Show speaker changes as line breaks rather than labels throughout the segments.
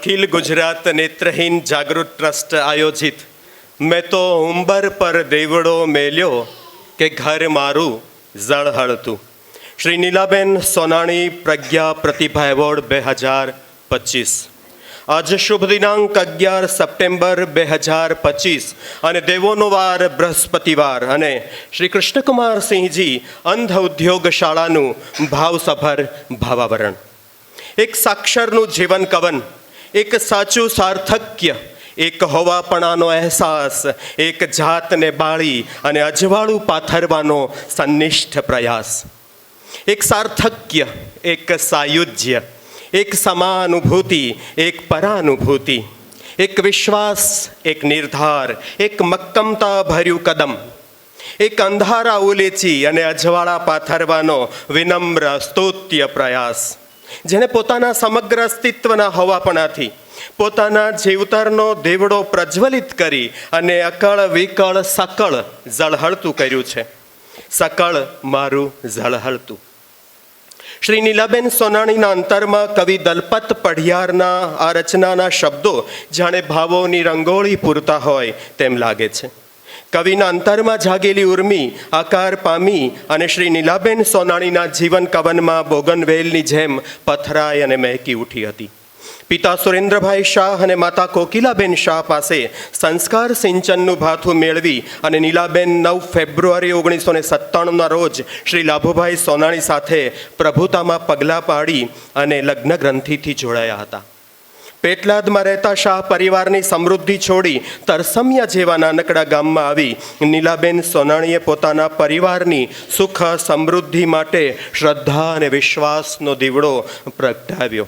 અખિલ ગુજરાત નેત્રહીન જાગૃત ટ્રસ્ટ આયોજિત મેં તો ઉંબર પર દેવડો મેલ્યો કે ઘર મારું ઝળહળતું શ્રી નીલાબેન સોનાણી પ્રજ્ઞા પ્રતિભા એવોર્ડ 2025 આજે શુભ દિનાંક 11 સપ્ટેમ્બર 2025 અને દેવોનો વાર બૃહસ્પતિવાર અને શ્રી કૃષ્ણકુમાર સિંહજી અંધ ઉદ્યોગ શાળાનું ભાવસભર ભાવાવરણ. એક સાક્ષરનું જીવન કવન, એક સાચું સાર્થક્ય, એક હોવાપણાનો અહેસાસ, એક જાતને બાળી અને અજવાળું પાથરવાનો સન્નિષ્ઠ પ્રયાસ. એક સાર્થક્ય, એક સાયુજ્ય, એક સમાનુભૂતિ, એક પરાનુભૂતિ, એક વિશ્વાસ, એક નિર્ધાર, એક મક્કમતા ભર્યું કદમ, એક અંધારા ઉલેચી અને અજવાળા પાથરવાનો વિનમ્ર સ્તુત્ય પ્રયાસ. જેણે પોતાના સમગ્ર અસ્તિત્વના હોવાપણાથી પોતાના જીવતરનો દેવડો પ્રજ્વલિત કરી અને અકળ વિકળ સકળ ઝળહળતું કર્યું છે. સકળ મારું ઝળહળતું. શ્રી નીલાબેન સોનાણીના અંતરમાં કવિ દલપત પઢિયારના આ રચનાના શબ્દો જાણે ભાવોની રંગોળી પૂરતા હોય તેમ લાગે છે. કવિના અંતરમાં જાગેલી ઉર્મી આકાર પામી અને શ્રી નીલાબેન સોનાણીના જીવન કવનમાં બોગનવેલની જેમ પથરાઈ અને મહેકી ઉઠી હતી. પિતા સુરેન્દ્રભાઈ શાહ અને માતા કોકિલાબેન શાહ પાસે સંસ્કાર સિંચનનું ભાથું મેળવી અને નીલાબેન 9 ફેબ્રુઆરી 1997ના રોજ શ્રી લાભુભાઈ સોનાણી સાથે પ્રભુતામાં પગલાં પાડી અને લગ્ન ગ્રંથિથી જોડાયા હતા. પેટલાદમાં રહેતા શાહ પરિવારની સમૃદ્ધિ છોડી તરસમિયા જેવા નાનકડા ગામમાં આવી નીલાબેન સોનાણીએ પોતાના પરિવારની સુખ સમૃદ્ધિ માટે શ્રદ્ધા અને વિશ્વાસનો દીવડો પ્રગટાવ્યો.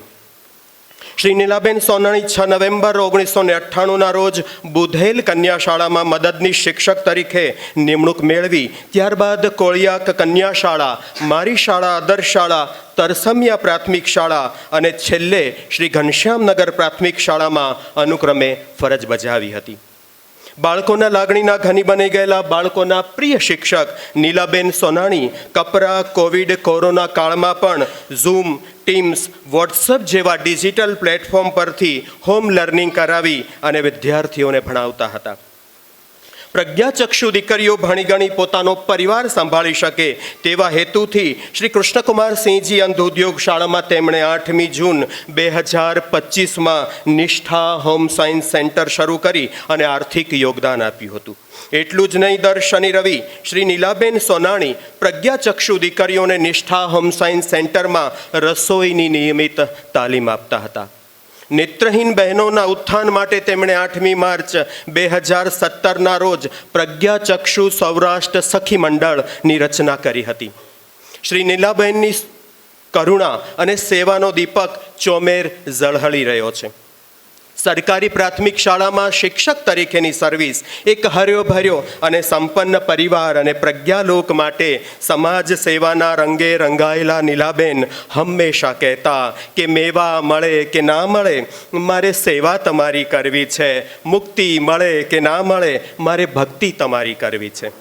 શ્રી નીલાબેન સોનાણી 6 નવેમ્બર 1998ના રોજ બુધેલ કન્યા શાળામાં મદદની શિક્ષક તરીકે નિમણૂક મેળવી. ત્યારબાદ કોળિયાક કન્યા શાળા, મારી શાળા, આદર્શ શાળા, તરસમિયા પ્રાથમિક શાળા અને છેલ્લે શ્રી ઘનશ્યામનગર પ્રાથમિક શાળામાં અનુક્રમે ફરજ બજાવી હતી. બાળકોના લાગણીના ઘની બની ગયેલા બાળકોના પ્રિય શિક્ષક નીલાબેન સોનાણી કપરા, કોવિડ, કોરોના કાળમાં પણ ઝૂમ, ટીમ્સ, વોટ્સઅપ જેવા ડિજિટલ પ્લેટફોર્મ પરથી હોમ લર્નિંગ કરાવી અને વિદ્યાર્થીઓને ભણાવતા હતા. પ્રજ્ઞાચક્ષુ દીકરીઓ ભણી ગણી પોતાનો પરિવાર સંભાળી શકે તેવા હેતુથી શ્રી કૃષ્ણકુમાર સિંહજી અંધ ઉદ્યોગ શાળામાં તેમણે 8મી જૂન 2025માં નિષ્ઠા હોમ સાયન્સ સેન્ટર શરૂ કરી અને આર્થિક યોગદાન આપ્યું હતું. એટલું જ નહીં, દર શનિ રવિ શ્રી નીલાબેન સોનાણી પ્રજ્ઞાચક્ષુ દીકરીઓને નિષ્ઠા હોમ સાયન્સ સેન્ટરમાં રસોઈની નિયમિત તાલીમ આપતા હતા. નેત્રહીન બહેનોના ઉત્થાન માટે તેમણે 8મી માર્ચ 2017ના રોજ પ્રજ્ઞાચક્ષુ સૌરાષ્ટ્ર સખી મંડળની રચના કરી હતી. શ્રી નીલાબેનની કરુણા અને સેવાનો દીપક ચોમેર ઝળહળી રહ્યો છે. સરકારી પ્રાથમિક શાળામાં શિક્ષક તરીકેની સર્વિસ, એક હર્યો ભર્યો અને સંપન્ન પરિવાર અને પ્રજ્ઞાલોક માટે સમાજ સેવાના રંગે રંગાયેલા નીલાબેન હંમેશા કહેતા કે મેવા મળે કે ના મળે, મારે સેવા તમારી કરવી છે. મુક્તિ મળે કે ના મળે, મારે ભક્તિ તમારી કરવી છે.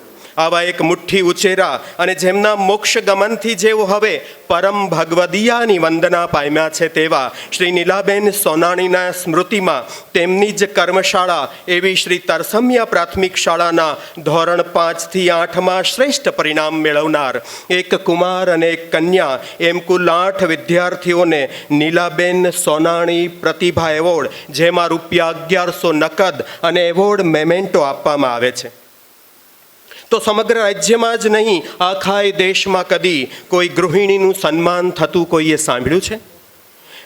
આવા એક મુઠ્ઠી ઉચેરા અને જેમના મોક્ષ ગમનથી જેઓ હવે પરમ ભગવદિયાની વંદના પામ્યા છે તેવા શ્રી નીલાબેન સોનાણીના સ્મૃતિમાં તેમની જ કર્મશાળા એવી શ્રી તરસમિયા પ્રાથમિક શાળાના ધોરણ 5થી 8માં શ્રેષ્ઠ પરિણામ મેળવનાર એક કુમાર અને એક કન્યા એમ કુલ 8 વિદ્યાર્થીઓને નીલાબેન સોનાણી પ્રતિભા એવોર્ડ, જેમાં ₹1100 નકદ અને એવોર્ડ મેમેન્ટો આપવામાં આવે છે. તો સમગ્ર રાજ્યમાં જ નહીં, આખા દેશમાં કદી કોઈ ગૃહિણીનું સન્માન થતું કોઈએ સાંભળ્યું છે?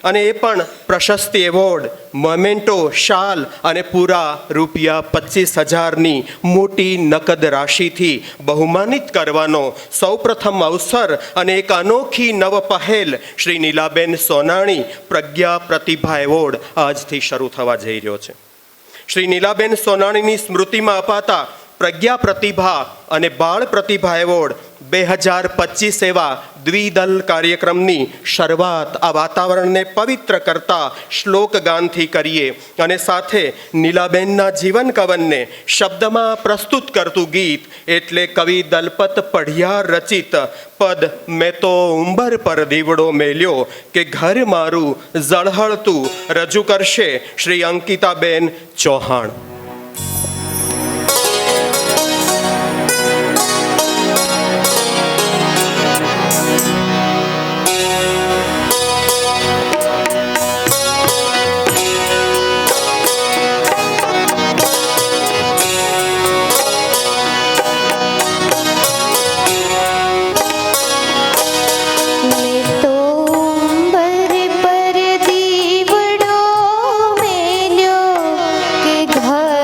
અને એ પણ પ્રશસ્તિ એવોર્ડ, મોમેન્ટો, શાલ અને પૂરા ₹25,000ની મોટી નકદ રાશિથી બહુમાનિત કરવાનો સૌપ્રથમ અવસર અને એક અનોખી નવ પહેલ શ્રી નીલાબેન સોનાણી પ્રજ્ઞા પ્રતિભા એવોર્ડ આજથી શરૂ થવા જઈ રહ્યો છે. શ્રી નીલાબેન સોનાણીની સ્મૃતિમાં અપાતા પ્રજ્ઞા પ્રતિભા અને બાળ પ્રતિભા એવોર્ડ 2025 એવા દ્વિદલ કાર્યક્રમની શરૂઆત આ વાતાવરણને પવિત્ર કરતા શ્લોક ગાનથી કરીએ અને સાથે નીલાબેનના જીવન કવનને શબ્દમાં પ્રસ્તુત કરતું ગીત એટલે કવિ દલપત પઢિયાર રચિત પદ મેં તો ઉંબર પર દીવડો મેલ્યો કે ઘર મારું ઝળહળતું રજૂ કરશે શ્રી અંકિતાબેન ચૌહાણ.
घर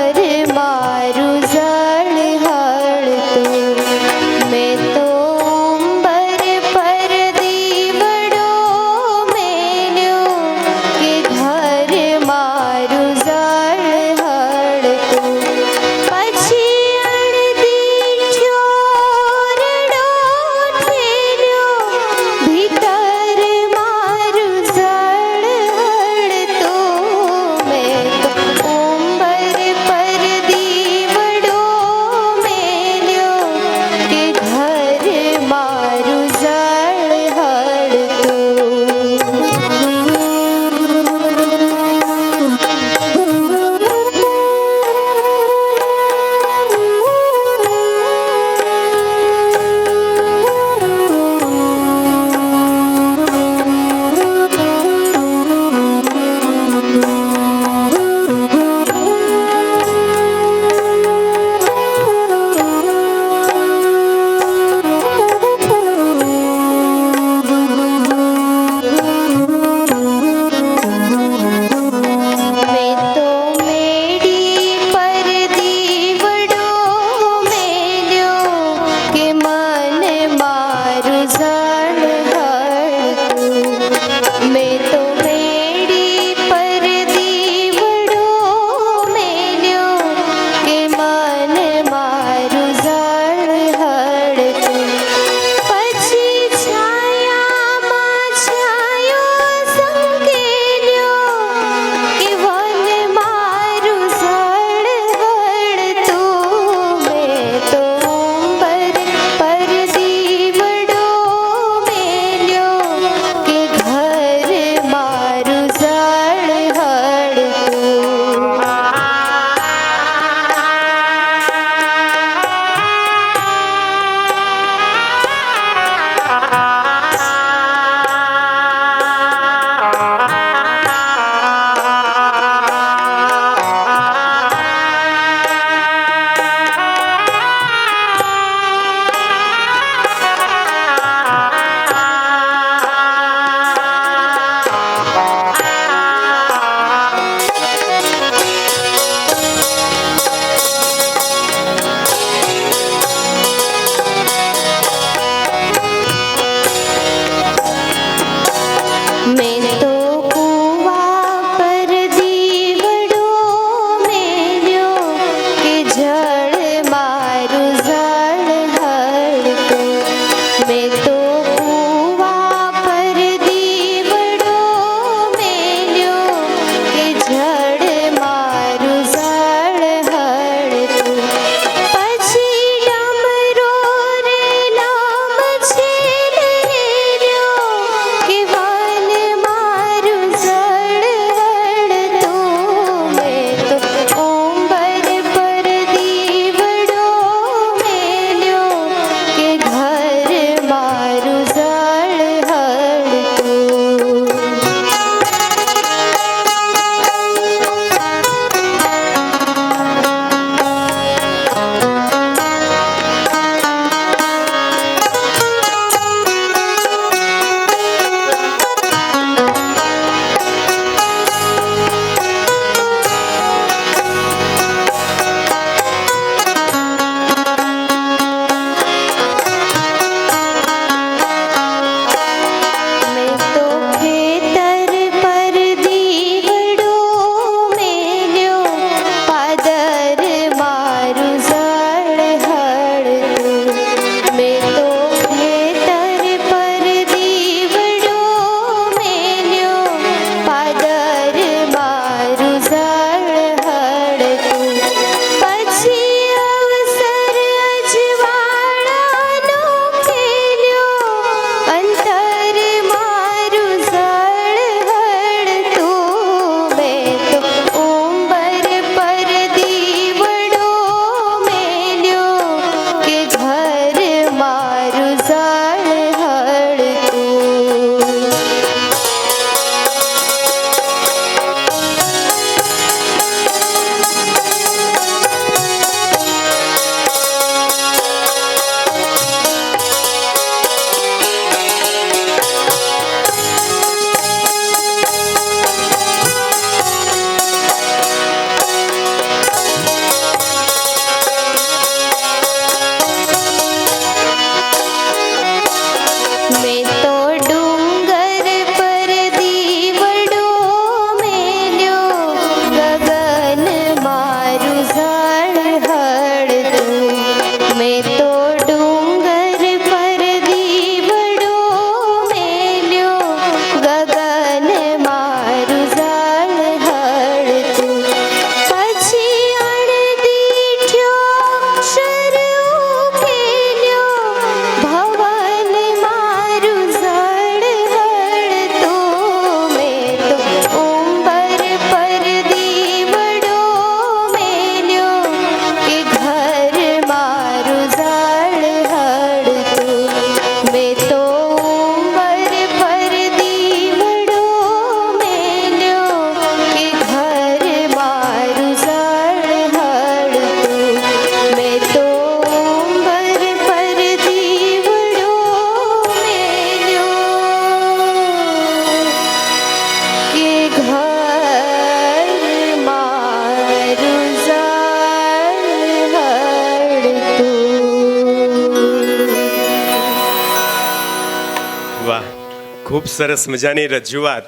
ખૂબ સરસ મજાની રજૂઆત.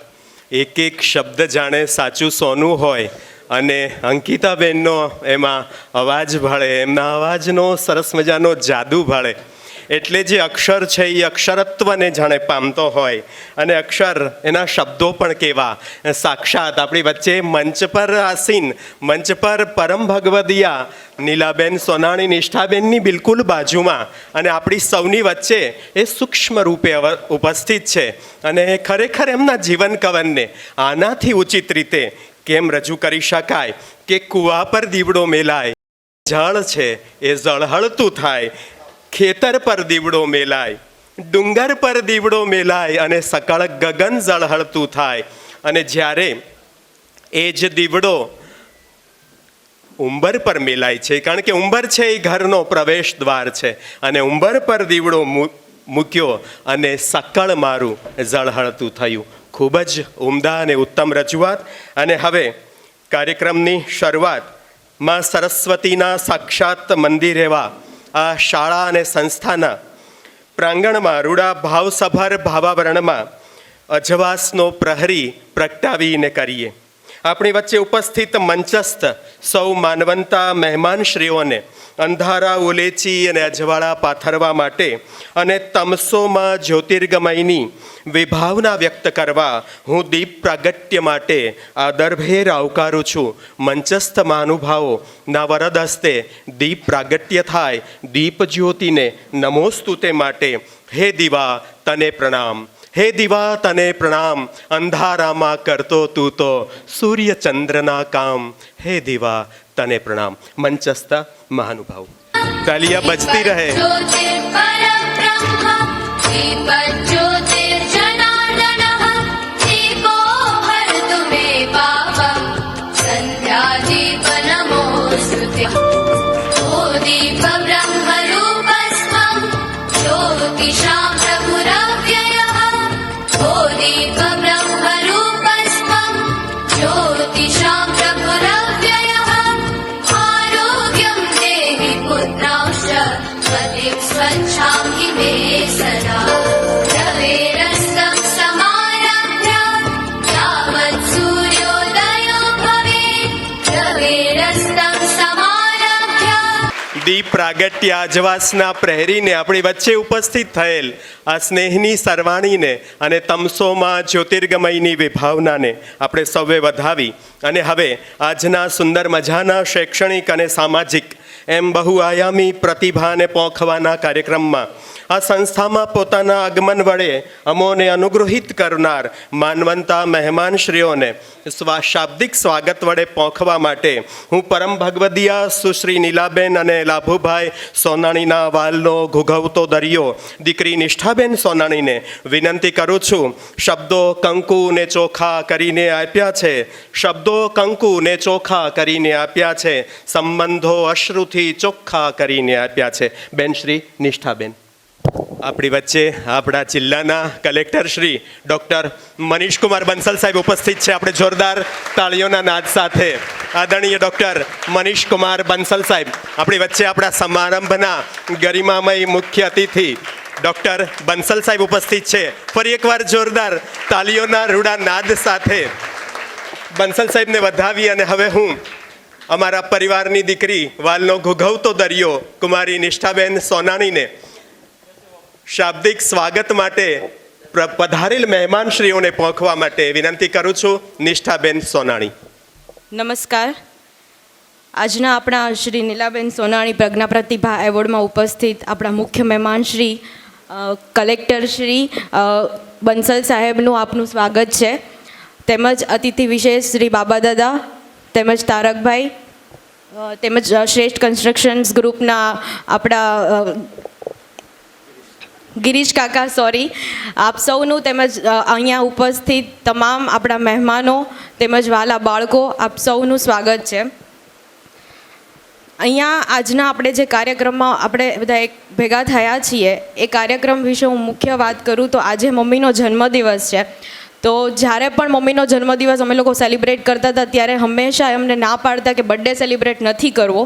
એક એક શબ્દ જાણે સાચું સોનું હોય અને અંકિતાબેનનો એમાં અવાજ ભાળે, એમના અવાજનો સરસ મજાનો જાદુ ભાળે. એટલે જે અક્ષર છે એ અક્ષરત્વને જાણે પામતો હોય અને અક્ષર એના શબ્દો પણ કેવા સાક્ષાત આપણી વચ્ચે મંચ પર આસીન, મંચ પર પરમ ભગવદિયા નીલાબેન સોનાણી નિષ્ઠાબેનની બિલકુલ બાજુમાં અને આપણી સૌની વચ્ચે એ સૂક્ષ્મ રૂપે ઉપસ્થિત છે. અને ખરેખર એમના જીવન કવનને આનાથી ઉચિત રીતે કેમ રજૂ કરી શકાય કે કૂવા પર દીવડો મેલાય, જળ છે એ ઝળહળતું થાય, ખેતર પર દીવડો મેલાય, ડુંગર પર દીવડો મેલાય અને સકળ ગગન ઝળહળતું થાય. અને જ્યારે એ જ દીવડો ઉંબર પર મેલાય છે, કારણ કે ઉંબર છે એ ઘરનો પ્રવેશ દ્વાર છે, અને ઉંબર પર દીવડો મૂક્યો અને સકળ મારું ઝળહળતું થયું. ખૂબ જ ઉમદા અને ઉત્તમ રજૂઆત. અને હવે કાર્યક્રમની શરૂઆત માં સરસ્વતીના સાક્ષાત મંદિર એવા આ શાળા અને સંસ્થાના પ્રાંગણમાં રૂડા ભાવસભર ભાવાવરણમાં અજવાસનો પ્રહરી પ્રગટાવીને કરીએ. આપણી વચ્ચે ઉપસ્થિત મંચસ્થ સૌ માનવંતા મહેમાનશ્રીઓને અંધારા ઉલેચી અને અજવાળા પાથરવા માટે અને તમસોમાં જ્યોતિર્ગમયની વિભાવના વ્યક્ત કરવા હું દીપ પ્રાગટ્ય માટે આદરભેર આવકારું છું. મંચસ્થ મહાનુભાવો ના વરદ હસ્તે દીપ પ્રાગટ્ય થાય. દીપ જ્યોતિને નમોસ્તુતે માટે હે દીવા તને પ્રણામ, હે દીવા તને પ્રણામ, અંધારામાં કરતો તું તો સૂર્યચંદ્રના કામ, હે દીવા તને પ્રણામ. મંચસ્થ મહાનુભાવ તાલિયા બજતી રહે. દીપ પ્રાગટ્ય અજવાસના પ્રહરીને આપણી વચ્ચે ઉપસ્થિત થયેલ આ સ્નેહની સરવાણીને અને તમસોમાં જ્યોતિર્ગમયની વિભાવનાને આપણે સૌએ વધાવી અને હવે આજના સુંદર મજાના શૈક્ષણિક અને સામાજિક એમ બહુઆયામી પ્રતિભાને પોંખવાના કાર્યક્રમમાં આ સંસ્થામાં પોતાના આગમન વડે અમોને અનુગ્રહિત કરનાર માનવંતા મહેમાનશ્રીઓને શાબ્દિક સ્વાગત વડે પોંખવા માટે હું પરમ ભગવદિયા સુશ્રી નીલાબેન અને લાભુભાઈ સોનાણીના વાલનો ઘૂઘવતો દરિયો દીકરી નિષ્ઠાબેન સોનાણીને વિનંતી કરું છું. શબ્દો કંકુ ને ચોખા કરીને આપ્યા છે, શબ્દો કંકુ ને ચોખા કરીને આપ્યા છે, સંબંધો અશ્રુથી ચોખ્ખા કરીને આપ્યા છે. બેન શ્રી નિષ્ઠાબેન આપણી વચ્ચે આપણા જિલ્લાના કલેક્ટર શ્રી ડૉક્ટર મનીષકુમાર બંસલ સાહેબ ઉપસ્થિત છે. આપણે જોરદાર તાળીઓના નાદ સાથે આદરણીય ડૉક્ટર મનીષકુમાર બંસલ સાહેબ આપણી વચ્ચે આપણા સમારંભના ગરિમામય મુખ્ય અતિથિ ડૉક્ટર બંસલ સાહેબ ઉપસ્થિત છે. ફરી એકવાર જોરદાર તાળીઓના રૂડા નાદ સાથે બંસલ સાહેબને વધાવી અને હવે હું અમારા પરિવારની દીકરી વાલનો ઘૂઘવતો દરિયો કુમારી નિષ્ઠાબેન સોનાણીને શાબ્દિક સ્વાગત માટે પધારેલ મહેમાનશ્રીઓને પહોંચવા માટે વિનંતી કરું છું. નિષ્ઠાબેન સોનાણી.
નમસ્કાર. આજના આપણા શ્રી નીલાબેન સોનાણી પ્રજ્ઞા પ્રતિભા એવોર્ડમાં ઉપસ્થિત આપણા મુખ્ય મહેમાન શ્રી કલેક્ટર શ્રી બંસલ સાહેબનું આપનું સ્વાગત છે. તેમજ અતિથિ વિશેષ શ્રી બાબા દાદા તેમજ તારકભાઈ તેમજ શ્રેષ્ઠ કન્સ્ટ્રક્શન્સ ગ્રુપના આપણા ગિરીશ કાકા આપ સૌનું તેમજ અહીંયા ઉપસ્થિત તમામ આપણા મહેમાનો તેમજ વાલા બાળકો આપ સૌનું સ્વાગત છે. અહીંયા આજના આપણે જે કાર્યક્રમમાં આપણે બધા એક ભેગા થયા છીએ એ કાર્યક્રમ વિશે હું મુખ્ય વાત કરું તો આજે મમ્મીનો જન્મદિવસ છે. તો જ્યારે પણ મમ્મીનો જન્મદિવસ અમે લોકો સેલિબ્રેટ કરતા હતા ત્યારે હંમેશા અમને ના પાડતા કે બર્થડે સેલિબ્રેટ નથી કરવો,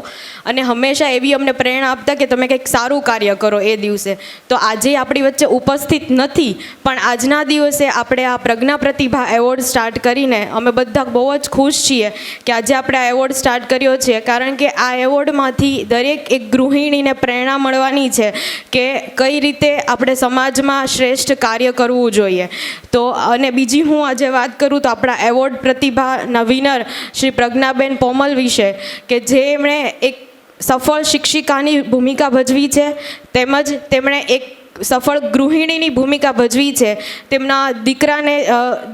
અને હંમેશા એવી અમને પ્રેરણા આપતા કે તમે કંઈક સારું કાર્ય કરો એ દિવસે. તો આજે આપણી વચ્ચે ઉપસ્થિત નથી, પણ આજના દિવસે આપણે આ પ્રજ્ઞા પ્રતિભા એવોર્ડ સ્ટાર્ટ કરીને અમે બધા બહુ જ ખુશ છીએ કે આજે આપણે આ એવોર્ડ સ્ટાર્ટ કર્યો છે, કારણ કે આ એવોર્ડમાંથી દરેક એક ગૃહિણીને પ્રેરણા મળવાની છે કે કઈ રીતે આપણે સમાજમાં શ્રેષ્ઠ કાર્ય કરવું જોઈએ. તો અને બીજી હું આજે વાત કરું તો આપણા એવોર્ડ પ્રતિભાના વિનર શ્રી પ્રજ્ઞાબેન પોમલ વિશે, કે જેમણે એક સફળ શિક્ષિકાની ભૂમિકા ભજવી છે, તેમજ તેમણે એક સફળ ગૃહિણીની ભૂમિકા ભજવી છે. તેમના દીકરાને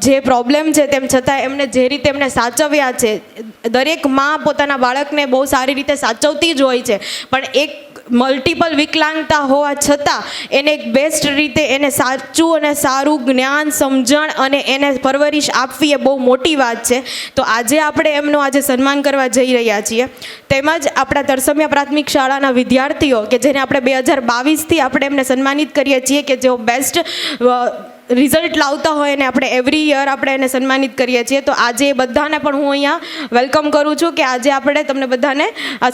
જે પ્રોબ્લેમ છે તેમ છતાં એમને જે રીતે એમને સાચવ્યા છે, દરેક માં પોતાના બાળકને બહુ સારી રીતે સાચવતી જ હોય છે, પણ એક મલ્ટિપલ વિકલાંગતા હોવા છતાં એને એક બેસ્ટ રીતે એને સાચું અને સારું જ્ઞાન, સમજણ અને એને પરવરિશ આપવી એ બહુ મોટી વાત છે. તો આજે આપણે એમનું આજે સન્માન કરવા જઈ રહ્યા છીએ. તેમજ આપણા તરસમિયા પ્રાથમિક શાળાના વિદ્યાર્થીઓ કે જેને આપણે 2022થી આપણે એમને સન્માનિત કરીએ છીએ, કે જેઓ બેસ્ટ રિઝલ્ટ લાવતા હોય ને આપણે એવરી યર આપણે એને સન્માનિત કરીએ છીએ. તો આજે એ બધાને પણ હું અહીંયા વેલકમ કરું છું કે આજે આપણે તમને બધાને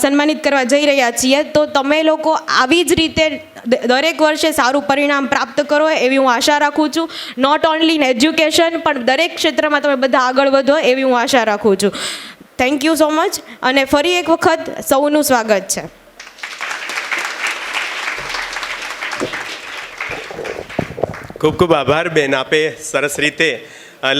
સન્માનિત કરવા જઈ રહ્યા છીએ. તો તમે લોકો આવી જ રીતે દરેક વર્ષે સારું પરિણામ પ્રાપ્ત કરો એવી હું આશા રાખું છું. નોટ ઓનલી ઇન એજ્યુકેશન, પણ દરેક ક્ષેત્રમાં તમે બધા આગળ વધો એવી હું આશા રાખું છું. થેન્ક યુ સો મચ, અને ફરી એક વખત સૌનું સ્વાગત છે.
ખૂબ ખૂબ આભાર બેન, આપે સરસ રીતે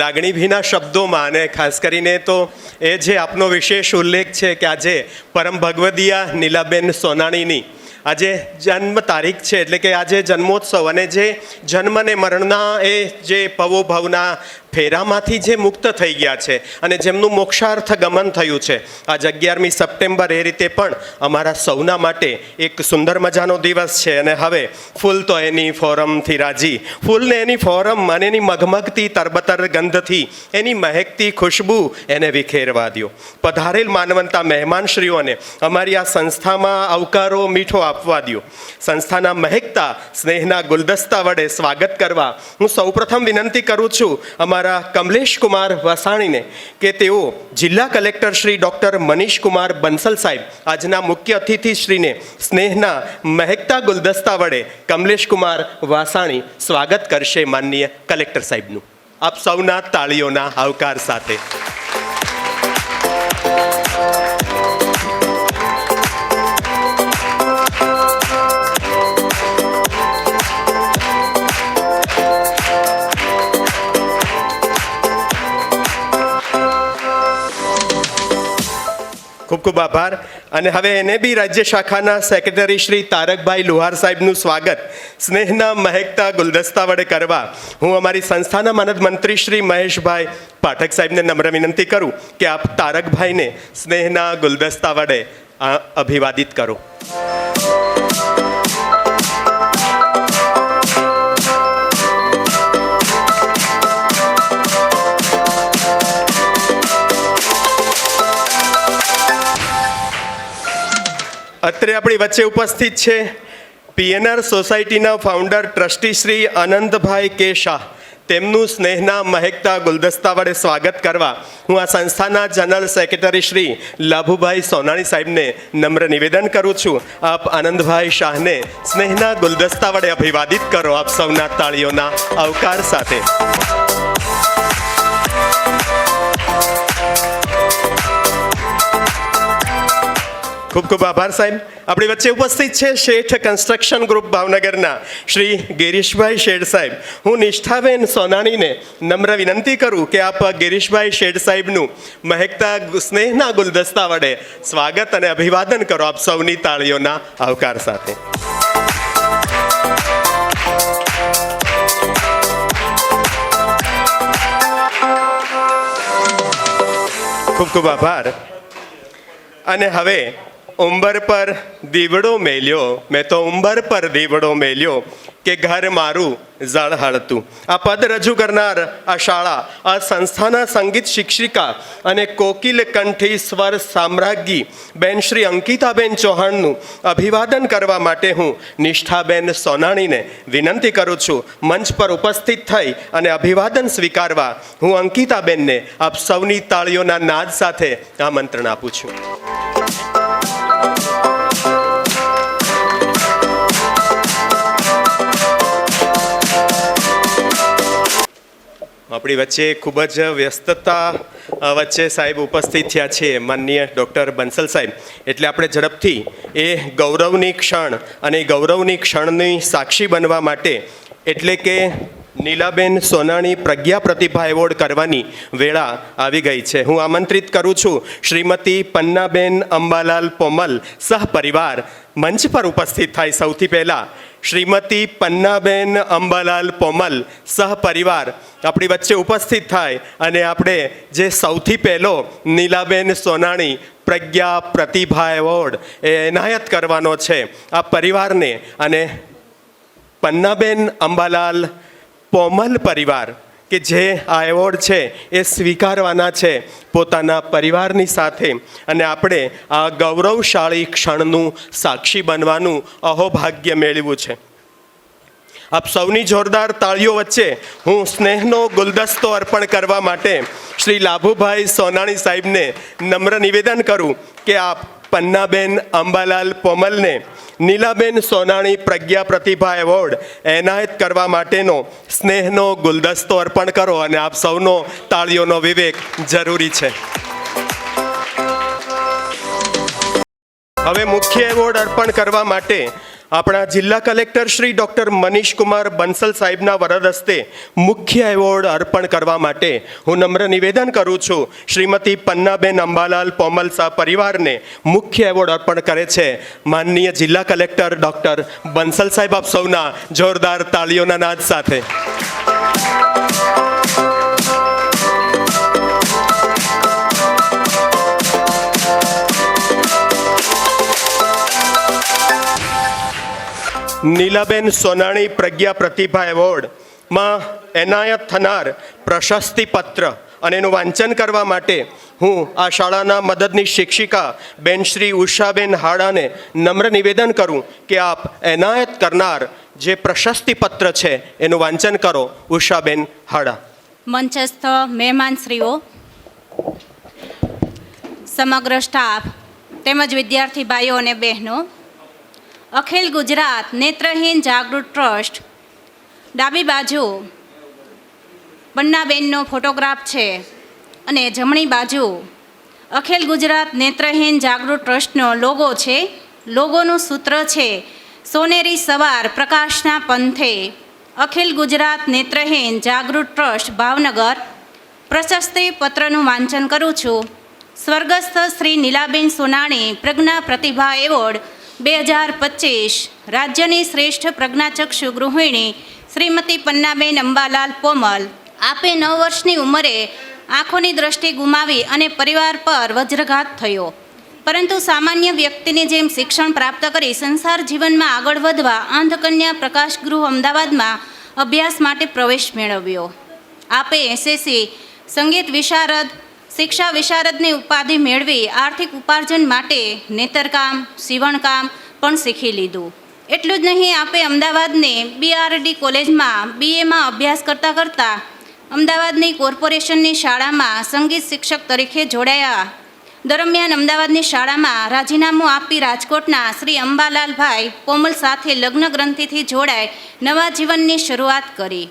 લાગણીભીના શબ્દોમાં, અને ખાસ કરીને તો એ જે આપનો વિશેષ ઉલ્લેખ છે કે આજે પરમ ભગવદીયા નીલાબેન સોનાણીની આજે જન્મ તારીખ છે, એટલે કે આજે જન્મોત્સવ, અને જે જન્મ અને મરણના એ જે ભવોભવના ફેરામાંથી જે મુક્ત થઈ ગયા છે અને જેમનું મોક્ષાર્થ ગમન થયું છે, આજ 11મી સપ્ટેમ્બર એ રીતે પણ અમારા સૌના માટે એક સુંદર મજાનો દિવસ છે. અને હવે ફૂલ તો એની ફોરમથી રાજી, ફૂલને એની ફોરમ અને એની મઘમગતી તરબતર ગંધથી, એની મહેકતી ખુશ્બુ એને વિખેરવા દ્યો. પધારેલ માનવંતા મહેમાનશ્રીઓને અમારી આ સંસ્થામાં આવકારો મીઠો આપવા દ્યો. સંસ્થાના મહેકતા સ્નેહના ગુલદસ્તા વડે સ્વાગત કરવા હું સૌપ્રથમ વિનંતી કરું છું અમારા કમલેશ કુમાર વસાણીને કે તેઓ જિલ્લા કલેક્ટર શ્રી ડૉક્ટર મનીષ કુમાર બંસલ સાહેબ આજના મુખ્ય અતિથિ શ્રીને સ્નેહના મહેકતા ગુલદસ્તા વડે કમલેશ કુમાર વાસાણી સ્વાગત કરશે માનનીય કલેક્ટર સાહેબનું. આપ સૌના તાળીઓના આવકાર સાથે. ખૂબ ખૂબ આભાર. અને હવે એને બી રાજ્ય શાખાના સેક્રેટરી શ્રી તારકભાઈ લુહાર સાહેબનું સ્વાગત સ્નેહના મહેકતા ગુલદસ્તા વડે કરવા હું અમારી સંસ્થાના માનદ મંત્રી શ્રી મહેશભાઈ પાઠક સાહેબને નમ્ર વિનંતી કરું કે આપ તારકભાઈને સ્નેહના ગુલદસ્તા વડે અભિવાદિત કરો. અત્રે આપણી વચ્ચે ઉપસ્થિત છે પીએનઆર સોસાયટીના ફાઉન્ડર ટ્રસ્ટી શ્રી અનંતભાઈ કે શાહ. તેમનું સ્નેહના મહેકતા ગુલદસ્તા વડે સ્વાગત કરવા હું આ સંસ્થાના જનરલ સેક્રેટરી શ્રી લાભુભાઈ સોનાણી સાહેબને નમ્ર નિવેદન કરું છું. આપ આનંદભાઈ શાહને સ્નેહના ગુલદસ્તા વડે અભિવાદિત કરો આપ સૌના તાળીઓના આવકાર સાથે. ખૂબ ખૂબ આભાર સાહેબ. આપણી વચ્ચે ઉપસ્થિત છે શેઠ કન્સ્ટ્રક્શન ગ્રુપ ભાવનગરના શ્રી ગિરીશભાઈ શેઠ સાહેબ. હું નિષ્ઠાબેન સોનાણીને નમ્ર વિનંતી કરું કે આપ ગિરીશભાઈ શેઠ સાહેબનું મહેકતા સ્નેહના ગુલદસ્તા વડે સ્વાગત અને અભિવાદન કરો આપ સૌની તાળીઓના આવકાર સાથે. ખૂબ ખૂબ આભાર. અને હવે ઉંબર પર દીવડો મેલ્યો, મેં તો ઉંબર પર દીવડો મેલ્યો કે ઘર મારું ઝળહળતું. આ પદ રજૂ કરનાર આ શાળા, આ સંસ્થાના સંગીત શિક્ષિકા અને કોકિલ કંઠી સ્વર સામ્રાજ્ઞી બેન શ્રી અંકિતાબેન ચૌહાણનું અભિવાદન કરવા માટે હું નિષ્ઠાબેન સોનાણીને વિનંતી કરું છું. મંચ પર ઉપસ્થિત થઈ અને અભિવાદન સ્વીકારવા હું અંકિતાબેનને આપ સૌની તાળીઓના નાદ સાથે આમંત્રણ આપું છું. આપણી વચ્ચે ખૂબ જ વ્યસ્તતા વચ્ચે સાહેબ ઉપસ્થિત થયા છે, માનનીય ડૉક્ટર બંસલ સાહેબ. એટલે આપણે ઝડપથી એ ગૌરવની ક્ષણ અને ગૌરવની ક્ષણની સાક્ષી બનવા માટે એટલે કે નીલાબેન સોનાણી પ્રજ્ઞા પ્રતિભા એવોર્ડ કરવાની વેળા આવી ગઈ છે. હું આમંત્રિત કરું છું શ્રીમતી પન્નાબેન અંબાલાલ પોમલ સહપરિવાર મંચ પર ઉપસ્થિત થાય. સૌથી પહેલાં શ્રીમતી પન્નાબેન અંબાલાલ પોમલ સહપરિવાર આપણી વચ્ચે ઉપસ્થિત થાય અને આપણે જે સૌથી પહેલો નીલાબેન સોનાણી પ્રજ્ઞા પ્રતિભા એવોર્ડ એ એનાયત કરવાનો છે આ પરિવારને. અને પન્નાબેન અંબાલાલ પોમલ પરિવાર કે જે આ એવોર્ડ છે એ સ્વીકારવાના છે પોતાના પરિવારની સાથે, અને આપણે આ ગૌરવશાળી ક્ષણનું સાક્ષી બનવાનું અહોભાગ્ય મેળવ્યું છે. આપ સૌની જોરદાર તાળીઓ વચ્ચે હું સ્નેહનો ગુલદસ્તો અર્પણ કરવા માટે શ્રી લાભુભાઈ સોનાણી સાહેબને નમ્ર નિવેદન કરું કે આપ પન્નાબેન અંબાલાલ પોમલને નીલાબેન સોનાણી પ્રજ્ઞા પ્રતિભા એવોર્ડ એનાયત કરવા માટેનો સ્નેહનો ગુલદસ્તો અર્પણ કરો, અને આપ સૌનો તાળીઓનો વિવેક જરૂરી છે. હવે મુખ્ય એવોર્ડ અર્પણ કરવા માટે આપણા જિલ્લા કલેક્ટર શ્રી ડૉક્ટર મનીષકુમાર બંસલ સાહેબના વરદ હસ્તે મુખ્ય એવોર્ડ અર્પણ કરવા માટે હું નમ્ર નિવેદન કરું છું. શ્રીમતી પન્નાબેન અંબાલાલ પોમલ શાહ પરિવારને મુખ્ય એવોર્ડ અર્પણ કરે છે માનનીય જિલ્લા કલેક્ટર ડૉક્ટર બંસલ સાહેબ. આપ સૌના જોરદાર તાળીઓના નાદ સાથે. નીલાબેન સોનાણી પ્રજ્ઞા પ્રતિભા એવોર્ડમાં એનાયત થનાર પ્રશસ્તિ પત્ર અને એનું વાંચન કરવા માટે હું આ શાળાના મદદની શિક્ષિકા બેન શ્રી ઉષાબેન હાડાને નમ્ર નિવેદન કરું કે આપ એનાયત કરનાર જે પ્રશસ્તિ પત્ર છે એનું વાંચન કરો. ઉષાબેન હાડા.
મંચસ્થ મહેમાનશ્રીઓ, સમગ્ર સ્ટાફ તેમજ વિદ્યાર્થી ભાઈઓ અને બહેનો, અખિલ ગુજરાત નેત્રહીન જાગૃત ટ્રસ્ટ ડાબી બાજુ પન્નાબેનનો ફોટોગ્રાફ છે અને જમણી બાજુ અખિલ ગુજરાત નેત્રહીન જાગૃત ટ્રસ્ટનો લોગો છે. લોગોનું સૂત્ર છે સોનેરી સવાર પ્રકાશના પંથે. અખિલ ગુજરાત નેત્રહીન જાગૃત ટ્રસ્ટ ભાવનગર. પ્રશસ્તિ પત્રનું વાંચન કરું છું. સ્વર્ગસ્થ શ્રી નીલાબેન સોનાણી પ્રજ્ઞા પ્રતિભા એવોર્ડ 2025 રાજ્યની શ્રેષ્ઠ પ્રજ્ઞાચક્ષુ ગૃહિણી શ્રીમતી પન્નાબેન અંબાલાલ પોમલ, આપે 9 વર્ષની ઉંમરે આંખોની દ્રષ્ટિ ગુમાવી અને પરિવાર પર વજ્રઘાત થયો, પરંતુ સામાન્ય વ્યક્તિની જેમ શિક્ષણ પ્રાપ્ત કરી સંસાર જીવનમાં આગળ વધવા આંધકન્યા પ્રકાશ ગૃહ અમદાવાદમાં અભ્યાસ માટે પ્રવેશ મેળવ્યો. આપે એસએસસી સંગીત વિશારદ શિક્ષા વિશારદની ઉપાધિ મેળવી આર્થિક ઉપાર્જન માટે નેતરકામ સીવણકામ પણ શીખી લીધું. એટલું જ નહીં, આપે અમદાવાદની બીઆરડી કોલેજમાં બીએમાં અભ્યાસ કરતાં અમદાવાદની કોર્પોરેશનની શાળામાં સંગીત શિક્ષક તરીકે જોડાયા. દરમિયાન અમદાવાદની શાળામાં રાજીનામું આપી રાજકોટના શ્રી અંબાલાલભાઈ પોમલ સાથે લગ્ન ગ્રંથિથી જોડાઈ નવા જીવનની શરૂઆત કરી.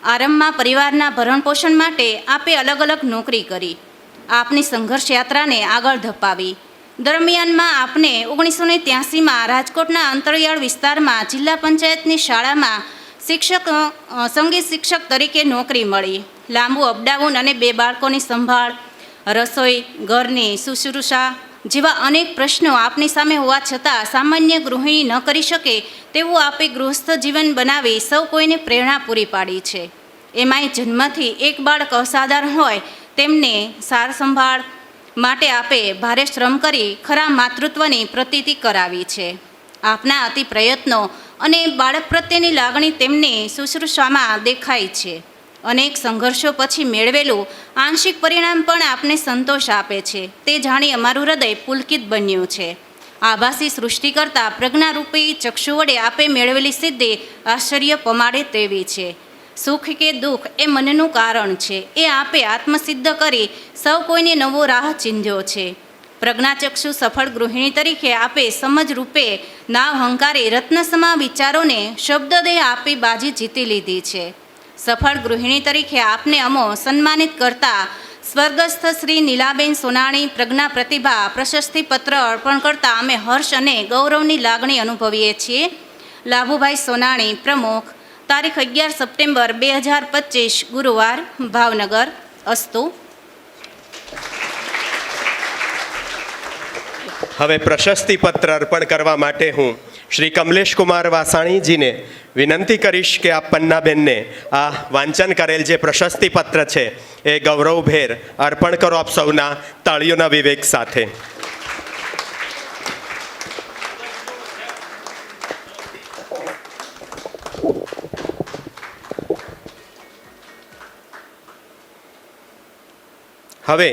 આરંભમાં પરિવારના ભરણપોષણ માટે આપે અલગ અલગ નોકરી કરી. આપની સંઘર્ષ યાત્રાને આગળ ધપાવી. દરમિયાનમાં આપને 1983માં રાજકોટના અંતરિયાળ વિસ્તારમાં જિલ્લા પંચાયતની શાળામાં સંગીત શિક્ષક તરીકે નોકરી મળી. લાંબુ અપડાઉન અને 2 બાળકોની સંભાળ, રસોઈ, ઘરની શુશ્રૂષા જેવા અનેક પ્રશ્નો આપની સામે હોવા છતાં સામાન્ય ગૃહિણી ન કરી શકે તેવું આપે ગૃહસ્થ જીવન બનાવી સૌ કોઈને પ્રેરણા પૂરી પાડી છે. એમાંય જન્મથી એક બાળક અસાધારણ હોય તેમને સાર સંભાળ, માટે આપે ભારે શ્રમ કરી ખરા માતૃત્વની પ્રતીતિ કરાવી છે. આપના અતિ પ્રયત્નો અને બાળક પ્રત્યેની લાગણી તેમની શુશ્રૂષામાં દેખાય છે. અનેક સંઘર્ષો પછી મેળવેલું આંશિક પરિણામ પણ આપને સંતોષ આપે છે. તે જાણી અમારું હૃદય પુલકિત બન્યું છે. આભાસી સૃષ્ટિ કરતાં પ્રજ્ઞારૂપી ચક્ષુ વડે આપે મેળવેલી સિદ્ધિ આશ્ચર્ય પમાડે તેવી છે. સુખ કે દુઃખ એ મનનું કારણ છે. એ આપે આત્મસિદ્ધ કરી સૌ કોઈને નવો રાહ ચીંધ્યો છે. પ્રજ્ઞાચક્ષુ સફળ ગૃહિણી તરીકે આપે સમજ રૂપે નાવ હંકારી રત્નસમા વિચારોને શબ્દદે આપી બાજી જીતી લીધી છે. સફળ ગૃહિણી તરીકે આપને અમો સન્માનિત કરતા સ્વર્ગસ્થ શ્રી નીલાબેન સોનાણી પ્રજ્ઞા પ્રતિભા પ્રશસ્તિપત્ર અર્પણ કરતાં અમે હર્ષ અને ગૌરવની લાગણી અનુભવીએ છીએ. લાભુભાઈ સોનાણી, પ્રમુખ, તારીખ 11 સપ્ટેમ્બર 2025, ગુરુવાર, ભાવનગર. અસ્તુ.
હવે પ્રશસ્તિપત્ર અર્પણ કરવા માટે હું શ્રી કમલેશ કુમાર વાસાણીજીને વિનંતી કરીશ કે આપ પન્નાબેનને આ વાંચન કરેલ જે પ્રશસ્તિપત્ર છે એ ગૌરવભેર અર્પણ કરો આપ સૌના તાળીઓના વિવેક સાથે. હવે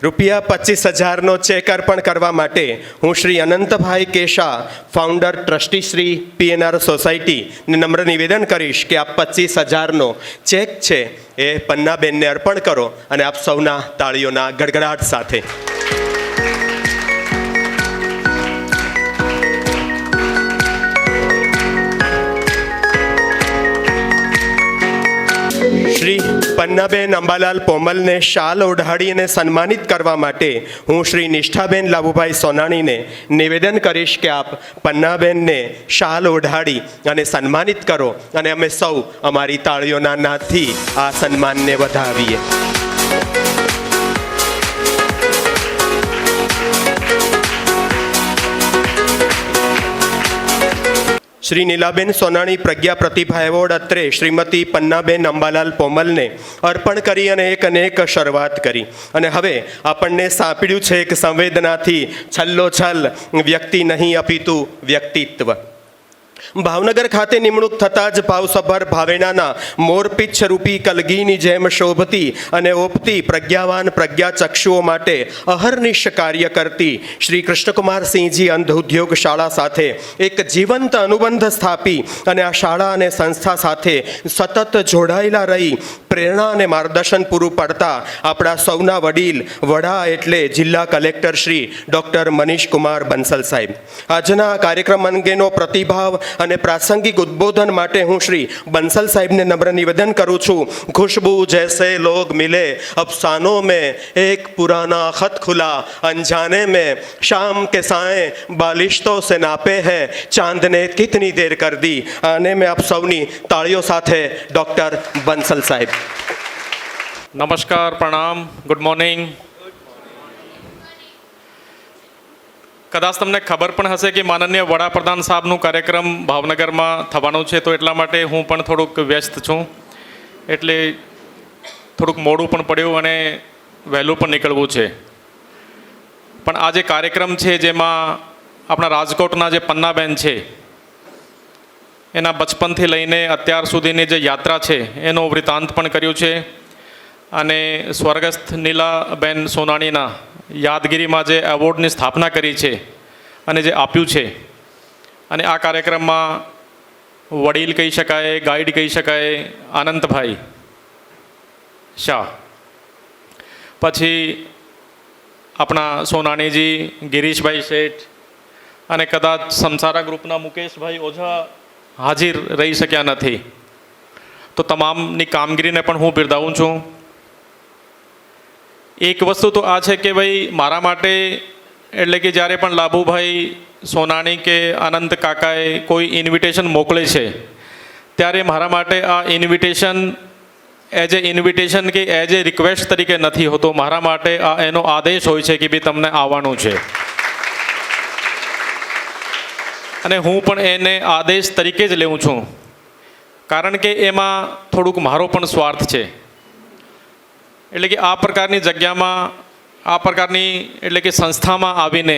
₹25,000નો ચેક અર્પણ કરવા માટે હું Shri Anantbhai Keisha, founder trustee Shri PNR સોસાયટીને નમ્ર નિવેદન કરીશ કે આપ 25,000નો ચેક છે એ પન્નાબેનને અર્પણ કરો અને આપ સૌના તાળીઓના ગડગડાટ સાથે. શ્રી પન્નાબેન અંબાલાલ પોમલને શાલ ઓઢાડી અને સન્માનિત કરવા માટે હું શ્રી નિષ્ઠાબેન લાભુભાઈ સોનાણીને નિવેદન કરીશ કે આપ પન્નાબેનને શાલ ઓઢાડી અને સન્માનિત કરો અને અમે સૌ અમારી તાળીઓના નાદથી આ સન્માનને વધાવીએ. શ્રી નીલાબેન સોનાણી પ્રજ્ઞા પ્રતિભા એવોર્ડ અત્રે શ્રીમતી પન્નાબેન અંબાલાલ પોમલને અર્પણ કરી અને એક અનેક શરૂઆત કરી અને હવે આપણને સાંપડ્યું છે એક સંવેદનાથી છલ્લોછલ વ્યક્તિ નહીં અપિતું વ્યક્તિત્વ. ભાવનગર ખાતે નિમણૂક થતાં જ ભાવસભર ભાવેણાના મોરપીચ્છ રૂપી કલગીની જેમ શોભતી અને ઓપતી પ્રજ્ઞાવાન પ્રજ્ઞાચક્ષુઓ માટે અહર્નિશ કાર્ય કરતી શ્રી કૃષ્ણકુમારસિંહજી અંધ ઉદ્યોગ શાળા સાથે એક જીવંત અનુબંધ સ્થાપી અને આ શાળા અને સંસ્થા સાથે સતત જોડાયેલા રહી પ્રેરણા અને માર્ગદર્શન પૂરું પાડતા આપણા સૌના વડીલ વડા એટલે જિલ્લા કલેક્ટર શ્રી ડૉક્ટર મનીષ કુમાર બંસલ સાહેબ. આજના કાર્યક્રમ અંગેનો પ્રતિભાવ અને પ્રાસંગિક ઉદ્બોધન માટે હું શ્રી બંસલ સાહેબને નમ્ર નિવેદન કરું છું. ખુશ્બુ જૈસે લોગ મિલે અફસાનોं में एक पुराना खत खुला अनजाने में शाम के साए बालिश्तों से नापे हैं चांद ने कितनी देर कर दी. અને મેં આપ સૌની તાળીઓ સાથે ડૉક્ટર બંસલ સાહેબ.
નમસ્કાર, પ્રણામ, ગુડ મોર્નિંગ. કદાચ તમને ખબર પણ હશે કે માનનીય વડાપ્રધાન સાહેબનું કાર્યક્રમ ભાવનગરમાં થવાનું છે, તો એટલા માટે હું પણ થોડુંક વ્યસ્ત છું, એટલે થોડુંક મોડું પણ પડ્યું અને વહેલું પણ નીકળવું છે. પણ આ જે કાર્યક્રમ છે જેમાં આપણા રાજકોટના જે પન્નાબેન છે એના બચપનથી લઈને અત્યાર સુધીની જે યાત્રા છે એનો વૃત્તાંત પણ કર્યું છે અને સ્વર્ગસ્થ નીલાબેન સોનાણીના યાદગીરીમાં જે એવોર્ડની સ્થાપના કરી છે અને જે આપ્યું છે અને આ કાર્યક્રમમાં વડીલ કહી શકાય, ગાઈડ કહી શકાય આનંદભાઈ શાહ, પછી આપણા સોનાણીજી ગિરીશભાઈ શેઠ અને કદાચ સંસારા ગ્રુપના મુકેશભાઈ ઓઝા હાજર રહી શક્યા નથી, તો તમામની કામગીરીને પણ હું બિરદાવું છું. એક વસ્તુ તો આ છે કે ભાઈ મારા માટે એટલે કે જ્યારે પણ લાભુભાઈ સોનાણી કે આનંદ કાકાએ કોઈ ઇન્વિટેશન મોકલે છે ત્યારે મારા માટે આ ઇન્વિટેશન એઝ એ ઇન્વિટેશન કે એઝ એ રિક્વેસ્ટ તરીકે નથી હોતો. મારા માટે આ એનો આદેશ હોય છે કે ભાઈ તમને આવવાનું છે અને હું પણ એને આદેશ તરીકે જ લેવું છું, કારણ કે એમાં થોડુંક મારો પણ સ્વાર્થ છે. એટલે કે આ પ્રકારની જગ્યામાં આ પ્રકારની એટલે કે સંસ્થામાં આવીને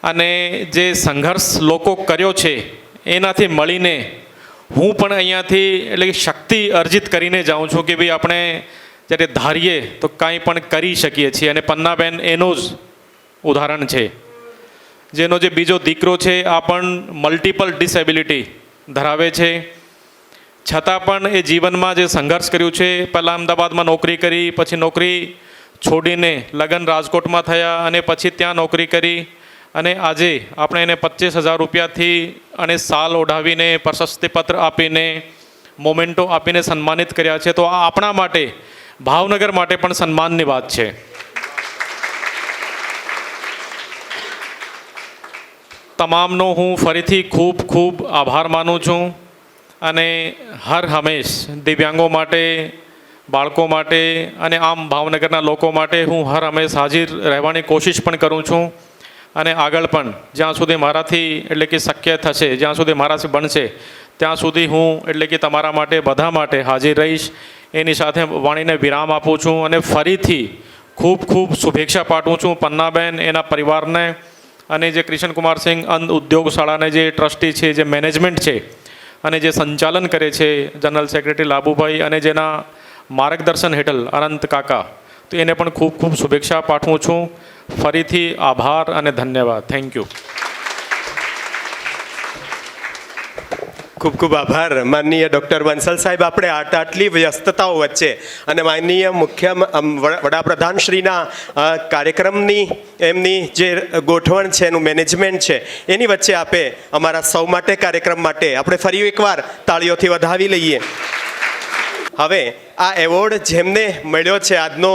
અને જે સંઘર્ષ લોકો કર્યો છે એનાથી મળીને હું પણ અહીંયાથી એટલે કે શક્તિ અર્જિત કરીને જાઉં છું કે ભાઈ આપણે જ્યારે ધારીએ તો કાંઈ પણ કરી શકીએ છીએ. અને પન્નાબેન એનું જ ઉદાહરણ છે, જેનો જે બીજો દીકરો છે આ પણ મલ્ટિપલ ડિસેબિલિટી ધરાવે છે, છતાં પણ એ જીવનમાં જે સંઘર્ષ કર્યું છે, પહેલાં અમદાવાદમાં નોકરી કરી, પછી નોકરી છોડીને લગ્ન રાજકોટમાં થયા અને પછી ત્યાં નોકરી કરી અને આજે આપણે એને 25,000 રૂપિયાથી અને સાલ ઓઢાવીને પ્રશસ્તિપત્ર આપીને મોમેન્ટો આપીને સન્માનિત કર્યા છે. તો આ આપણા માટે ભાવનગર માટે પણ સન્માનની વાત છે. તમામનો હું ફરીથી ખૂબ ખૂબ આભાર માનું છું અને હર હંમેશ દિવ્યાંગો માટે, બાળકો માટે અને આમ ભાવનગરના લોકો માટે હું હર હંમેશ હાજર રહેવાની કોશિશ પણ કરું છું. અને આગળ પણ જ્યાં સુધી મારાથી એટલે કે શક્ય થશે, જ્યાં સુધી મારાથી બનશે ત્યાં સુધી હું એટલે કે તમારા માટે, બધા માટે હાજર રહીશ. એની સાથે વાણીને વિરામ આપું છું અને ફરીથી ખૂબ ખૂબ શુભેચ્છા પાઠવું છું પન્નાબેન, એના પરિવારને અને જે કિશનકુમારસિંહ અન્ન ઉદ્યોગ શાળાને જે ટ્રસ્ટી છે, જે મેનેજમેન્ટ છે અને જે સંચાલન કરે છે જનરલ સેક્રેટરી લાભુભાઈ અને જેના માર્ગદર્શન હેઠળ અનંત કાકા, તો એને પણ ખૂબ ખૂબ શુભેચ્છા પાઠવું છું. ફરીથી આભાર અને ધન્યવાદ. Thank you.
ખૂબ ખૂબ આભાર માનનીય ડૉક્ટર બંસલ સાહેબ. આપણે આટલી વ્યસ્તતાઓ વચ્ચે અને માનનીય મુખ્ય વડાપ્રધાનશ્રીના કાર્યક્રમની એમની જે ગોઠવણ છે, એનું મેનેજમેન્ટ છે, એની વચ્ચે આપે અમારા સૌ માટે, કાર્યક્રમ માટે આપણે ફરી એકવાર તાળીઓથી વધાવી લઈએ. હવે આ એવોર્ડ જેમને મળ્યો છે, આજનો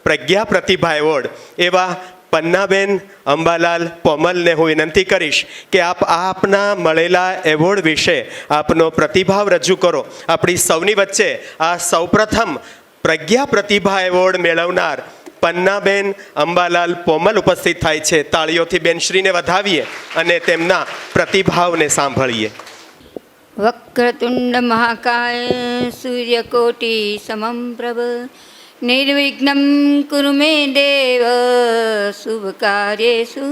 પ્રજ્ઞા પ્રતિભા એવોર્ડ, એવા પન્નાબેન અંબાલાલ પોમલને હું વિનંતી કરીશ કે આપ આપના મળેલા એવોર્ડ વિશે આપનો પ્રતિભાવ રજૂ કરો. આપણી સૌની વચ્ચે આ સૌપ્રથમ પ્રજ્ઞા પ્રતિભા એવોર્ડ મેળવનાર પન્નાબેન અંબાલાલ પોમલ ઉપસ્થિત થાય છે. તાળીઓથી બેનશ્રીને વધાવીએ અને તેમના પ્રતિભાવને સાંભળીએ.
વક્રતુંડ મહાકાય સૂર્યકોટિ સમમ પ્રભ નિર્વિઘ્નમ કુરુ મે દેવ શુભ કાર્યેષુ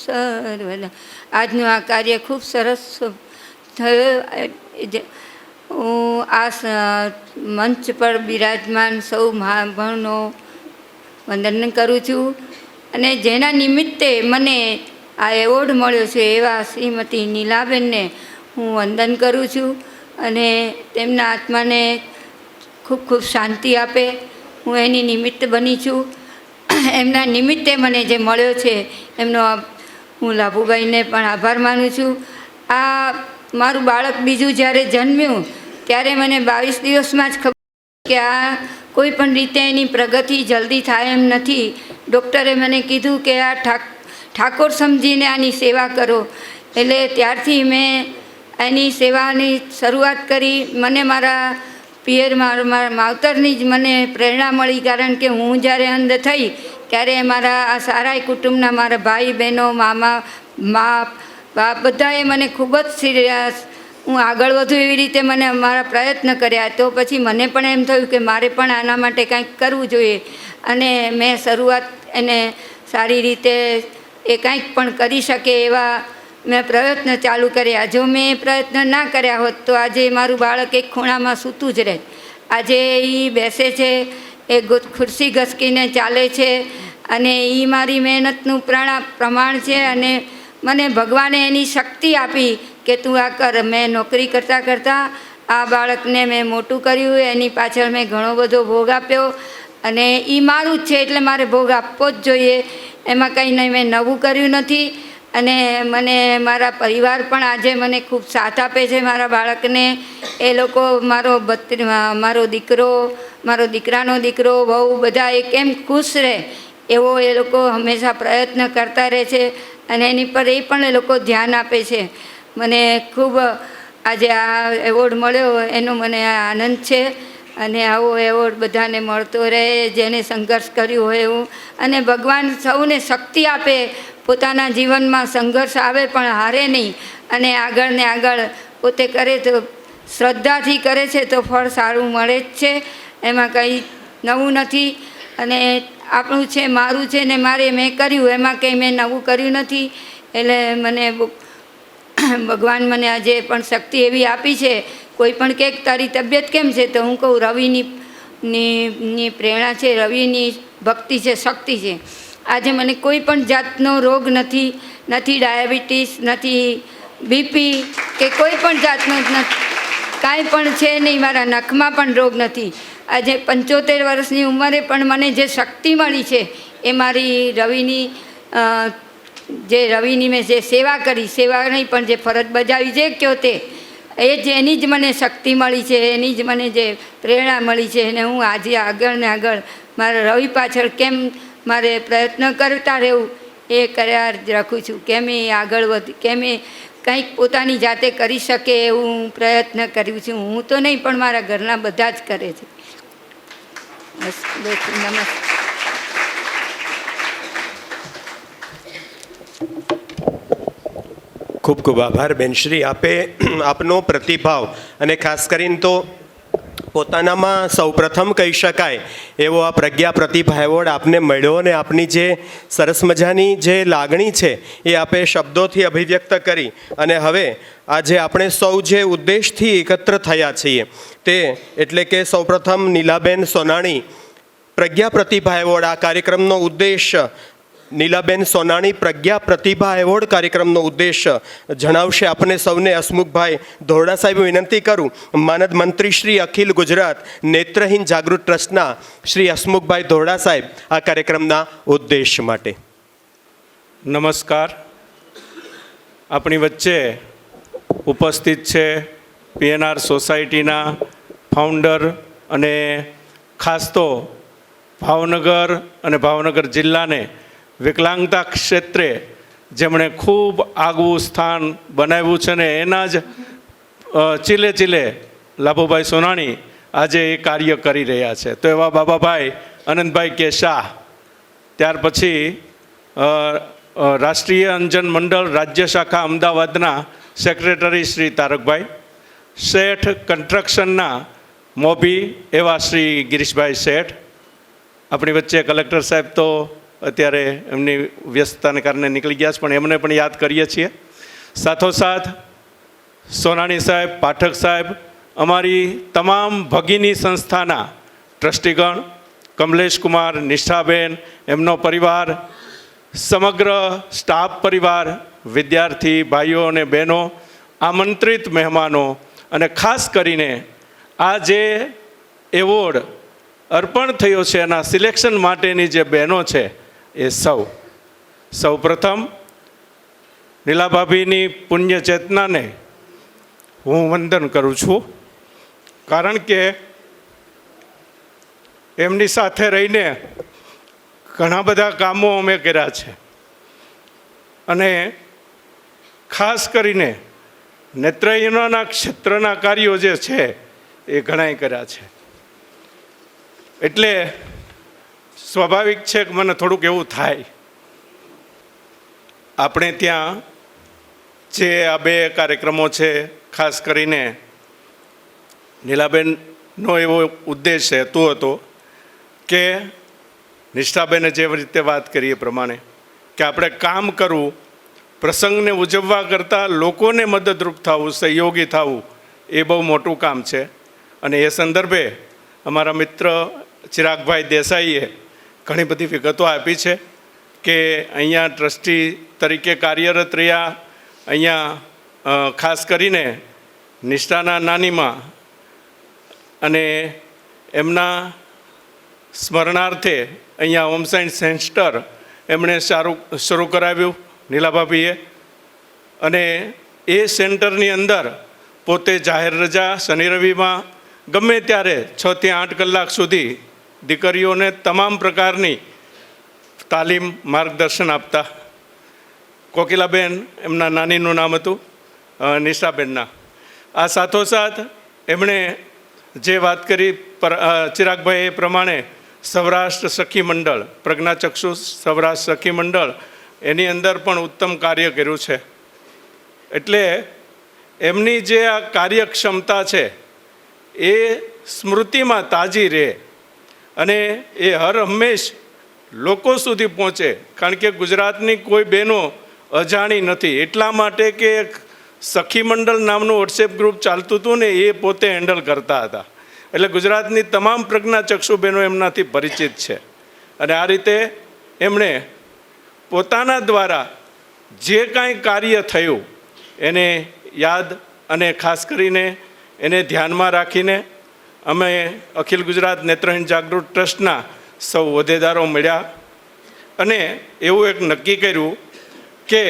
સર્વદા. આજનું આ કાર્ય ખૂબ સરસ થયું. હું આ મંચ પર બિરાજમાન સૌ મહાનુભાવોનો વંદન કરું છું અને જેના નિમિત્તે મને આ એવોર્ડ મળ્યો છે એવા શ્રીમતી નીલાબેનને હું વંદન કરું છું અને તેમના આત્માને ખૂબ ખૂબ શાંતિ આપે. હું એની નિમિત્ત બની છું. એમના નિમિત્તે મને જે મળ્યો છે એમનો હું લાભુભાઈને પણ આભાર માનું છું. આ મારું બાળક બીજું જ્યારે જન્મ્યું ત્યારે મને 22 દિવસમાં જ ખબર કે આ કોઈ પણ રીતે એની પ્રગતિ જલ્દી થાય એમ નથી. ડૉક્ટરે મને કીધું કે આ ઠાકોર સમજીને આની સેવા કરો. એટલે ત્યારથી મેં એની સેવાની શરૂઆત કરી. મને મારા પિયર મારા માવતરની જ મને પ્રેરણા મળી, કારણ કે હું જ્યારે અંધ થઈ ત્યારે મારા આ સારાય કુટુંબના મારા ભાઈ બહેનો, મામા, બાપ બધાએ મને ખૂબ જ સિરિયસ હું આગળ વધુ એવી રીતે મને મારા પ્રયત્ન કર્યા. તો પછી મને પણ એમ થયું કે મારે પણ આના માટે કંઈક કરવું જોઈએ અને મેં શરૂઆત એને સારી રીતે એ કંઈક પણ કરી શકે એવા મેં પ્રયત્ન ચાલુ કર્યા. જો મેં એ પ્રયત્ન ના કર્યા હોત તો આજે મારું બાળક એક ખૂણામાં સૂતું જ રહે. આજે એ બેસે છે, એ ખુરશી ઘસકીને ચાલે છે અને એ મારી મહેનતનું પ્રમાણ છે. અને મને ભગવાને એની શક્તિ આપી કે તું આ કર. મેં નોકરી કરતાં કરતાં આ બાળકને મેં મોટું કર્યું. એની પાછળ મેં ઘણો બધો ભોગ આપ્યો અને એ મારું જ છે એટલે મારે ભોગ આપવો જ જોઈએ. એમાં કંઈ નહીં મેં નવું કર્યું નથી. અને મને મારા પરિવાર પણ આજે મને ખૂબ સાથ આપે છે. મારા બાળકને એ લોકો મારો દીકરો, મારો દીકરાનો દીકરો, વહુ બધા એ કેમ ખુશ રહે એવો એ લોકો હંમેશા પ્રયત્ન કરતા રહે છે અને એની પર એ પણ એ લોકો ધ્યાન આપે છે. મને ખૂબ આજે આ એવોર્ડ મળ્યો એનો મને આનંદ છે અને આવો એવોર્ડ બધાને મળતો રહે જેને સંઘર્ષ કર્યું હોય એવું. અને ભગવાન સૌને શક્તિ આપે, પોતાના જીવનમાં સંઘર્ષ આવે પણ હારે નહીં અને આગળ ને આગળ પોતે કરે તો શ્રદ્ધાથી કરે છે તો ફળ સારું મળે જ છે. એમાં કંઈ નવું નથી. અને આપણું છે, મારું છે ને મારે મેં કર્યું, એમાં કંઈ મેં નવું કર્યું નથી. એટલે મને ભગવાન મને આજે પણ શક્તિ એવી આપી છે. કોઈ પણ કહે તારી તબિયત કેમ છે, તો હું કહું રવિની પ્રેરણા છે, રવિની ભક્તિ છે, શક્તિ છે. આજે મને કોઈ પણ જાતનો રોગ નથી, નથી ડાયાબિટીસ, નથી બીપી કે કોઈ પણ જાતનો કાંઈ પણ છે નહીં. મારા નખમાં પણ રોગ નથી. આજે 75 વર્ષની ઉંમરે પણ મને જે શક્તિ મળી છે એ મારી રવિની મેં જે સેવા કરી, સેવા નહીં પણ જે ફરજ બજાવી છે કયો તે, એની જ મને શક્તિ મળી છે, એની જ મને જે પ્રેરણા મળી છે. અને હું આજે આગળ ને આગળ મારા રવિ પાછળ કેમ મારે પ્રયત્ન કરતા રહેવું એ કર્યા જ રાખું છું. કેમ એ આગળ વધી, કેમ એ કંઈક પોતાની જાતે કરી શકે એવું હું પ્રયત્ન કર્યું છું. હું તો નહીં પણ મારા ઘરના બધા જ કરે છે. બસ નમસ્કાર.
ખૂબ ખૂબ આભાર બેનશ્રી. આપનો પ્રતિભાવ અને ખાસ કરીને તો પોતાનામાં સૌપ્રથમ કહી શકાય એવો આ પ્રજ્ઞા પ્રતિભા એવોર્ડ આપને મળ્યો અને આપની જે સરસ મજાની જે લાગણી છે એ આપે શબ્દોથી અભિવ્યક્ત કરી. અને હવે આજે આપણે સૌ જે ઉદ્દેશથી એકત્ર થયા છીએ તે એટલે કે સૌપ્રથમ નીલાબેન સોનાણી પ્રજ્ઞા પ્રતિભા એવોર્ડ, આ કાર્યક્રમનો ઉદ્દેશ નીલાબેન સોનાણી પ્રજ્ઞા પ્રતિભા એવોર્ડ કાર્યક્રમનો ઉદ્દેશ જણાવશે આપને સૌને. હસમુખભાઈ ધોરડા સાહેબ વિનંતી કરું. માનદ મંત્રી શ્રી અખિલ ગુજરાત નેત્રહીન જાગૃત ટ્રસ્ટના શ્રી હસમુખભાઈ ધોરડા સાહેબ આ કાર્યક્રમના ઉદ્દેશ માટે.
નમસ્કાર. આપણી વચ્ચે ઉપસ્થિત છે PNR સોસાયટીના ફાઉન્ડર અને ખાસ તો ભાવનગર અને ભાવનગર જિલ્લાને વિકલાંગતા ક્ષેત્રે જેમણે ખૂબ આગવું સ્થાન બનાવ્યું છે ને એના જ ચીલે ચીલે લાભુભાઈ સોનાણી આજે એ કાર્ય કરી રહ્યા છે. તો એવા બાબાભાઈ અનંતભાઈ કે શાહ, ત્યાર પછી રાષ્ટ્રીય અંજન મંડળ રાજ્ય શાખા અમદાવાદના સેક્રેટરી શ્રી તારકભાઈ, શેઠ કન્સ્ટ્રક્શનના મોભી એવા શ્રી ગિરીશભાઈ શેઠ. આપણી વચ્ચે કલેક્ટર સાહેબ તો અત્યારે એમની વ્યસ્તતાને કારણે નીકળી ગયા છે, પણ એમને પણ યાદ કરીએ છીએ. સાથોસાથ સોનાણી સાહેબ, પાઠક સાહેબ, અમારી તમામ ભગીની સંસ્થાના ટ્રસ્ટીગણ, કમલેશ કુમાર, નિષ્ઠાબેન, એમનો પરિવાર, સમગ્ર સ્ટાફ પરિવાર, વિદ્યાર્થી ભાઈઓ અને બહેનો, આમંત્રિત મહેમાનો અને ખાસ કરીને આ જે એવોર્ડ અર્પણ થયો છે એના સિલેક્શન માટેની જે બહેનો છે એ સૌ પ્રથમ નીલાભાભીની પુણ્ય ચેતનાને હું વંદન કરું છું. કારણ કે એમની સાથે રહીને ઘણા બધા કામો અમે કર્યા છે અને ખાસ કરીને નેત્રહીનોના ક્ષેત્રના કાર્યો જે છે એ ઘણાય કર્યા છે. એટલે સ્વાભાવિક છે કે મને થોડુંક એવું થાય. આપણે ત્યાં જે આ બે કાર્યક્રમો છે, ખાસ કરીને નીલાબેનનો એવો ઉદ્દેશ હેતુ હતો કે નિષ્ઠાબેને જે રીતે વાત કરી એ પ્રમાણે કે આપણે કામ કરવું, પ્રસંગને ઉજવવા કરતાં લોકોને મદદરૂપ થવું, સહયોગી થવું એ બહુ મોટું કામ છે. અને એ સંદર્ભે અમારા મિત્ર ચિરાગભાઈ દેસાઈએ ઘણી બધી વિગતો આપી છે કે અહીંયા ટ્રસ્ટી તરીકે કાર્યરત રહ્યા. અહીંયા ખાસ કરીને નિષ્ઠાના નાનીમાં અને એમના સ્મરણાર્થે અહીંયા હોમ સાયન્સ સેન્ટર એમણે શરૂ કરાવ્યું નીલાભાભીએ. અને એ સેન્ટરની અંદર પોતે જાહેર રજા શનિ રવિમાં ગમે ત્યારે 6 થી 8 કલાક સુધી દીકરીઓને તમામ પ્રકારની તાલીમ, માર્ગદર્શન આપતા. કોકિલાબેન એમના નાનીનું નામ હતું, નિશાબેનના. આ સાથોસાથ એમણે જે વાત કરી ચિરાગભાઈ એ પ્રમાણે સૌરાષ્ટ્ર સખી મંડળ, પ્રજ્ઞાચક્ષુ સૌરાષ્ટ્ર સખી મંડળ, એની અંદર પણ ઉત્તમ કાર્ય કર્યું છે. એટલે એમની જે આ કાર્યક્ષમતા છે એ સ્મૃતિમાં તાજી રહે અને એ હર હંમેશ લોકો સુધી પહોંચે, કારણ કે ગુજરાતની કોઈ બહેનો અજાણી નથી. એટલા માટે કે એક સખી મંડળ નામનું વોટ્સએપ ગ્રુપ ચાલતું હતું ને, એ પોતે હેન્ડલ કરતા હતા. એટલે ગુજરાતની તમામ પ્રજ્ઞાચક્ષુ બહેનો એમનાથી પરિચિત છે. અને આ રીતે એમણે પોતાના દ્વારા જે કાંઈ કાર્ય થયું એને યાદ અને ખાસ કરીને એને ધ્યાનમાં રાખીને અમે અખિલ ગુજરાત નેત્રહીન જાગૃત ટ્રસ્ટના સૌ હોદ્દેદારો મળ્યા અને એવું એક નક્કી કર્યું કે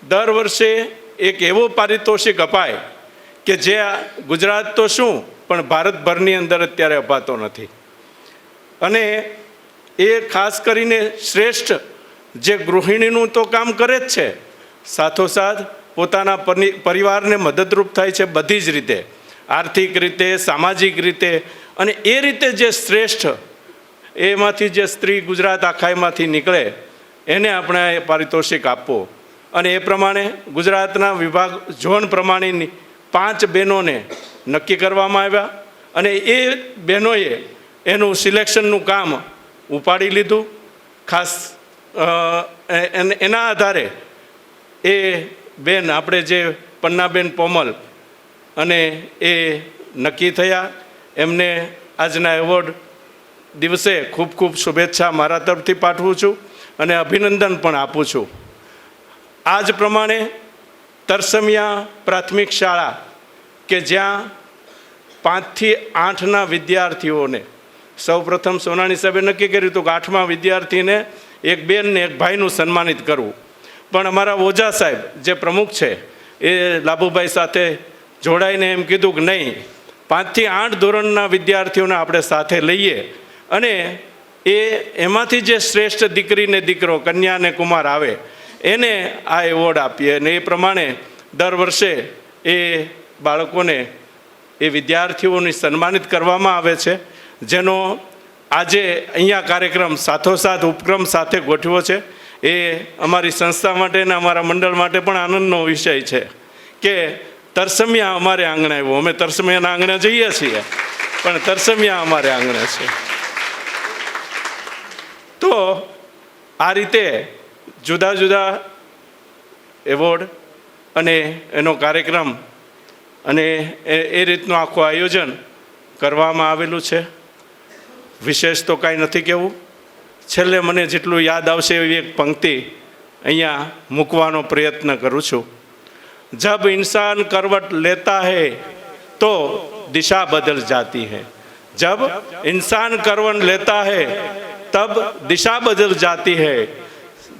દર વર્ષે એક એવો પારિતોષિક અપાય કે જે ગુજરાત તો શું પણ ભારતભરની અંદર અત્યારે અપાતો નથી. અને એ ખાસ કરીને શ્રેષ્ઠ જે ગૃહિણીનું તો કામ કરે જ છે, સાથોસાથ પોતાના પરિવારને મદદરૂપ થાય છે બધી જ રીતે, આર્થિક રીતે, સામાજિક રીતે. અને એ રીતે જે શ્રેષ્ઠ એમાંથી જે સ્ત્રી ગુજરાત આખાઈમાંથી નીકળે એને આપણે એ પારિતોષિક આપવો. અને એ પ્રમાણે ગુજરાતના વિભાગ ઝોન પ્રમાણેની 5 બહેનોને નક્કી કરવામાં આવ્યા અને એ બહેનોએ એનું સિલેક્શનનું કામ ઉપાડી લીધું. ખાસ એના આધારે એ બેન આપણે જે પન્નાબેન પોમલ અને એ નક્કી થયા. એમને આજના એવોર્ડ દિવસે ખૂબ ખૂબ શુભેચ્છા મારા તરફથી પાઠવું છું અને અભિનંદન પણ આપું છું. આ જ પ્રમાણે તરસમિયા પ્રાથમિક શાળા કે જ્યાં 5 થી 8ના વિદ્યાર્થીઓને સૌપ્રથમ સોનાણી સાહેબે નક્કી કર્યું હતું કે 8મા વિદ્યાર્થીને એક બેન ને એક ભાઈનું સન્માનિત કરવું. પણ અમારા ઓઝા સાહેબ જે પ્રમુખ છે એ લાભુભાઈ સાથે જોડાઈને એમ કીધું કે નહીં, 5 થી 8 ધોરણના વિદ્યાર્થીઓને આપણે સાથે લઈએ અને એમાંથી જે શ્રેષ્ઠ દીકરી ને દીકરો, કન્યા ને કુમાર આવે એને આ એવોર્ડ આપીએ. અને એ પ્રમાણે દર વર્ષે એ બાળકોને એ વિદ્યાર્થીઓને સન્માનિત કરવામાં આવે છે, જેનો આજે અહીંયા કાર્યક્રમ સાથોસાથ ઉપક્રમ સાથે ગોઠવ્યો છે. એ અમારી સંસ્થા માટે અને અમારા મંડળ માટે પણ આનંદનો વિષય છે કે તરસમિયા અમારે આંગણે આવ્યો. અમે તરસમિયાના આંગણે જઈએ છીએ પણ તરસમિયા અમારે આંગણે છે. તો આ રીતે જુદા જુદા એવોર્ડ અને એનો કાર્યક્રમ અને એ રીતનું આખું આયોજન કરવામાં આવેલું છે. વિશેષ તો કાંઈ નથી કહેવું. છેલ્લે મને જેટલું યાદ આવશે એવી એક પંક્તિ અહીંયા મૂકવાનો પ્રયત્ન કરું છું. જબ ઇન્સાન કરવટ લેતા હૈ તો દિશા બદલ જાતી હૈ. જબ इंसान करवट लेता है तब दिशा बदल जाती है.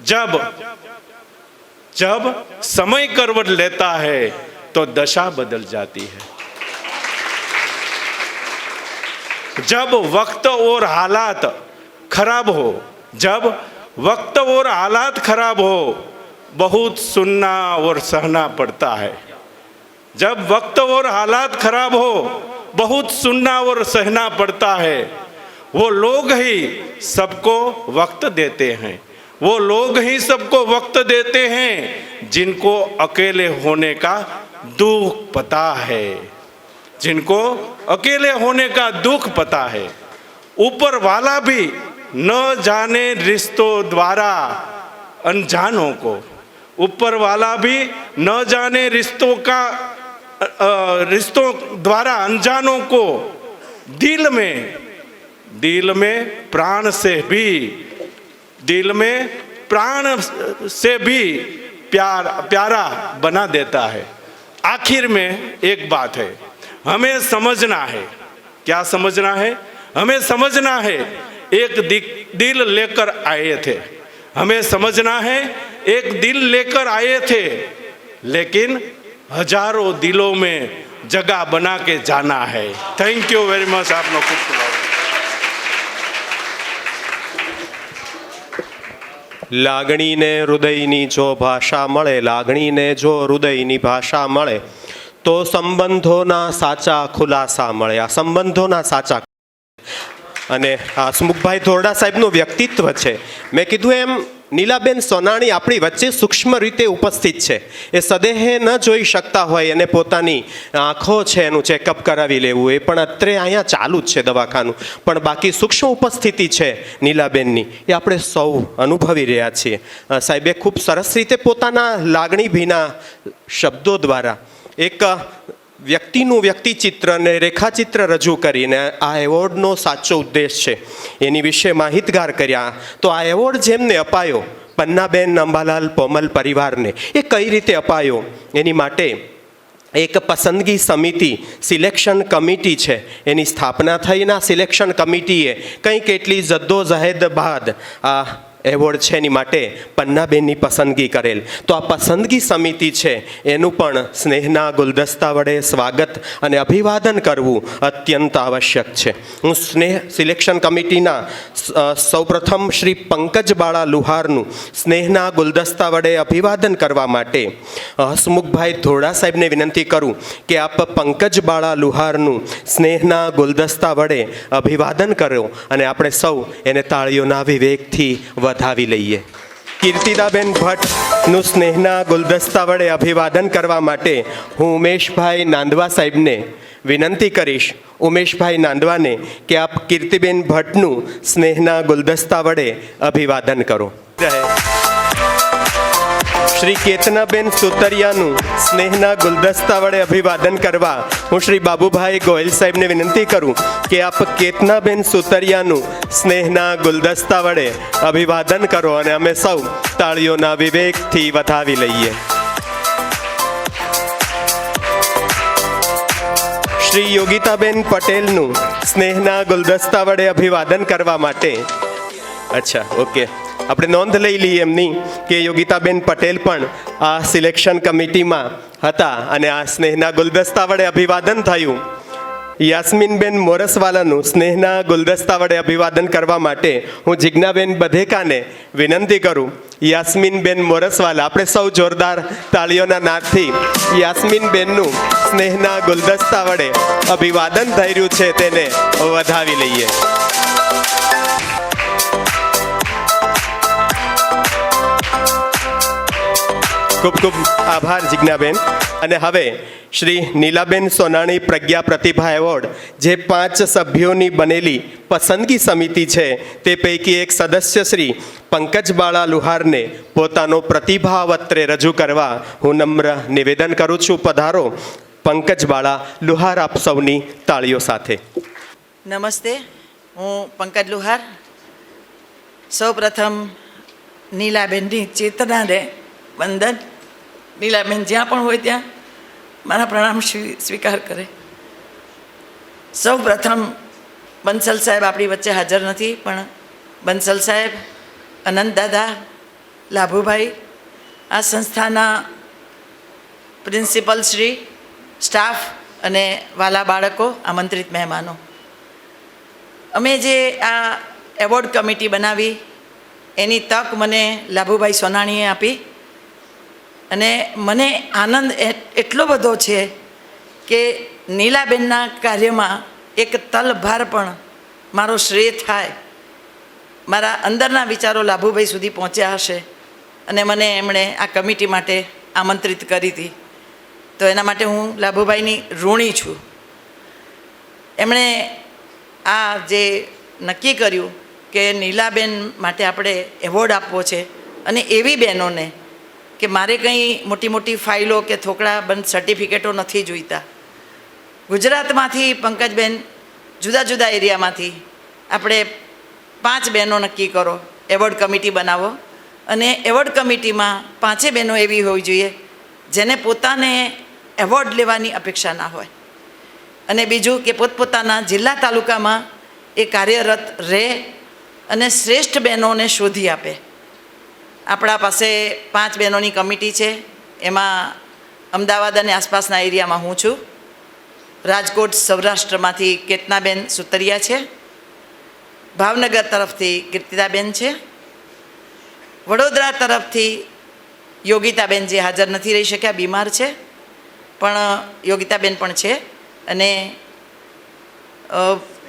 जब जब समय करवट लेता है तो दशा बदल जाती है. जब वक्त और हालात खराब हो, जब वक्त और हालात खराब हो, बहुत सुनना और सहना पड़ता है. जब वक्त और हालात खराब हो, बहुत सुनना और सहना पड़ता है. वो लोग ही सबको वक्त देते हैं, वो लोग ही सबको वक्त देते हैं जिनको अकेले होने का दुख पता है. जिनको अकेले होने का दुख पता है. ऊपर वाला भी न जाने रिश्तों द्वारा अनजानों को, ऊपर वाला भी न जाने रिश्तों द्वारा अनजानों को दिल में प्राण से भी प्यारा बना देता है. आखिर में एक बात है, हमें समझना है. क्या समझना है? हमें समझना है एक दिल लेकर आए थे. हमें समझना है एक दिल लेकर आए थे, लेकिन हजारों दिलों में जगह बना के जाना है. Thank you very much. आपનો ખૂબ ખૂબ આભાર.
લાગણીને હૃદયની જો ભાષા મળે, લાગણીને જો હૃદયની ભાષા મળે તો સંબંધોના સાચા ખુલાસા મળે. આ સંબંધોના સાચા અને હસમુખભાઈ ધોરડા સાહેબનું વ્યક્તિત્વ છે. મેં કીધું એમ નીલાબેન સોનાણી આપણી વચ્ચે સૂક્ષ્મ રીતે ઉપસ્થિત છે. એ સદેહે ન જોઈ શકતા હોય અને પોતાની આંખો છે એનું ચેકઅપ કરાવી લેવું, એ પણ અત્રે અહીંયા ચાલુ જ છે દવાખાનું, પણ બાકી સૂક્ષ્મ ઉપસ્થિતિ છે નીલાબેનની એ આપણે સૌ અનુભવી રહ્યા છીએ. સાહેબે ખૂબ સરસ રીતે પોતાના લાગણી ભીના શબ્દો દ્વારા એક વ્યક્તિનું વ્યક્તિચિત્ર અને રેખાચિત્ર રજૂ કરીને આ એવોર્ડનો સાચો ઉદ્દેશ છે એની વિશે માહિતગાર કર્યા. તો આ એવોર્ડ જેમને અપાયો પન્નાબેન અંબાલાલ પોમલ પરિવારને, એ કઈ રીતે અપાયો એની માટે એક પસંદગી સમિતિ સિલેક્શન કમિટી છે એની સ્થાપના થઈના સિલેક્શન કમિટીએ કંઈ કેટલી જદ્દોજહેદ બાદ આ એવોર્ડ છે એની માટે પન્નાબેનની પસંદગી કરેલ. તો આ પસંદગી સમિતિ છે એનું પણ સ્નેહના ગુલદસ્તા વડે સ્વાગત અને અભિવાદન કરવું અત્યંત આવશ્યક છે. હું સ્નેહ સિલેક્શન કમિટીના સૌપ્રથમ શ્રી પંકજબાળા લુહારનું સ્નેહના ગુલદસ્તા વડે અભિવાદન કરવા માટે હસમુખભાઈ ધોળા સાહેબને વિનંતી કરું કે આપ પંકજબાળા લુહારનું સ્નેહના ગુલદસ્તા વડે અભિવાદન કરો અને આપણે સૌ એને તાળીઓના વિવેકથી વધાવી લઈએ. કીર્તિદાબેન ભટ્ટનું સ્નેહના ગુલદસ્તા વડે અભિવાદન કરવા માટે હું ઉમેશભાઈ નાંદવા સાહેબને વિનંતી કરીશ. ઉમેશભાઈ નાંદવાને કે આપ કીર્તિબેન ભટ્ટનું સ્નેહના ગુલદસ્તા વડે અભિવાદન કરો. શ્રી કેતનાબેન સુતરિયાનું સ્નેહના ગુલદસ્તા વડે અભિવાદન કરવા હું શ્રી બાબુભાઈ ગોયલ સાહેબને વિનંતી કરું કે આપ કેતનાબેન સુતરિયાનું સ્નેહના ગુલદસ્તા વડે અભિવાદન કરો અને અમે સૌ તાળીઓના વિવેકથી વધાવી લઈએ. શ્રી યોગિતાબેન પટેલનું સ્નેહના ગુલદસ્તા વડે અભિવાદન કરવા માટે ઓકે, આપણે નોંધ લઈ લઈએ એમની કે યોગિતાબેન પટેલ પણ આ સિલેક્શન કમિટીમાં હતા અને આ સ્નેહના ગુલદસ્તા વડે અભિવાદન થયું. યાસ્મીનબેન મોરસવાલાનું સ્નેહના ગુલદસ્તા વડે અભિવાદન કરવા માટે હું જિજ્ઞાબેન બધેકાને વિનંતી કરું. યાસ્મીનબેન મોરસવાલા, આપણે સૌ જોરદાર તાળીઓના નાદથી યાસ્મીનબેનનું સ્નેહના ગુલદસ્તા વડે અભિવાદન થઈ રહ્યું છે તેને વધાવી લઈએ. ખૂબ ખૂબ આભાર જિજ્ઞાબેન. અને હવે શ્રી નીલાબેન સોનાણી પ્રજ્ઞા પ્રતિભા એવોર્ડ જે 5 સભ્યોની બનેલી પસંદગી સમિતિ છે તે પૈકી એક સદસ્ય શ્રી પંકજબાળા લુહારને પોતાનો પ્રતિભાવત્રે રજૂ કરવા હું નમ્ર નિવેદન કરું છું. પધારો પંકજબાળા લુહાર, આપ સૌની તાળીઓ સાથે.
નમસ્તે, હું પંકજ લુહાર. સૌ પ્રથમ નીલાબેનની ચેતનાને વંદન. નીલાબેન જ્યાં પણ હોય ત્યાં મારા પ્રણામ સ્વીકાર કરે. સૌ પ્રથમ બંસલ સાહેબ આપણી વચ્ચે હાજર નથી, પણ બંસલ સાહેબ, અનંત દાદા, લાભુભાઈ, આ સંસ્થાના પ્રિન્સિપલ શ્રી, સ્ટાફ અને વાલા બાળકો, આમંત્રિત મહેમાનો, અમે જે આ એવોર્ડ કમિટી બનાવી એની તક મને લાભુભાઈ સોનાણીએ આપી અને મને આનંદ એટલો બધો છે કે નીલાબેનના કાર્યમાં એક તલભાર પણ મારો શ્રેય થાય. મારા અંદરના વિચારો લાભુભાઈ સુધી પહોંચ્યા હશે અને મને એમણે આ કમિટી માટે આમંત્રિત કરી હતી, તો એના માટે હું લાભુભાઈની ઋણી છું. એમણે આ જે નક્કી કર્યું કે નીલાબેન માટે આપણે એવોર્ડ આપવો છે અને એવી બહેનોને કે મારે કંઈ મોટી મોટી ફાઇલો કે થોકડા બંધ સર્ટિફિકેટો નથી જોઈતા. ગુજરાતમાંથી પંકજબેન જુદા જુદા એરિયામાંથી આપણે 5 બહેનો નક્કી કરો, એવોર્ડ કમિટી બનાવો અને એવોર્ડ કમિટીમાં 5 બહેનો એવી હોવી જોઈએ જેને પોતાને એવોર્ડ લેવાની અપેક્ષા ના હોય, અને બીજું કે પોતપોતાના જિલ્લા તાલુકામાં એ કાર્યરત રહે અને શ્રેષ્ઠ બહેનોને શોધી આપે. આપણા પાસે 5 બહેનોની કમિટી છે. એમાં અમદાવાદ અને આસપાસના એરિયામાં હું છું. રાજકોટ સૌરાષ્ટ્રમાંથી કેતનાબેન સુતરિયા છે. ભાવનગર તરફથી કીર્તિદાબેન છે. વડોદરા તરફથી યોગિતાબેન, જે હાજર નથી રહી શક્યા, બીમાર છે, પણ યોગિતાબેન પણ છે. અને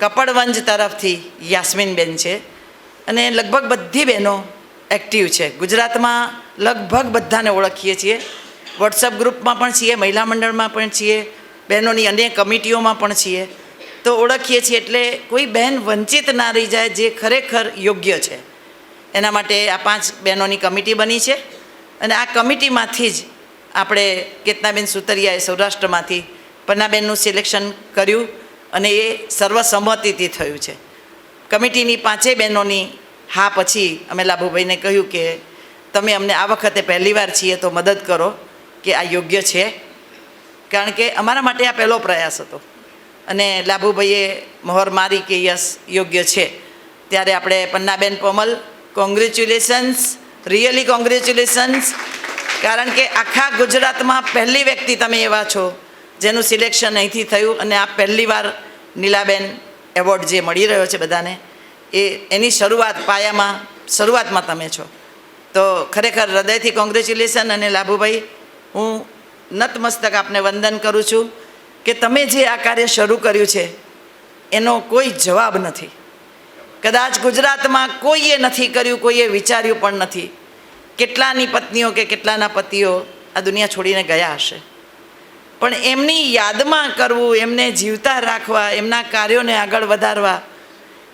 કપડવંજ તરફથી યાસ્મીનબેન છે. અને લગભગ બધી બહેનો એક્ટિવ છે. ગુજરાતમાં લગભગ બધાને ઓળખીએ છીએ. વોટ્સઅપ ગ્રુપમાં પણ છીએ, મહિલા મંડળમાં પણ છીએ, બહેનોની અન્ય કમિટીઓમાં પણ છીએ. તો ઓળખીએ છીએ એટલે કોઈ બહેન વંચિત ના રહી જાય જે ખરેખર યોગ્ય છે. એના માટે આ 5 બહેનોની કમિટી બની છે અને આ કમિટીમાંથી જ આપણે કેતનાબેન સુતરિયાએ સૌરાષ્ટ્રમાંથી પન્નાબેનનું સિલેક્શન કર્યું અને એ સર્વસંમતિથી થયું છે. કમિટીની 5 બહેનોની હા પછી અમે લાભુભાઈને કહ્યું કે તમે અમને આ વખતે પહેલીવાર છીએ તો મદદ કરો કે આ યોગ્ય છે, કારણ કે અમારા માટે આ પહેલો પ્રયાસ હતો અને લાભુભાઈએ મહોર મારી કે યસ યોગ્ય છે. ત્યારે આપણે પન્નાબેન પોમલ, કોંગ્રેચ્યુલેશન્સ, રિયલી કોંગ્રેચ્યુલેશન્સ, કારણ કે આખા ગુજરાતમાં પહેલી વ્યક્તિ તમે એવા છો જેનું સિલેક્શન અહીંથી થયું અને આ પહેલીવાર નીલાબેન એવોર્ડ જે મળી રહ્યો છે બધાને એની શરૂઆતમાં તમે છો. તો ખરેખર હૃદયથી કોંગ્રેચ્યુલેશન. અને લાભુભાઈ, હું નતમસ્તક આપને વંદન કરું છું કે તમે જે આ કાર્ય શરૂ કર્યું છે એનો કોઈ જવાબ નથી. કદાચ ગુજરાતમાં કોઈએ નથી કર્યું, કોઈએ વિચાર્યું પણ નથી. કેટલાની પત્નીઓ કે કેટલાના પતિઓ આ દુનિયા છોડીને ગયા હશે, પણ એમની યાદમાં કરવું, એમને જીવતા રાખવા, એમના કાર્યોને આગળ વધારવા,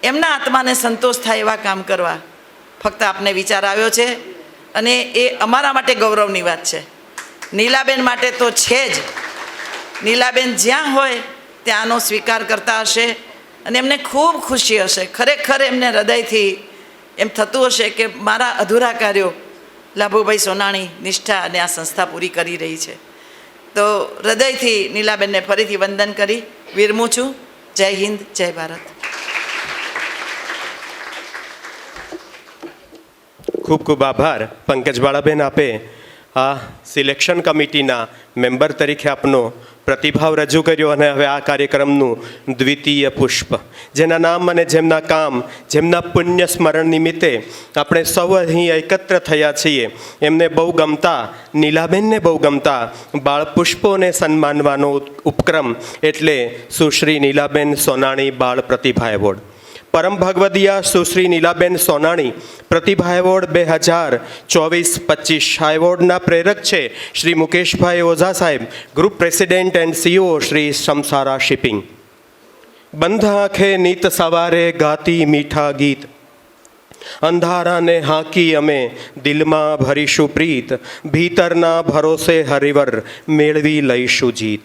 એમના આત્માને સંતોષ થાય એવા કામ કરવા ફક્ત આપને વિચાર આવ્યો છે અને એ અમારા માટે ગૌરવની વાત છે. નીલાબેન માટે તો છે જ. નીલાબેન જ્યાં હોય ત્યાં આનો સ્વીકાર કરતા હશે અને એમને ખૂબ ખુશી હશે. ખરેખર એમને હૃદયથી એમ થતું હશે કે મારા અધૂરા કાર્યો લાભુભાઈ સોનાણી નિષ્ઠા અને આ સંસ્થા પૂરી કરી રહી છે. તો હૃદયથી નીલાબેનને ફરીથી વંદન કરી વિરમું છું. જય હિન્દ, જય ભારત.
ખૂબ ખૂબ આભાર પંકજબાળાબેન, આપે આ સિલેક્શન કમિટીના મેમ્બર તરીકે આપનો પ્રતિભાવ રજૂ કર્યો અને હવે આ કાર્યક્રમનું દ્વિતીય પુષ્પ, જેના નામ અને જેમના કામ, જેમના પુણ્ય સ્મરણ નિમિત્તે આપણે સૌ અહીં એકત્ર થયા છીએ, એમને બહુ ગમતા, નીલાબેનને બહુ ગમતા બાળપુષ્પોને સન્માનવાનો ઉપક્રમ એટલે સુશ્રી નીલાબેન સોનાણી બાળ પ્રતિભા એવોર્ડ. પરમ ભગવદીયા સુશ્રી નીલાબેન સોનાણી પ્રતિભા એવોર્ડ 2024-25. આ એવોર્ડના પ્રેરક છે શ્રી મુકેશભાઈ ઓઝા સાહેબ, group president and CEO Shri Samsara shipping. બંધ આંખે નીત સવારે ગાતી મીઠા ગીત, અંધારાને હાંકી અમે દિલમાં ભરીશું પ્રીત, ભીતરના ભરોસે હરિવર મેળવી લઈશું જીત.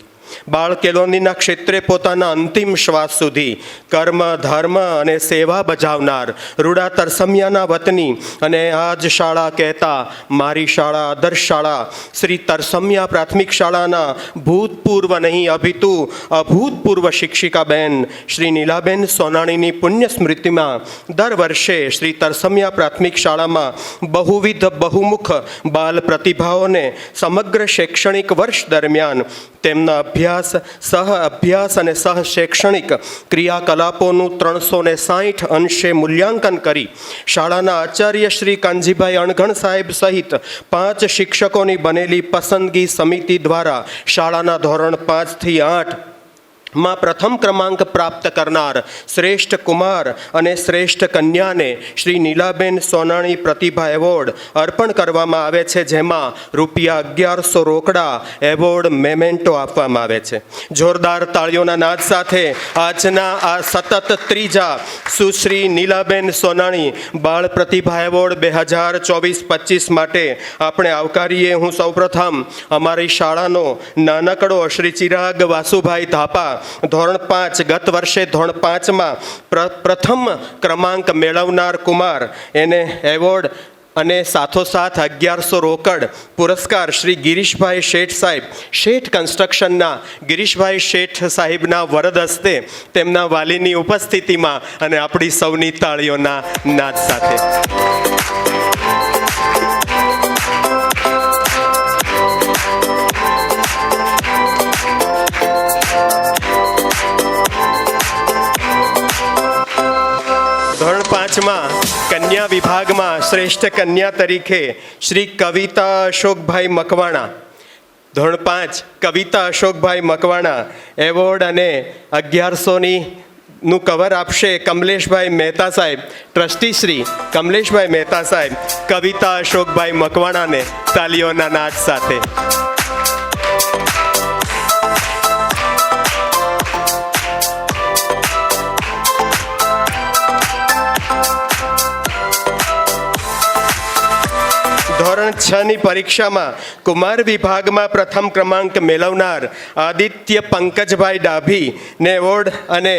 બાળ કેળવણીના ક્ષેત્રે પોતાના અંતિમ શ્વાસ સુધી કર્મ, ધર્મ અને સેવા બજાવનાર રૂડા તરસમિયાના વતની અને આજ શાળા કહેતા મારી શાળા આદર્શ શાળા શ્રી તરસમિયા પ્રાથમિક શાળાના ભૂતપૂર્વ નહીં અભૂતપૂર્વ શિક્ષિકાબેન શ્રી નીલાબેન સોનાણીની પુણ્ય સ્મૃતિમાં દર વર્ષે શ્રી તરસમિયા પ્રાથમિક શાળામાં બહુવિધ બહુમુખ બાલ પ્રતિભાઓને સમગ્ર શૈક્ષણિક વર્ષ દરમિયાન તેમના અભ્યાસ, સહ અભ્યાસ અને સહ શૈક્ષણિક ક્રિયાકલાપોનું 360 અંશે મૂલ્યાંકન કરી શાળાના આચાર્ય શ્રી કાનજીભાઈ અણઘણ સાહેબ સહિત 5 શિક્ષકોની બનેલી પસંદગી સમિતિ દ્વારા શાળાના ધોરણ 5 થી 8 માં પ્રથમ ક્રમાંક પ્રાપ્ત કરનાર શ્રેષ્ઠ કુમાર અને શ્રેષ્ઠ કન્યાને શ્રી નીલાબેન સોનાણી પ્રતિભા એવોર્ડ અર્પણ કરવામાં આવે છે, જેમાં ₹1100 રોકડા એવોર્ડ મેમેન્ટો આપવામાં આવે છે. જોરદાર તાળીઓના નાદ સાથે આજના આ સતત ત્રીજા સુશ્રી નીલાબેન સોનાણી બાળ પ્રતિભા એવોર્ડ 2024-25 માટે આપણે આવકારીએ. હું સૌપ્રથમ અમારી શાળાનો નાનકડો શ્રી ચિરાગ વાસુભાઈ થાપા, ધોરણ 5, ગત વર્ષે ધોરણ 5માં પ્રથમ ક્રમાંક મેળવનાર કુમાર, એને એવોર્ડ અને સાથોસાથ 1100 રોકડ પુરસ્કાર શ્રી ગિરીશભાઈ શેઠ સાહેબ, શેઠ કન્સ્ટ્રક્શનના ગિરીશભાઈ શેઠ સાહેબના વરદ હસ્તે તેમના વાલીની ઉપસ્થિતિમાં અને આપણી સૌની તાળીઓના નાદ સાથે. ધોરણ 5માં કન્યા વિભાગમાં શ્રેષ્ઠ કન્યા તરીકે શ્રી કવિતા અશોકભાઈ મકવાણા, ધોરણ 5 કવિતા અશોકભાઈ મકવાણા એવોર્ડ અને 1100ની નું કવર આપશે કમલેશભાઈ મહેતા સાહેબ, ટ્રસ્ટી શ્રી કમલેશભાઈ મહેતા સાહેબ, કવિતા અશોકભાઈ મકવાણાને તાલીઓના નાદ સાથે. ધોરણ 6 ની પરીક્ષામાં કુમાર વિભાગમાં પ્રથમ ક્રમાંક મેળવનાર આદિત્ય પંકજભાઈ ડાભી ને એવોર્ડ અને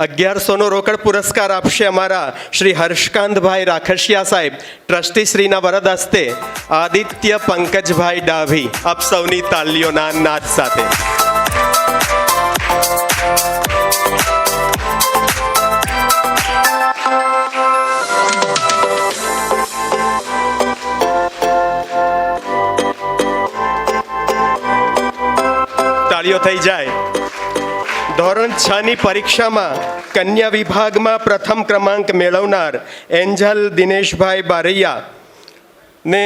1100નો રોકડ પુરસ્કાર આપશે અમારા શ્રી હર્ષકાંતભાઈ રાખસિયા સાહેબ, ટ્રસ્ટી શ્રીના વરદ હસ્તે. આદિત્ય પંકજભાઈ ડાભી, આપ સૌની તાલીઓના નાદ સાથે. તાળીઓ થઈ જાય. ધોરણ 6 ની પરીક્ષામાં કન્યા વિભાગમાં પ્રથમ ક્રમાંક મેળવનાર એન્જલ દિનેશભાઈ બારૈયા ને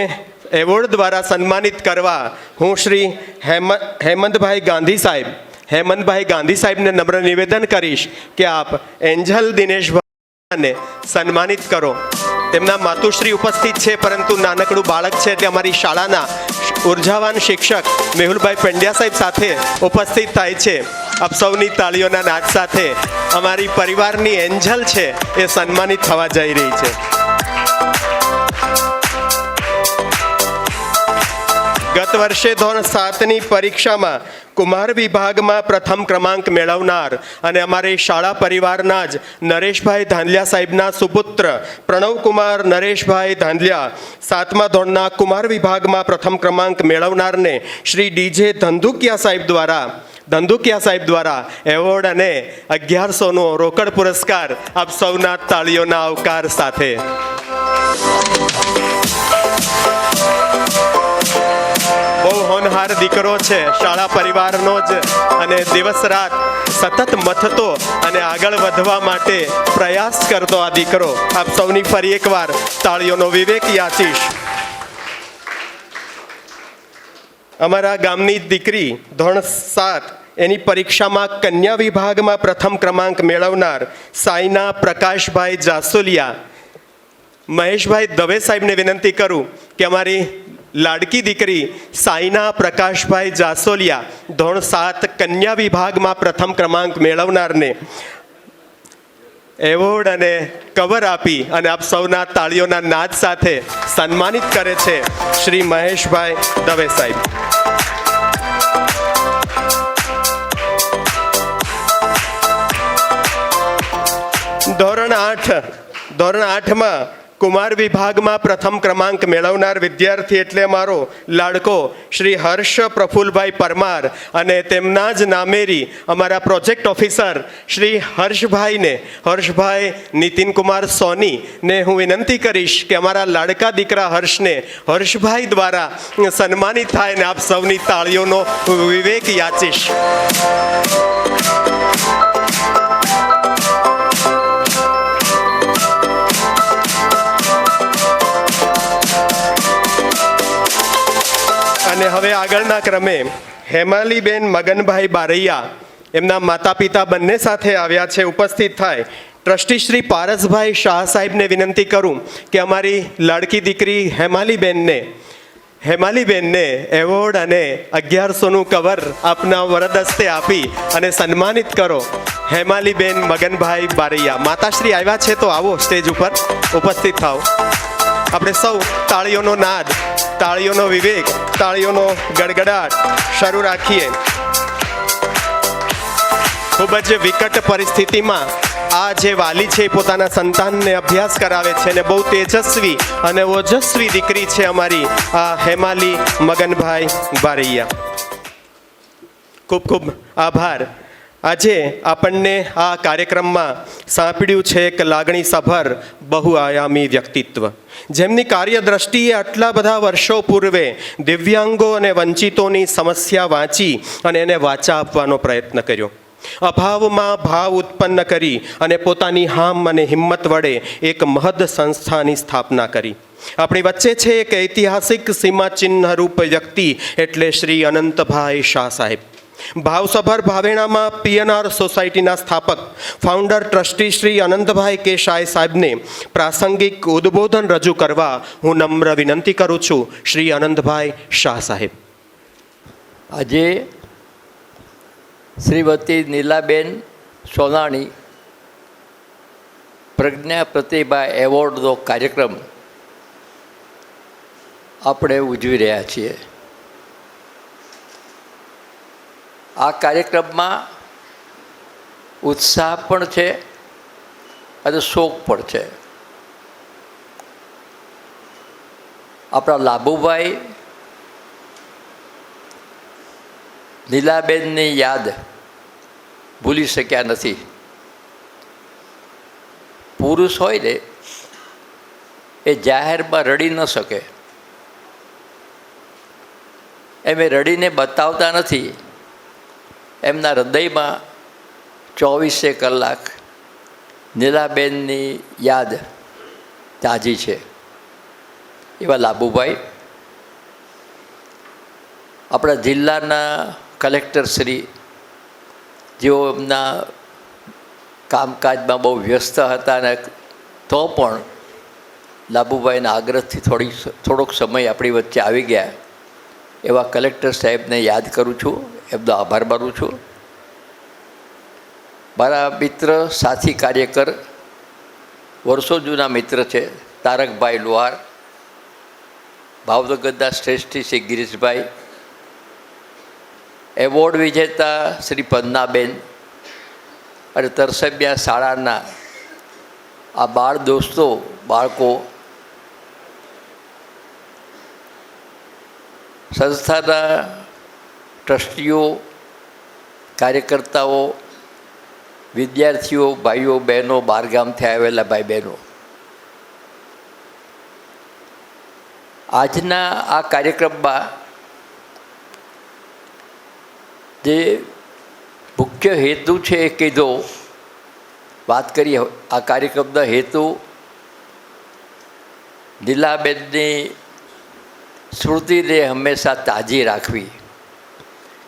એવોર્ડ દ્વારા સન્માનિત કરવા હું શ્રી હેમંતભાઈ ગાંધી સાહેબને નમ્ર નિવેદન કરીશ કે આપ એન્જલ દિનેશભાઈને સન્માનિત કરો. તેમના માતુશ્રી ઉપસ્થિત છે, પરંતુ નાનકડું બાળક છે એટલે અમારી શાળાના ઉર્જાવાન શિક્ષક મેહુલભાઈ પંડ્યા સાહેબ સાથે ઉપસ્થિત થાય છે. આપ સૌની તાળીઓના નાદ સાથે અમારી પરિવારની એન્જલ છે એ સન્માનિત થવા જઈ રહી છે. ગત વર્ષે ધોરણ 7ની પરીક્ષામાં કુમાર વિભાગમાં પ્રથમ ક્રમાંક મેળવનાર અને અમારી શાળા પરિવારના જ નરેશભાઈ ધાંધલિયા સાહેબના સુપુત્ર પ્રણવકુમાર નરેશભાઈ ધાંધલિયા 7મા ધોરણના કુમાર વિભાગમાં પ્રથમ ક્રમાંક મેળવનારને શ્રી ડીજે ધંધુકિયા સાહેબ દ્વારા એવોર્ડ અને 1100નો રોકડ પુરસ્કાર આપ સૌના તાળીઓના આવકાર સાથે. બહુ હોનહાર દીકરો છે, શાળા પરિવારનો જ, અને દિવસ રાત સતત મથતો અને આગળ વધવા માટે પ્રયાસ કરતો આ દીકરો. આપ સૌની ફરી એકવાર તાળીઓનો વિવેક યાચીશ. અમારા ગામની દીકરી ધોરણ 7 એની પરીક્ષામાં કન્યા વિભાગમાં પ્રથમ ક્રમાંક મેળવનાર સાઈના પ્રકાશભાઈ જાસોલિયા, મહેશભાઈ દવે સાહેબને વિનંતી કરું કે અમારી લાડકી દીકરી સાઈના પ્રકાશભાઈ જાસોલિયા ધોરણ 7 કન્યા વિભાગમાં પ્રથમ ક્રમાંક મેળવનારને એવોર્ડ અને કવર આપી અને આપ સૌના તાળીઓના નાદ સાથે સન્માનિત કરે છે શ્રી મહેશભાઈ દવે સાહેબ. ધોરણ 8માં કુમાર વિભાગમાં પ્રથમ ક્રમાંક મેળવનાર વિદ્યાર્થી એટલે મારો લાડકો શ્રી હર્ષ પ્રફુલભાઈ પરમાર અને તેમના જ નામેરી અમારા પ્રોજેક્ટ ઓફિસર શ્રી હર્ષભાઈ નીતિનકુમાર સોનીને હું વિનંતી કરીશ કે અમારા લાડકા દીકરા હર્ષને હર્ષભાઈ દ્વારા સન્માનિત થાય ને આપ સૌની તાળીઓનો વિવેક યાચીશ. અને હવે આગળના ક્રમે હેમાલીબેન મગનભાઈ બારૈયા, એમના માતા પિતા બંને સાથે આવ્યા છે, ઉપસ્થિત થાય. ટ્રસ્ટી શ્રી પારસભાઈ શાહ સાહેબને વિનંતી કરું કે અમારી લાડકી દીકરી હેમાલીબેનને એવોર્ડ અને 1100નું કવર આપના વરદ હસ્તે આપી અને સન્માનિત કરો. હેમાલીબેન મગનભાઈ બારૈયા, માતાશ્રી આવ્યા છે તો આવો સ્ટેજ ઉપર ઉપસ્થિત થાઓ. આપણે સૌ તાળીઓનો નાદ, તાળીઓનો વિવેક, તાળીઓનો ગડગડાટ શરૂ રાખીએ. ખૂબ જ વિકટ પરિસ્થિતિમાં આ જે વાલી છે પોતાના સંતાનને અભ્યાસ કરાવે છે અને બહુ તેજસ્વી અને ઓજસ્વી દીકરી છે અમારી આ હેમાલી મગનભાઈ બારૈયા. ખૂબ ખૂબ આભાર. આજે આપણને આ કાર્યક્રમમાં સાંપડ્યું છે એક લાગણીસભર બહુઆયામી વ્યક્તિત્વ, જેમની કાર્યદ્રષ્ટિએ આટલા બધા વર્ષો પૂર્વે દિવ્યાંગો અને વંચિતોની સમસ્યા વાંચી અને એને વાચા આપવાનો પ્રયત્ન કર્યો. અભાવમાં ભાવ ઉત્પન્ન કરી અને પોતાની હામ અને હિંમત વડે એક મહદ સંસ્થાની સ્થાપના કરી. આપણી વચ્ચે છે એક ઐતિહાસિક સીમાચિહ્નરૂપ વ્યક્તિ એટલે શ્રી અનંતભાઈ શાહ સાહેબ. ભાવસભર ભાવેણામાં પીએનઆર સોસાયટીના સ્થાપક ફાઉન્ડર ટ્રસ્ટી શ્રી અનંતભાઈ કે શાહ સાહેબને પ્રાસંગિક ઉદ્બોધન રજૂ કરવા હું નમ્ર વિનંતી કરું છું. શ્રી અનંતભાઈ શાહ સાહેબ.
આજે શ્રીમતી નીલાબેન સોનાણી પ્રજ્ઞા પ્રતિભા એવોર્ડનો કાર્યક્રમ આપણે ઉજવી રહ્યા છીએ. આ કાર્યક્રમમાં ઉત્સાહ પણ છે અને શોક પણ છે. આપણા લાભુભાઈ નીલાબેનની યાદ ભૂલી શક્યા નથી. પુરુષ હોય ને એ જાહેરમાં રડી ન શકે, એમ એ રડીને બતાવતા નથી. એમના હૃદયમાં 24 કલાક નીલાબેનની યાદ તાજી છે. એવા લાભુભાઈ આપણા જિલ્લાના કલેક્ટર શ્રી, જેઓ એમના કામકાજમાં બહુ વ્યસ્ત હતા ને તો પણ લાભુભાઈના આગ્રહથી થોડોક સમય આપણી વચ્ચે આવી ગયા. એવા કલેક્ટર સાહેબને યાદ કરું છું, એમનો આભાર માનું છું. મારા મિત્ર સાથી કાર્યકર, વર્ષો જૂના મિત્ર છે તારકભાઈ લોહાર, ભાવનગરના શ્રેષ્ઠી શ્રી ગિરીશભાઈ, એવોર્ડ વિજેતા શ્રી પન્નાબેન અને તરસમિયા શાળાના આ બાળકો, સંસ્થાના ટ્રસ્ટીઓ, કાર્યકર્તાઓ, વિદ્યાર્થીઓ, ભાઈઓ બહેનો, બહારગામથી આવેલા ભાઈ બહેનો, આજના આ કાર્યક્રમમાં જે મુખ્ય હેતુ છે એ કીધો. વાત કરીએ આ કાર્યક્રમનો હેતુ નીલાબેનની સ્મૃતિને હંમેશા તાજી રાખવી.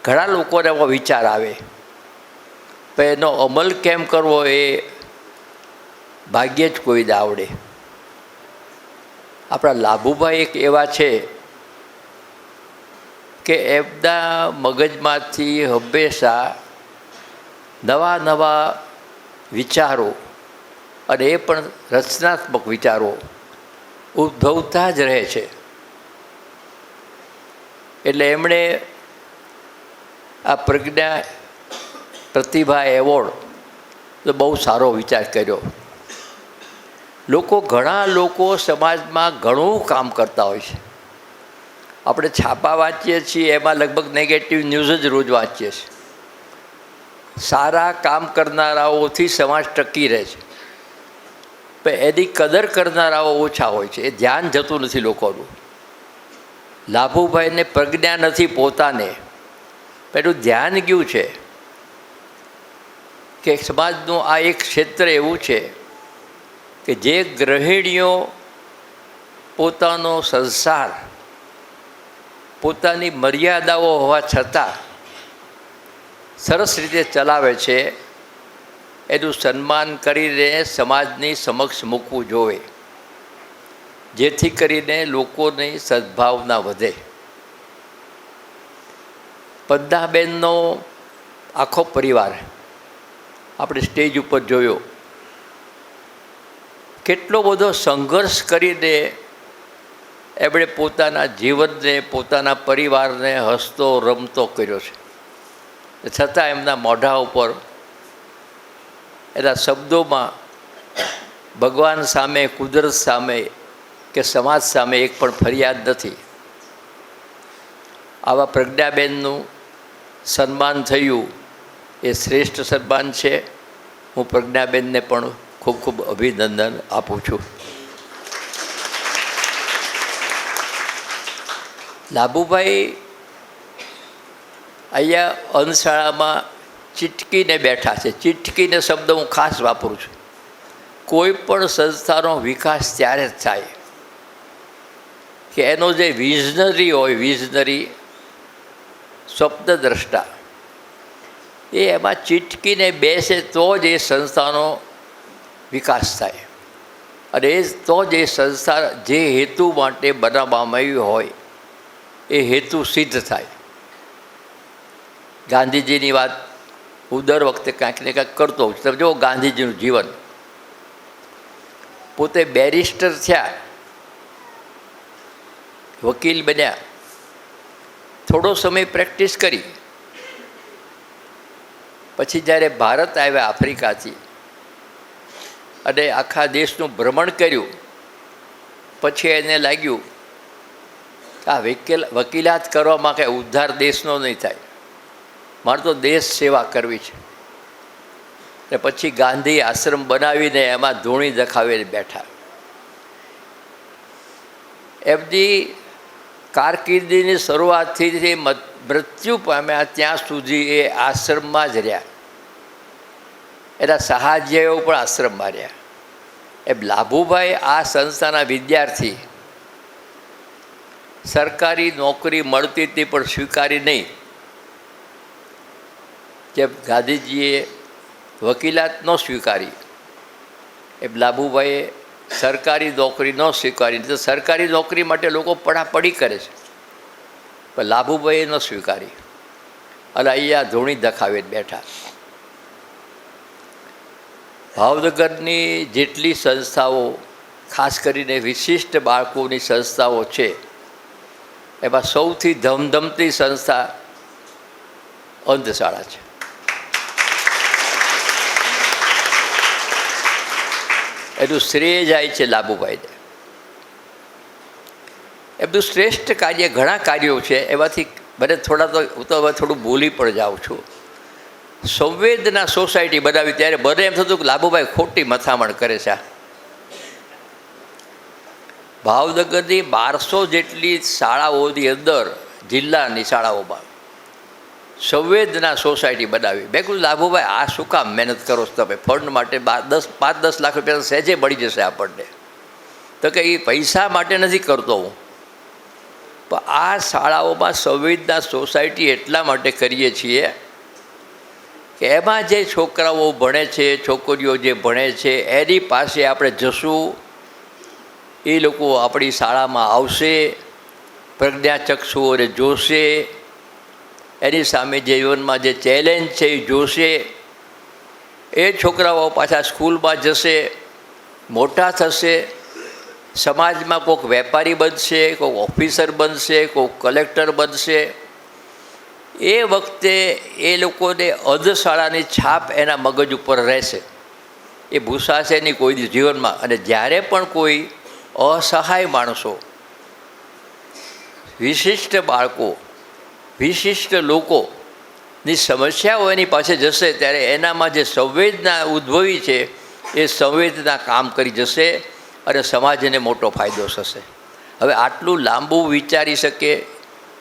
ઘણા લોકોને એવો વિચાર આવે પણ એનો અમલ કેમ કરવો એ ભાગ્યે જ કોઈને આવડે. આપણા લાભુભાઈ એક એવા છે કે એમના મગજમાંથી હંમેશા નવા વિચારો, અને એ પણ રચનાત્મક વિચારો ઉદ્ભવતા જ રહે છે. એટલે એમણે આ પ્રજ્ઞા પ્રતિભા એવોર્ડ તો બહુ સારો વિચાર કર્યો. ઘણા લોકો સમાજમાં ઘણું કામ કરતા હોય છે. આપણે છાપા વાંચીએ છીએ, એમાં લગભગ નેગેટિવ ન્યૂઝ જ રોજ વાંચીએ છીએ. સારા કામ કરનારાઓથી સમાજ ટકી રહે છે, પણ એની કદર કરનારાઓ ઓછા હોય છે. એ ધ્યાન જતું નથી લોકોનું. લાભુભાઈને પ્રજ્ઞા નથી પોતાને, પેલું ધ્યાન ગયું છે કે સમાજનું આ એક ક્ષેત્ર એવું છે કે જે ગૃહિણીઓ પોતાનો સંસાર પોતાની મર્યાદાઓ હોવા છતાં સરસ રીતે ચલાવે છે, એનું સન્માન કરીને સમાજની સમક્ષ મૂકવું જોઈએ, જેથી કરીને લોકોની સદ્ભાવના વધે. પદ્માબેનનો આખો પરિવાર આપણે સ્ટેજ ઉપર જોયો. કેટલો બધો સંઘર્ષ કરીને એમણે પોતાના જીવનને, પોતાના પરિવારને હસતો રમતો કર્યો છે. છતાં એમના મોઢા ઉપર, એના શબ્દોમાં ભગવાન સામે, કુદરત સામે કે સમાજ સામે એક પણ ફરિયાદ નથી. આવા પ્રજ્ઞાબેનનું સન્માન થયું એ શ્રેષ્ઠ સન્માન છે. હું પ્રજ્ઞાબેનને પણ ખૂબ ખૂબ અભિનંદન આપું છું. લાભુભાઈ અહીંયા અંધશાળામાં ચીટકીને બેઠા છે. ચીટકીને શબ્દ હું ખાસ વાપરું છું. કોઈ પણ સંસ્થાનો વિકાસ ત્યારે જ થાય કે એનો જે વિઝનરી હોય, વિઝનરી સ્વપ્નદ્રષ્ટા, એ એમાં ચીટકીને બેસે તો જ એ સંસ્થાનો વિકાસ થાય, અને એ તો જ એ સંસ્થા જે હેતુ માટે બનાવવામાં આવી હોય એ હેતુ સિદ્ધ થાય. ગાંધીજીની વાત હું દર વખતે કાંઈક ને કાંઈક કરતો હોઉં છું. તમે જુઓ ગાંધીજીનું જીવન. પોતે બેરિસ્ટર થયા, વકીલ બન્યા, થોડો સમય પ્રેક્ટિસ કરી, પછી જ્યારે ભારત આવ્યા આફ્રિકાથી અને આખા દેશનું ભ્રમણ કર્યું, પછી એને લાગ્યું કે આ વકીલાત કરવામાં કંઈ ઉદ્ધાર દેશનો નહીં થાય, મારે તો દેશ સેવા કરવી છે. ને પછી ગાંધી આશ્રમ બનાવીને એમાં ધૂણી દખાવીને બેઠા. એમની કારકિર્દીની શરૂઆતથી મૃત્યુ પામ્યા ત્યાં સુધી એ આશ્રમમાં જ રહ્યા. એના સહાધ્યાયીઓ પણ આશ્રમમાં રહ્યા. એમ લાભુભાઈ આ સંસ્થાના વિદ્યાર્થી, સરકારી નોકરી મળતી હતી પણ સ્વીકારી નહીં. જેમ ગાંધીજીએ વકીલાત ન સ્વીકારી એમ લાભુભાઈએ સરકારી નોકરી ન સ્વીકારી. તો સરકારી નોકરી માટે લોકો પડાપડી કરે છે, પણ લાભુભાઈએ ન સ્વીકારી અને અહીંયા ધૂણી દખાવીને બેઠા. ભાવનગરની જેટલી સંસ્થાઓ, ખાસ કરીને વિશિષ્ટ બાળકોની સંસ્થાઓ છે, એમાં સૌથી ધમધમતી સંસ્થા અંધશાળા છે. એનું શ્રેય જાય છે લાભુભાઈને. એમનું શ્રેષ્ઠ કાર્ય, ઘણા કાર્યો છે, એમાંથી મને થોડા તો હું તો હવે થોડું બોલી પણ જાઉં છું. સંવેદના સોસાયટી બનાવી ત્યારે મને એમ થતું કે લાભુભાઈ ખોટી મથામણ કરે છે. ભાવનગરની 1200 જેટલી શાળાઓની અંદર, જિલ્લાની શાળાઓમાં સંવેદના સોસાયટી બનાવી. મેં કહ્યું લાભુભાઈ આ શું કામ મહેનત કરો છો તમે? ફંડ માટે 5-10 લાખ રૂપિયા સહેજે મળી જશે આપણને. તો કે એ પૈસા માટે નથી કરતો હું, પણ આ શાળાઓમાં સંવેદના સોસાયટી એટલા માટે કરીએ છીએ કે એમાં જે છોકરાઓ ભણે છે, છોકરીઓ જે ભણે છે, એની પાસે આપણે જશું, એ લોકો આપણી શાળામાં આવશે, પ્રજ્ઞાચક્ષુઓને જોશે, એની સામે જીવનમાં જે ચેલેન્જ છે એ જોશે. એ છોકરાઓ પાછા સ્કૂલમાં જશે, મોટા થશે, સમાજમાં કોઈક વેપારી બનશે, કોઈક ઓફિસર બનશે, કોઈક કલેક્ટર બનશે. એ વખતે એ લોકોને અંધશાળાની છાપ એના મગજ ઉપર રહેશે, એ ભૂસાશે નહીં કોઈ જીવનમાં. અને જ્યારે પણ કોઈ અસહાય માણસો, વિશિષ્ટ બાળકો, વિશિષ્ટ લોકોની સમસ્યાઓ એની પાસે જશે, ત્યારે એનામાં જે સંવેદના ઉદ્ભવી છે એ સંવેદના કામ કરી જશે અને સમાજને મોટો ફાયદો થશે. હવે આટલું લાંબુ વિચારી શકે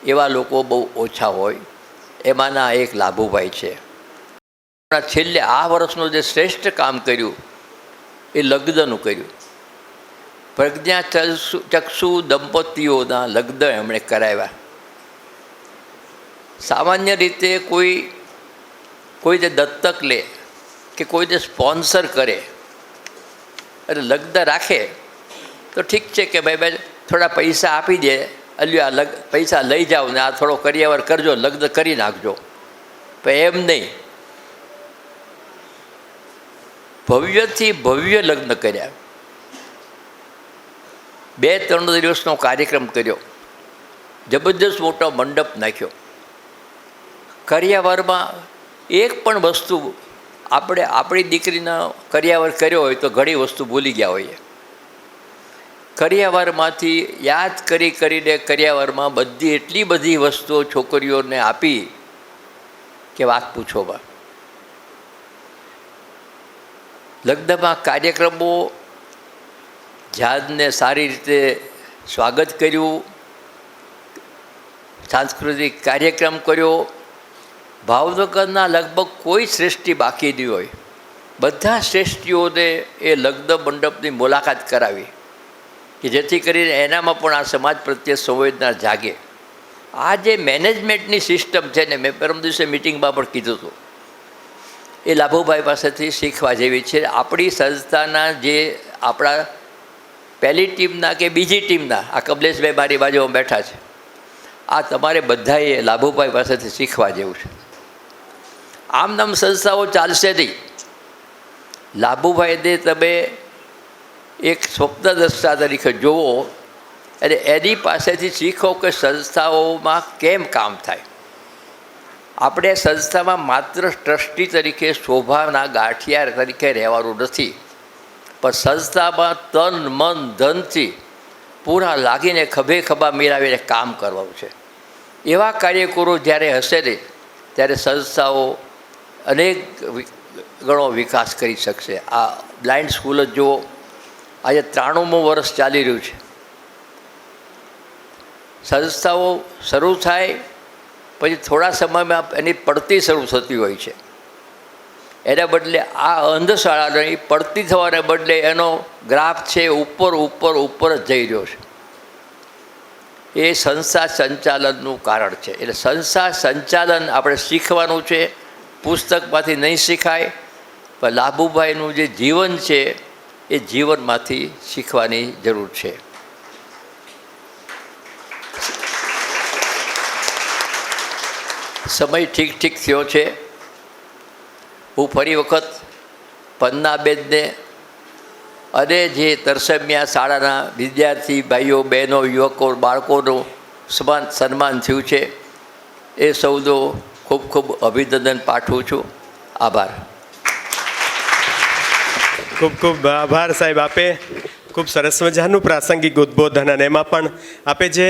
એવા લોકો બહુ ઓછા હોય, એમાંના એક લાભુભાઈ છે. છેલ્લે આ વર્ષનું જે શ્રેષ્ઠ કામ કર્યું એ લગ્નનું કર્યું. પ્રજ્ઞાચક્ષુ દંપતીઓના લગ્ન એમણે કરાવ્યા. સામાન્ય રીતે કોઈને દત્તક લે કે કોઈને સ્પોન્સર કરે અને લગ્ન રાખે તો ઠીક છે કે ભાઈ થોડા પૈસા આપી દે, અલ્યો આ પૈસા લઈ જાઓ ને આ થોડો કરિયાવર કરજો, લગ્ન કરી નાખજો. પણ એમ નહીં, ભવ્યથી ભવ્ય લગ્ન કર્યા. 2-3 દિવસનો કાર્યક્રમ કર્યો, જબરદસ્ત મોટો મંડપ નાખ્યો. કરિયાવરમાં એક પણ વસ્તુ આપણે આપણી દીકરીનો કરિયાવર કર્યો હોય તો ઘણી વસ્તુ ભૂલી ગયા હોઈએ. કરિયાવરમાંથી યાદ કરીને કરિયાવરમાં બધી એટલી બધી વસ્તુઓ છોકરીઓને આપી કે વાત પૂછોમાં. લગ્નમાં કાર્યક્રમો, જાદને સારી રીતે સ્વાગત કર્યું, સાંસ્કૃતિક કાર્યક્રમ કર્યો. ભાવનગરના લગભગ કોઈ શ્રેષ્ઠી બાકી નહીં હોય, બધા શ્રેષ્ઠીઓને એ લગ્ન મંડપની મુલાકાત કરાવી કે જેથી કરીને એનામાં પણ આ સમાજ પ્રત્યે સંવેદના જાગે. આ જે મેનેજમેન્ટની સિસ્ટમ છે ને, મેં પરમ દિવસે મિટિંગમાં પણ કીધું હતું એ લાભુભાઈ પાસેથી શીખવા જેવી છે. આપણી સંસ્થાના જે આપણા પહેલી ટીમના કે બીજી ટીમના આ કમલેશભાઈ મારી બાજુમાં બેઠા છે, આ તમારે બધાએ લાભુભાઈ પાસેથી શીખવા જેવું છે. આમ નામ સંસ્થાઓ ચાલશે નહીં. લાભુભાઈને તમે એક સ્વપ્નદ્રષ્ટા તરીકે જુઓ અને એની પાસેથી શીખો કે સંસ્થાઓમાં કેમ કામ થાય. આપણે સંસ્થામાં માત્ર ટ્રસ્ટી તરીકે શોભાના ગાંઠિયાર તરીકે રહેવાનું નથી, પણ સંસ્થામાં તન મન ધનથી પૂરા લાગીને ખભે ખભા મિલાવીને કામ કરવાનું છે. એવા કાર્યકરો જ્યારે હશે ને ત્યારે સંસ્થાઓ અનેક ગણો વિકાસ કરી શકશે. આ બ્લાઇન્ડ સ્કૂલ જ જુઓ, આજે 93મું વર્ષ ચાલી રહ્યું છે. સંસ્થાઓ શરૂ થાય પછી થોડા સમયમાં એની પડતી શરૂ થતી હોય છે. એના બદલે આ અંધશાળાની પડતી થવાને બદલે એનો ગ્રાફ છે ઉપર ઉપર ઉપર જ જઈ રહ્યો છે. એ સંસ્થા સંચાલનનું કારણ છે. એટલે સંસ્થા સંચાલન આપણે શીખવાનું છે. પુસ્તકમાંથી નહીં શીખાય, પણ લાભુભાઈનું જે જીવન છે એ જીવનમાંથી શીખવાની જરૂર છે. સમય ઠીક થયો છે. હું ફરી વખત પન્નાબેનને અને જે તરસમિયા શાળાના વિદ્યાર્થી ભાઈઓ બહેનો યુવકો બાળકોનું સન્માન થયું છે એ સૌનો ખૂબ ખૂબ અભિનંદન પાઠવું છું. આભાર.
ખૂબ ખૂબ આભાર સાહેબ. આપે ખૂબ સરસ મજાનું પ્રાસંગિક ઉદ્બોધન અને એમાં પણ આપે જે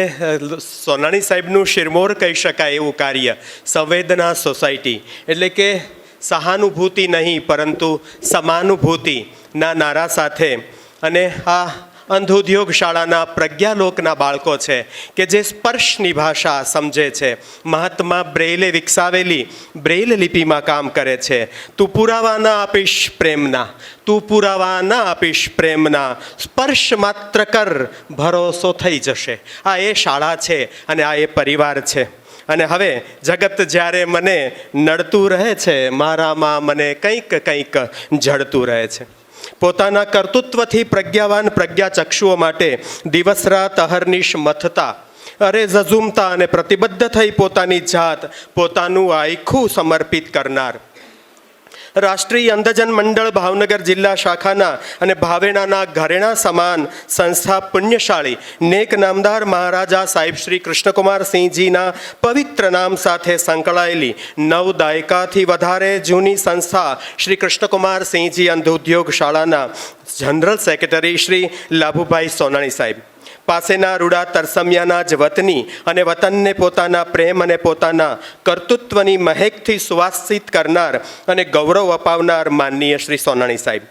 સોનાણી સાહેબનું શિરમોર કહી શકાય એવું કાર્ય સંવેદના સોસાયટી એટલે કે સહાનુભૂતિ નહીં પરંતુ સમાનુભૂતિના નારા સાથે અને આ અંધોદ્યોગ શાળાના પ્રજ્ઞાલોકના બાળકો છે કે જે સ્પર્શની ભાષા સમજે છે, મહાત્મા બ્રેઇલે વિકસાવેલી બ્રેઇલ લિપિમાં કામ કરે છે. તું પુરાવા ના આપીશ પ્રેમના, તું પુરાવા ના આપીશ પ્રેમના, સ્પર્શ માત્ર કર ભરોસો થઈ જશે. આ એ શાળા છે અને આ એ પરિવાર છે. અને હવે જગત જ્યારે મને નડતું રહે છે, મારામાં મને કંઈક જડતું રહે છે. પોતાના કર્તૃત્વથી પ્રજ્ઞાવાન પ્રજ્ઞાચક્ષુઓ માટે દિવસ રાત અહર્નિશ મથતા, અરે ઝઝુમતા અને પ્રતિબદ્ધ થઈ પોતાની જાત પોતાનું આખું સમર્પિત કરનાર રાષ્ટ્રીય અંધજન મંડળ ભાવનગર જિલ્લા શાખાના અને ભાવેણાના ઘરેણા સમાન સંસ્થા પુણ્યશાળી નેક નામદાર મહારાજા સાહેબ શ્રી કૃષ્ણકુમારસિંહજીના પવિત્ર નામ સાથે સંકળાયેલી 9 દાયકાથી વધારે જૂની સંસ્થા શ્રી કૃષ્ણકુમારસિંહજી અંધોદ્યોગ શાળાના જનરલ સેક્રેટરી શ્રી લાભુભાઈ સોનાણી સાહેબ પાસેના રૂડા તરસમિયાના જ વતની અને વતનને પોતાના પ્રેમ અને પોતાના કર્તૃત્વની મહેકથી સુવાસિત કરનાર અને ગૌરવ અપાવનાર માનનીય શ્રી સોનાણી સાહેબ.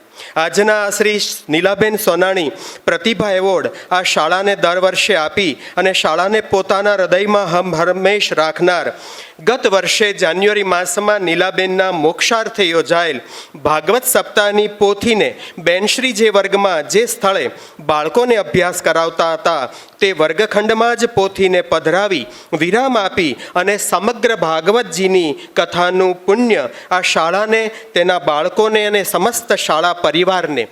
આજના શ્રી નીલાબેન સોનાણી પ્રતિભા એવોર્ડ આ શાળાને દર વર્ષે આપી અને શાળાને પોતાના હૃદયમાં હંમેશ રાખનાર ગત વર્ષે જાન્યુઆરી માસમાં નીલાબેનના મોક્ષાર્થે યોજાયેલ ભાગવત સપ્તાહની પોથીને બેનશ્રી જે વર્ગમાં જે સ્થળે બાળકોને અભ્યાસ કરાવતા હતા તે વર્ગખંડમાં જ પોથીને પધરાવી વિરામ આપી અને સમગ્ર ભાગવતજીની કથાનું પુણ્ય આ શાળાને, તેના બાળકોને અને સમસ્ત શાળા પરિવારને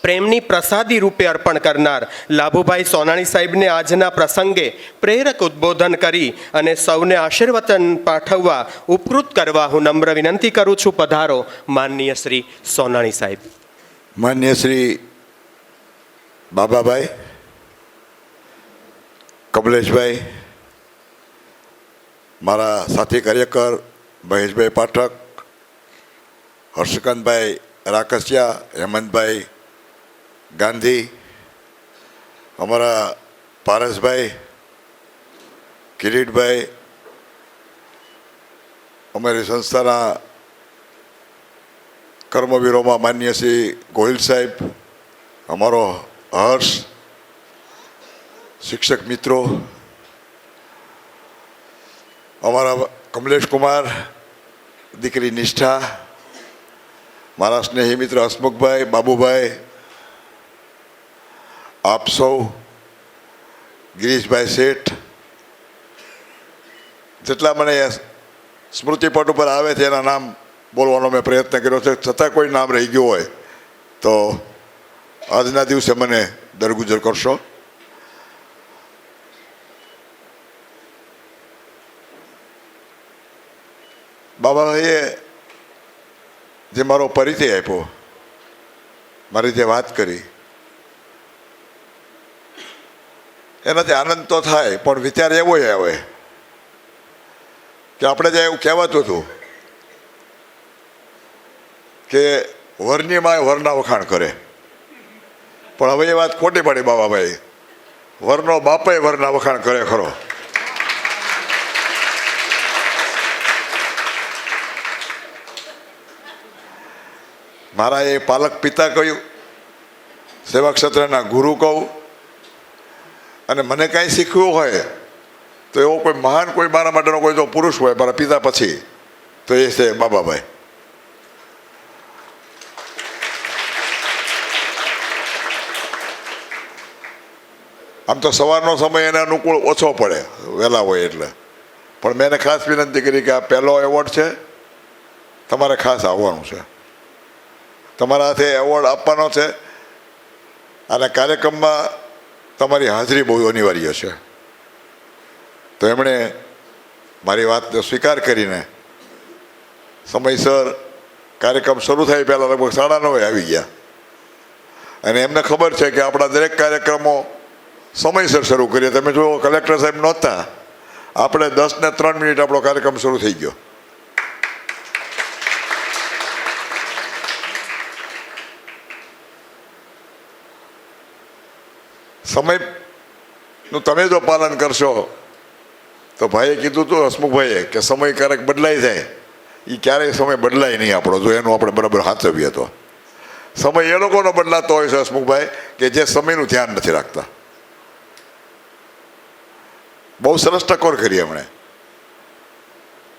પ્રેમની પ્રસાદી રૂપે અર્પણ કરનાર લાભુભાઈ સોનાણી સાહેબને આજના પ્રસંગે પ્રેરક ઉદ્બોધન કરી અને સૌને આશીર્વચન પાઠવવા ઉપકૃત કરવા હું નમ્ર વિનંતી કરું છું. પધારો માનનીય શ્રી સોનાણી સાહેબ.
માન્ય શ્રી બાબાભાઈ, કમલેશભાઈ, મારા સાથી કાર્યકર મહેશભાઈ પાઠક, હર્ષકાંતભાઈ રાકસિયા, હેમંતભાઈ ગાંધી, અમારા પારસભાઈ, કિરીટભાઈ, અમારી સંસ્થાના કર્મવીરોમાં માન્ય શ્રી ગોહિલ સાહેબ, અમારો હર્ષ, શિક્ષક મિત્રો, અમારા કમલેશ કુમાર, દીકરી નિષ્ઠા, મારા સ્નેહી મિત્ર હસમુખભાઈ, બાબુભાઈ, આપ સૌ, ગિરીશભાઈ શેઠ, જેટલા મને સ્મૃતિપટ ઉપર આવે છે એના નામ બોલવાનો મેં પ્રયત્ન કર્યો છે, છતાં કોઈ નામ રહી ગયું હોય તો આજના દિવસે મને દરગુજર કરશો. બાબાભાઈએ જે મારો પરિચય આપ્યો, મારી જે વાત કરી, એનાથી આનંદ તો થાય, પણ વિચાર એવો આવે કે આપણે જે એવું કહેવાતું હતું કે વરની માં વરના વખાણ કરે, પણ હવે એ વાત ખોટી પડી બાબાભાઈ. વરનો બાપે વરના વખાણ કરે ખરો. મારા એ પાલક પિતા કહ્યું, સેવા ક્ષેત્રના ગુરુ કહું, અને મને કાંઈ શીખવું હોય તો એવો કોઈ મહાન કોઈ મારા માટેનો કોઈ જો પુરુષ હોય મારા પિતા પછી તો એ છે બાબાભાઈ. આમ તો સવારનો સમય એને અનુકૂળ ઓછો પડે, વહેલા હોય એટલે, પણ મેં એને ખાસ વિનંતી કરી કે આ પહેલો એવોર્ડ છે, તમારે ખાસ આવવાનું છે, તમારા હાથે એવોર્ડ આપવાનો છે, અને કાર્યક્રમમાં તમારી હાજરી બહુ અનિવાર્ય છે. તો એમણે મારી વાતનો સ્વીકાર કરીને સમયસર કાર્યક્રમ શરૂ થાય પહેલાં લગભગ 9:30 આવી ગયા. અને એમને ખબર છે કે આપણા દરેક કાર્યક્રમો સમયસર શરૂ કરીએ. તમે જુઓ, કલેક્ટર સાહેબ નહોતા, આપણે 10:03 આપણો કાર્યક્રમ શરૂ થઈ ગયો. સમયનું તમે જો પાલન કરશો તો ભાઈએ કીધું હતું, હસમુખભાઈએ, કે સમય ક્યારેક બદલાઈ જાય, એ ક્યારેય સમય બદલાય નહીં આપણો, જો એનું આપણે બરાબર સાચવીએ તો. સમય એ લોકોનો બદલાતો હોય છે હસમુખભાઈ કે જે સમયનું ધ્યાન નથી રાખતા. બહુ સરસ ટકોર કરી એમણે.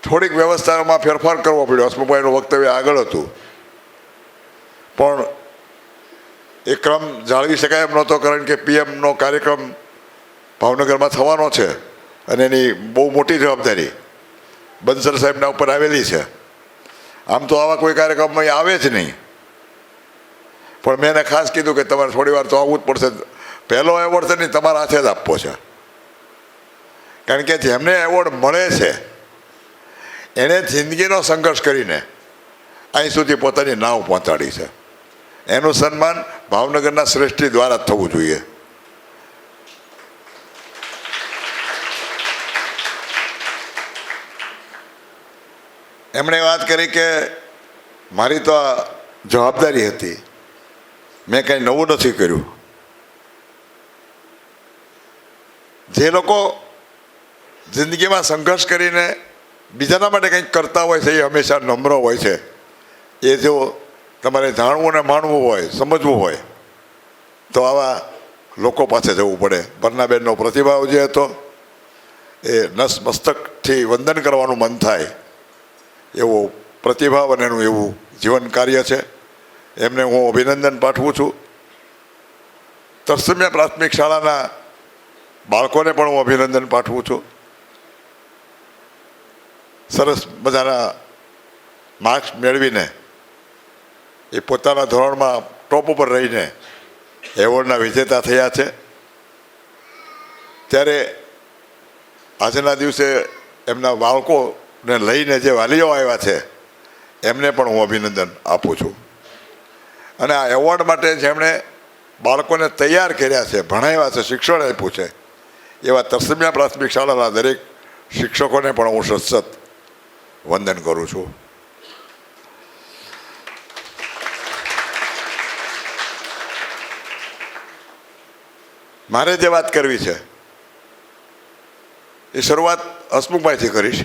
થોડીક વ્યવસ્થામાં ફેરફાર કરવો પડ્યો. હસમુખભાઈનું વક્તવ્ય આગળ હતું, પણ એ ક્રમ જાળવી શકાય એમ નહોતો, કારણ કે પીએમનો કાર્યક્રમ ભાવનગરમાં થવાનો છે અને એની બહુ મોટી જવાબદારી બંસલ સાહેબના ઉપર આવેલી છે. આમ તો આવા કોઈ કાર્યક્રમમાં એ આવે જ નહીં, પણ મેં એને ખાસ કીધું કે તમારે થોડી વાર તો આવવું જ પડશે. પહેલો એવોર્ડ છે નહીં, તમારા હાથે જ આપવો છે, કારણ કે જેમને એવોર્ડ મળે છે એણે જિંદગીનો સંઘર્ષ કરીને અહીં સુધી પોતાની નાવ પહોંચાડી છે. એનું સન્માન ભાવનગરના શ્રેષ્ઠી દ્વારા જ થવું જોઈએ. એમણે વાત કરી કે મારી તો આ જવાબદારી હતી, મેં કંઈ નવું નથી કર્યું. જે લોકો જિંદગીમાં સંઘર્ષ કરીને બીજાના માટે કંઈક કરતા હોય છે એ હંમેશા નમ્ર હોય છે. એ જો તમારે જાણવું અને માણવું હોય, સમજવું હોય, તો આવા લોકો પાસે જવું પડે. બરનાબેનનો પ્રતિભાવ જે હતો એ નસ મસ્તકથી વંદન કરવાનું મન થાય એવો પ્રતિભાવ અને એનું એવું જીવન કાર્ય છે. એમને હું અભિનંદન પાઠવું છું. તરસમિયા પ્રાથમિક શાળાના બાળકોને પણ હું અભિનંદન પાઠવું છું. સરસ મજાના માર્ક્સ મેળવીને એ પોતાના ધોરણમાં ટોપ ઉપર રહીને એવોર્ડના વિજેતા થયા છે. ત્યારે આજના દિવસે એમના બાળકોને લઈને જે વાલીઓ આવ્યા છે એમને પણ હું અભિનંદન આપું છું. અને આ એવોર્ડ માટે જેમણે બાળકોને તૈયાર કર્યા છે, ભણાવ્યા છે, શિક્ષણ આપ્યું છે, એવા તરસમિયા પ્રાથમિક શાળાના દરેક શિક્ષકોને પણ હું સતત વંદન કરું છું. મારે જે વાત કરવી છે એ શરૂઆત હસમુખભાઈથી કરીશ.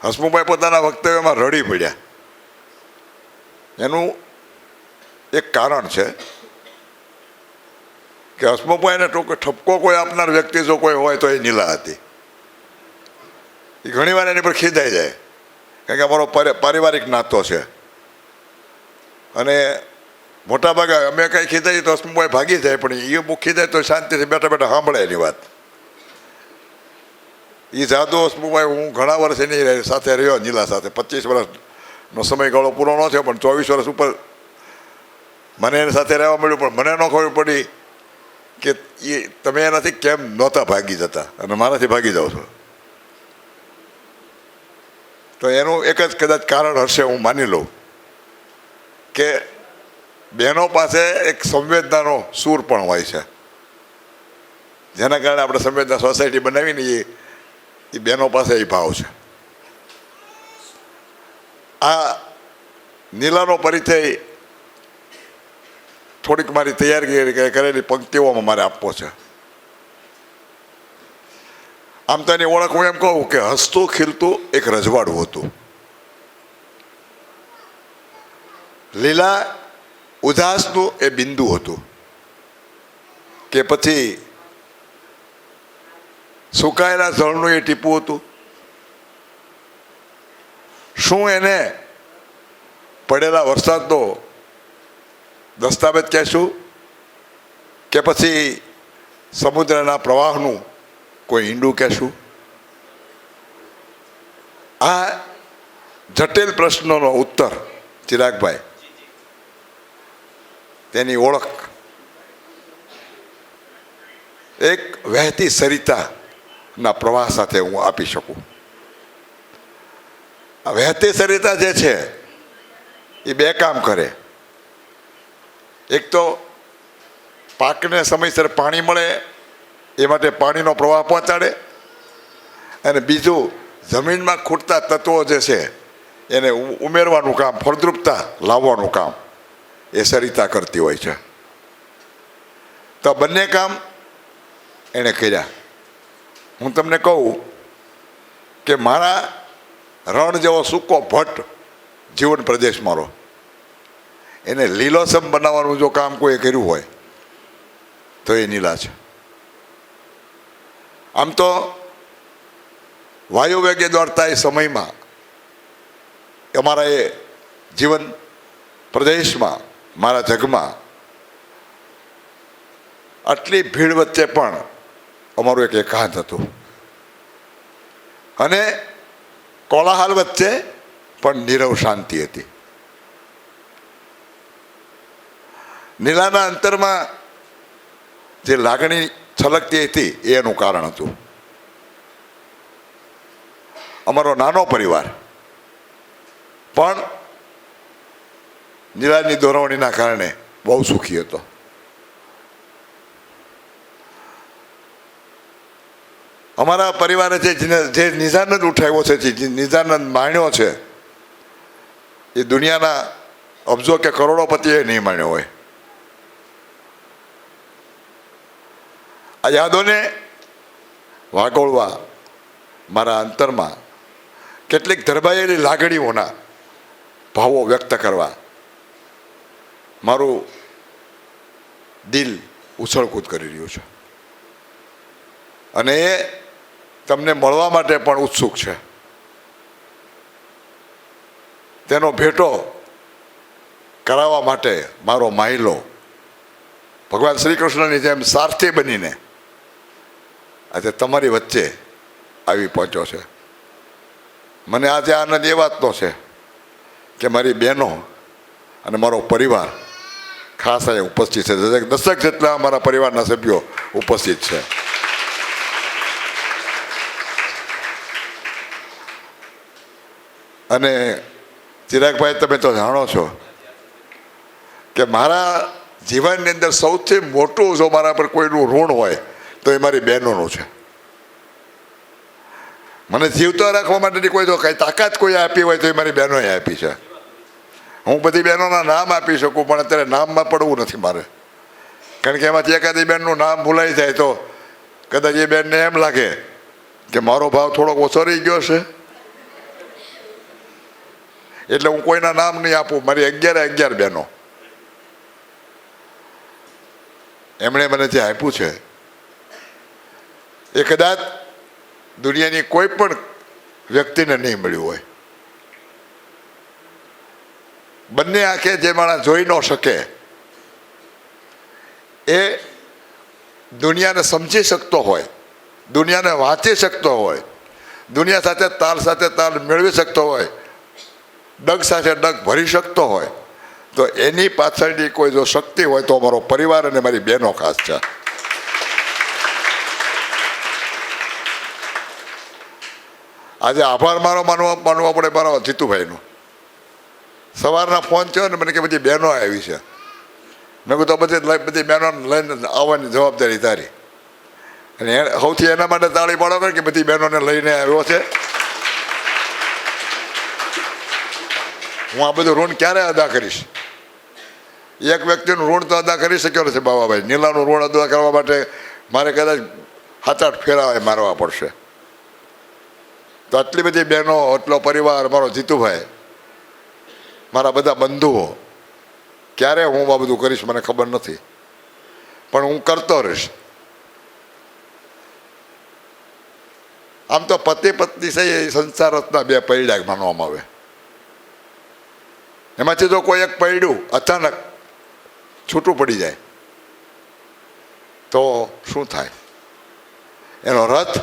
હસમુખભાઈ પોતાના વક્તવ્યમાં રડી પડ્યા. એનું એક કારણ છે કે હસમુખભાઈને ઠપકો કોઈ આપનાર વ્યક્તિ જો કોઈ હોય તો એ નીલા હતી. એ ઘણીવાર એની પર ખીજાઈ જાય, કારણ કે અમારો પારિવારિક નાતો છે, અને મોટાભાગે અમે કંઈ ખીજાઈએ તો હસમુખભાઈ ભાગી જાય, પણ એ બહુ ખીજાય તો શાંતિથી બેઠા બેઠા સાંભળે એની વાત. એ જાદુ હસમુખભાઈ હું ઘણા વર્ષ એની સાથે રહ્યો, નીલા સાથે 25 વર્ષનો સમયગાળો પૂરો ન થયો, પણ 24 વર્ષ ઉપર મને એની સાથે રહેવા મળ્યું. પણ મને ન ખબર પડી કે એ તમે એનાથી કેમ નહોતા ભાગી જતા અને મારાથી ભાગી જાઓ છો. તો એનું એક જ કદાચ કારણ હશે, હું માની લઉં કે બહેનો પાસે એક સંવેદનાનો સૂર પણ હોય છે, જેના કારણે આપણે સંવેદના સોસાયટી બનાવીને એ બહેનો પાસે એ ભાવ છે. આ નીલાનો પરિચય થોડીક મારી તૈયારી કરેલી પંક્તિઓમાં મારે આપવો છે. આમ તો એની ઓળખ હું એમ કહું કે હસતું ખીલતું એક રજવાડું હતું. લીલા ઉદાસનું એ બિંદુ હતું કે પછી સુકાયેલા જળનું એ ટીપું હતું. શું એને પડેલા વરસાદનો દસ્તાવેજ કહેશું કે પછી સમુદ્રના પ્રવાહનું કોઈ ઈંડું કહેશું? આ જટિલ પ્રશ્નોનો ઉત્તર ચિરાગભાઈ, તેની ઓળખ એક વહેતી સરિતાના પ્રવાહ સાથે હું આપી શકું. આ વહેતી સરિતા જે છે એ બે કામ કરે. એક તો પાકને સમયસર પાણી મળે એ માટે પાણીનો પ્રવાહ પહોંચાડે, અને બીજું જમીનમાં ખૂટતા તત્વો જે છે એને ઉમેરવાનું કામ, ફળદ્રુપતા લાવવાનું કામ એ સરિતા કરતી હોય છે. તો બંને કામ એણે કર્યા. હું તમને કહું કે મારા રણ જેવો સૂકો ભટ્ટ જીવન પ્રદેશ મારો, એને લીલોસમ બનાવવાનું જો કામ કોઈ કર્યું હોય તો એ નીલા છે. આમ તો વાયુવેગે દોડતા એ સમયમાં અમારા એ જીવન પ્રદેશમાં, મારા જગમાં આટલી ભીડ વચ્ચે પણ અમારું એક એકાંત હતું, અને કોલાહલ વચ્ચે પણ નીરવ શાંતિ હતી. નીલાના અંતરમાં જે લાગણી છલકતી હતી એ એનું કારણ હતું. અમારો નાનો પરિવાર પણ નીલાની દોરવણીના કારણે બહુ સુખી હતો. અમારા પરિવારે જે નિજાનંદ ઉઠાવ્યો છે, જે નિજાનંદ માણ્યો છે, એ દુનિયાના અબજો કે કરોડોપતિએ નહીં માણ્યો હોય. આ યાદોને વાગોળવા મારા અંતરમાં કેટલીક ધરબાયેલી લાગણીઓના ભાવો વ્યક્ત કરવા મારું દિલ ઉછળકૂદ કરી રહ્યું છે, અને એ તમને મળવા માટે પણ ઉત્સુક છે. તેનો ભેટો કરાવવા માટે મારો માયલો ભગવાન શ્રી કૃષ્ણની જેમ સારથી બનીને આજે તમારી વચ્ચે આવી પહોંચ્યો છે. મને આજે આનંદ એ વાતનો છે કે મારી બહેનો અને મારો પરિવાર ખાસ અહીંયા ઉપસ્થિત છે. દશક જેટલા અમારા પરિવારના સભ્યો ઉપસ્થિત છે. અને ચિરાગભાઈ, તમે તો જાણો છો કે મારા જીવનની અંદર સૌથી મોટું જો મારા પર કોઈનું ઋણ હોય તો એ મારી બહેનોનું છે. મને જીવતો રાખવા માટેની કોઈ જો કાંઈ તાકાત કોઈ આપી હોય તો એ મારી બહેનોએ આપી છે. હું બધી બહેનોના નામ આપી શકું, પણ અત્યારે નામમાં પડવું નથી મારે, કારણ કે એમાંથી એકાદી બહેનનું નામ ભૂલાઈ જાય તો કદાચ એ બહેનને એમ લાગે કે મારો ભાવ થોડોક ઓછો રહી ગયો છે, એટલે હું કોઈના નામ નહીં આપું. મારી 11 બહેનો, એમણે મને જે આપ્યું છે એ કદાચ દુનિયાની કોઈ પણ વ્યક્તિને નહીં મળ્યું હોય. બંને આંખે જે માણસ જોઈ ન શકે એ દુનિયાને સમજી શકતો હોય, દુનિયાને વાંચી શકતો હોય, દુનિયા સાથે તાલ મેળવી શકતો હોય, ડગ સાથે ડગ ભરી શકતો હોય, તો એની પાછળની કોઈ જો શક્તિ હોય તો અમારો પરિવાર અને મારી બહેનો ખાસ છે. આજે આભાર માનવો પડે મારો જીતુભાઈનો. સવારના ફોન થયો ને મને કે બધી બહેનો આવી છે. મેં કહ્યું તો બધી બહેનો લઈને આવવાની જવાબદારી તારી. અને સૌથી એના માટે તાળી પાડો કે બધી બહેનોને લઈને આવ્યો છે. હું આ બધું ઋણ ક્યારે અદા કરીશ? એક વ્યક્તિનું ઋણ તો અદા કરી શક્યો નથી બાબાભાઈ. નીલાનું ઋણ અદા કરવા માટે મારે કદાચ 7-8 ફેરા મારવા પડશે. તો આટલી બધી બહેનો, આટલો પરિવાર, મારો જીતુભાઈ, મારા બધા બંધુઓ, ક્યારે હું આ બધું કરીશ મને ખબર નથી, પણ હું કરતો રહીશ. આમ તો પતિ પત્ની છે એ સંસાર રત્ના 2 પૈડા માનવામાં આવે. એમાંથી જો કોઈ એક પૈડું અચાનક છૂટું પડી જાય તો શું થાય? એનો રથ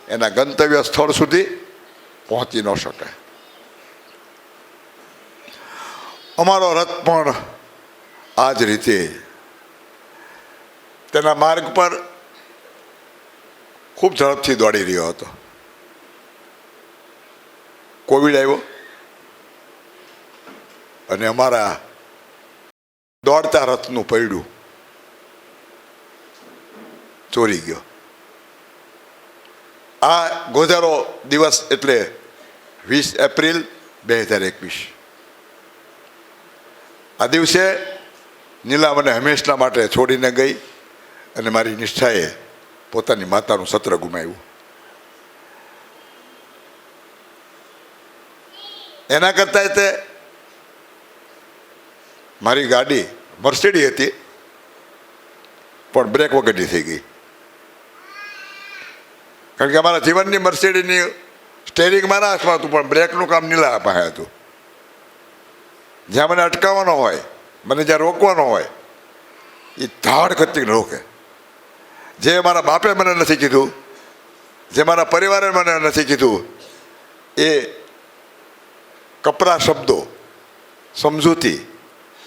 એના ગંતવ્ય સ્થળ સુધી પહોંચી ન શકે. અમારો રથ પણ આ જ રીતે તેના માર્ગ પર ખૂબ ઝડપથી દોડી રહ્યો હતો. કોવિડ આવ્યો અને અમારા દોડતા રથનું પૈડું ચોરી ગયો. આ ગોધારો દિવસ એટલે 20 એપ્રિલ 2021. આ દિવસે નીલા મને હંમેશના માટે છોડીને ગઈ અને મારી નિષ્ઠાએ પોતાની માતાનું સત્ર ગુમાવ્યું. એના કરતાં તે મારી ગાડી મર્સિડીઝ હતી પણ બ્રેક વગરની થઈ ગઈ. કારણ કે અમારા જીવનની મર્સિડીઝની સ્ટેરિંગ મારા હાથમાં હતું પણ બ્રેકનું કામ નીલા પાસે હતું. જ્યાં મને અટકાવવાનો હોય, મને જ્યાં રોકવાનો હોય, એ ધાડ ખચીને રોકે. જે મારા બાપે મને નથી કીધું, જે મારા પરિવારે મને નથી કીધું, એ કપરા શબ્દો, સમજૂતી,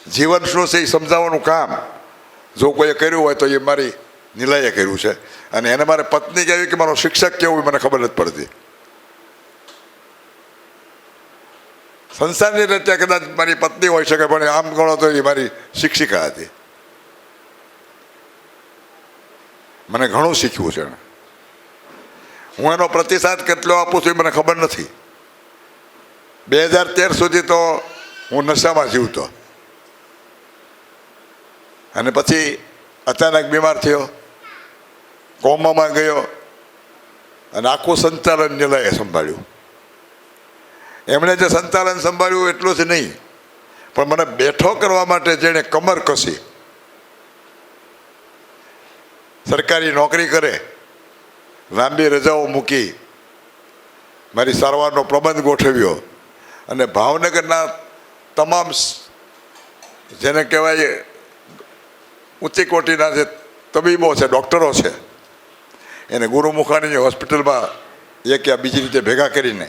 જીવન શું છે એ સમજાવવાનું કામ જો કોઈએ કર્યું હોય તો એ મારી નીલાએ કર્યું છે. અને એને મારે પત્ની કહેવી કે મારો શિક્ષક કેવું મને ખબર નથી પડતી. સંસારની રીતે કદાચ મારી પત્ની હોઈ શકે પણ આમ ગણો તો એ મારી શિક્ષિકા હતી. મને ઘણું શીખવું છે. હું એનો પ્રતિસાદ કેટલો આપું છું એ મને ખબર નથી. 2013 સુધી તો હું નશામાં જીવતો અને પછી અચાનક બીમાર થયો, કોમામાં ગયો અને આખું સંચાલન નીલાએ સંભાળ્યું. એમણે જે સંચાલન સંભાળ્યું એટલું જ નહીં પણ મને બેઠો કરવા માટે જેણે કમર કસી, સરકારી નોકરી કરે, લાંબી રજાઓ મૂકી, મારી સારવારનો પ્રબંધ ગોઠવ્યો અને ભાવનગરના તમામ જેને કહેવાય ઊંચી કોટીના જે તબીબો છે, ડૉક્ટરો છે, એને ગુરુમુખાની હોસ્પિટલમાં એક યા બીજી રીતે ભેગા કરીને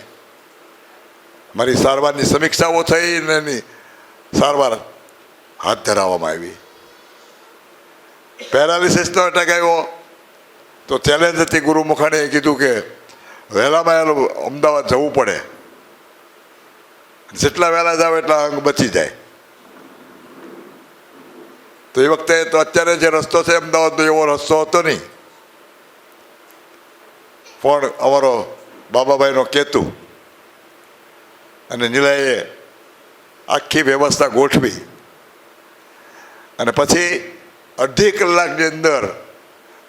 મારી સારવારની સમીક્ષાઓ થઈ ને એની સારવાર હાથ ધરાવવામાં આવી. પેરાલિસિસનો અટેક આવ્યો તો ચેલેન્જ હતી. ગુરુમુખાણીએ કીધું કે વહેલામાં અમદાવાદ જવું પડે, જેટલા વહેલા જાવ એટલા અંગ બચી જાય. તો એ વખતે તો અત્યારે જે રસ્તો છે અમદાવાદનો એવો રસ્તો હતો નહીં, પણ અમારો બાબાભાઈનો કેતુ અને નીલાએ આખી વ્યવસ્થા ગોઠવી અને પછી 2.5 કલાકની અંદર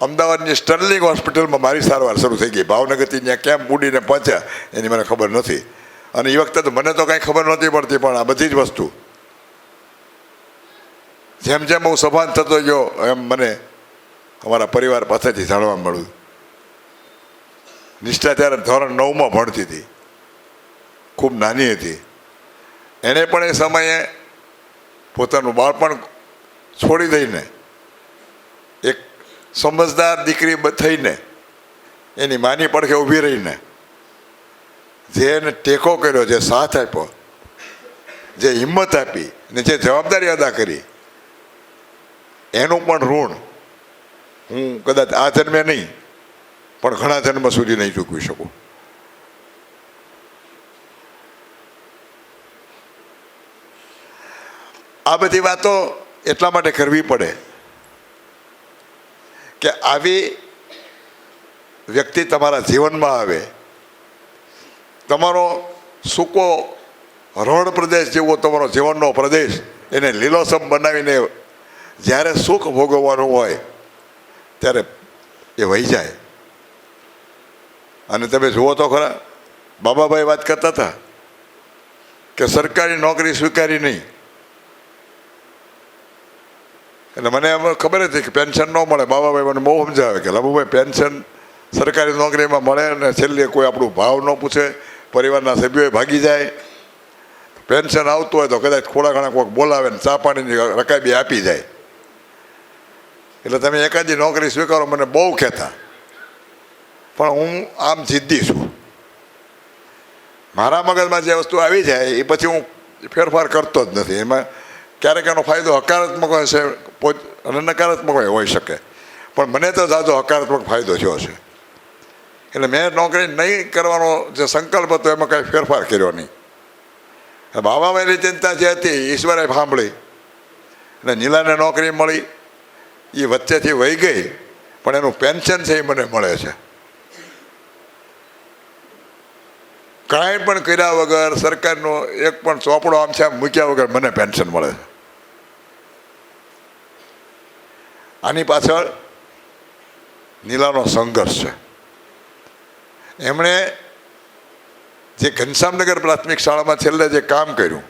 અમદાવાદની સ્ટર્લિંગ હોસ્પિટલમાં મારી સારવાર શરૂ થઈ ગઈ. ભાવનગરથી ત્યાં કેમ્પ ઉડીને પહોંચ્યા એની મને ખબર નથી. અને એ વખતે તો મને તો કાંઈ ખબર નહોતી પડતી, પણ આ બધી જ વસ્તુ જેમ જેમ હું સભાન થતો ગયો એમ મને અમારા પરિવાર પાસેથી જાણવા મળ્યું. નિષ્ઠા ત્યારે ધોરણ 9માં ભણતી હતી, ખૂબ નાની હતી. એણે પણ એ સમયે પોતાનું બાળપણ છોડી દઈને એક સમજદાર દીકરી થઈને એની માની પડખે ઊભી રહીને જે એને ટેકો કર્યો, જે સાથ આપ્યો, જે હિંમત આપી અને જે જવાબદારી અદા કરી, એનું પણ ઋણ હું કદાચ આ જન્મે નહીં પણ ઘણા જન્મ સુધી નહીં ચૂકવી શકું. આ બધી વાતો એટલા માટે કરવી પડે કે આવી વ્યક્તિ તમારા જીવનમાં આવે, તમારો સૂકો રણ પ્રદેશ જેવો તમારો જીવનનો પ્રદેશ એને લીલોછમ બનાવીને જ્યારે સુખ ભોગવવાનું હોય ત્યારે એ વહી જાય. અને તમે જુઓ તો ખરા, બાબાભાઈ વાત કરતા હતા કે સરકારી નોકરી સ્વીકારી નહીં, એટલે મને એમ ખબર હતી કે પેન્શન ન મળે. બાબાભાઈ મને બહુ સમજાવે કે લાભુભાઈ પેન્શન સરકારી નોકરીમાં મળે ને છેલ્લે કોઈ આપણું ભાવ ન પૂછે, પરિવારના સભ્યોએ ભાગી જાય, પેન્શન આવતું હોય તો કદાચ થોડા ઘણા કોઈક બોલાવે ને ચા પાણીની રકાબી આપી જાય. એટલે તમે એકાદી નોકરી સ્વીકારો, મને બહુ કહેતા. પણ હું આમ જિદ્દી છું. મારા મગજમાં જે વસ્તુ આવી જાય એ પછી હું ફેરફાર કરતો જ નથી. એમાં ક્યારેક એનો ફાયદો હકારાત્મક હોય છે અને નકારાત્મક હોઈ શકે, પણ મને તો જાજો હકારાત્મક ફાયદો થયો છે. એટલે મેં નોકરી નહીં કરવાનો જે સંકલ્પ હતો એમાં કાંઈ ફેરફાર કર્યો નહીં. બાબાભાઈની ચિંતા જે હતી ઈશ્વરે સાંભળી અને નીલાને નોકરી મળી, એ વચ્ચેથી વહી ગઈ, પણ એનું પેન્શન છે એ મને મળે છે. કાંઈ પણ કર્યા વગર, સરકારનો એક પણ ચોપડો આમ છે આમ મૂક્યા વગર મને પેન્શન મળે છે. આની પાછળ નીલાનો સંઘર્ષ છે. એમણે જે ઘનશ્યામનગર પ્રાથમિક શાળામાં છેલ્લે જે કામ કર્યું,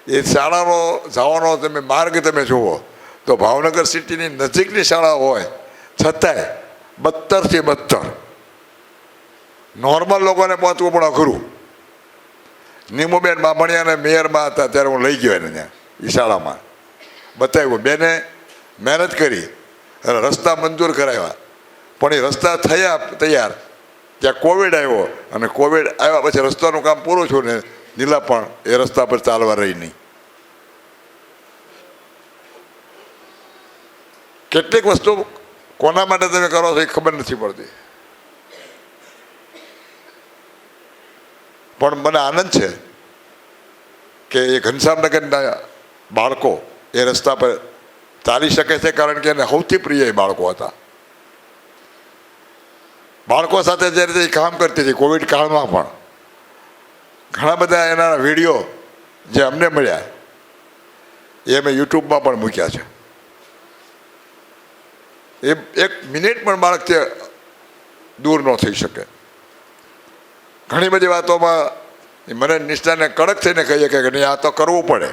એ શાળાનો જવાનો તમે માર્ગ તમે જુઓ તો ભાવનગર સિટીની નજીકની શાળા હોય છતાંય 72થી 72 નોર્મલ લોકોને પહોંચવું પણ અઘરું. નીમુબેન બામણિયાને મેયરમાં હતા ત્યારે હું લઈ ગયો એને ત્યાં એ શાળામાં બતાવ્યું. બેને મહેનત કરી અને રસ્તા મંજૂર કરાવ્યા, પણ એ રસ્તા થયા તૈયાર ત્યાં કોવિડ આવ્યો, અને કોવિડ આવ્યા પછી રસ્તાનું કામ પૂરું થયું ને નીલા પણ એ રસ્તા પર ચાલવા રહી નહીં. કેટલીક વસ્તુ કોના માટે તમે કરો છો એ ખબર નથી પડતી, પણ મને આનંદ છે કે એ ઘનશ્યામનગરના બાળકો એ રસ્તા પર ચાલી શકે છે, કારણ કે એને સૌથી પ્રિય એ બાળકો હતા. બાળકો સાથે જે રીતે કામ કરતી હતી કોવિડ કાળમાં પણ ઘણા બધા એના વિડીયો જે અમને મળ્યા એ અમે યુટ્યુબમાં પણ મૂક્યા છે. એ 1 મિનિટ પણ બાળકથી દૂર ન થઈ શકે. ઘણી બધી વાતોમાં મને નિષ્ઠાને કડક થઈને કહીએ કે નહીં આ તો કરવું પડે.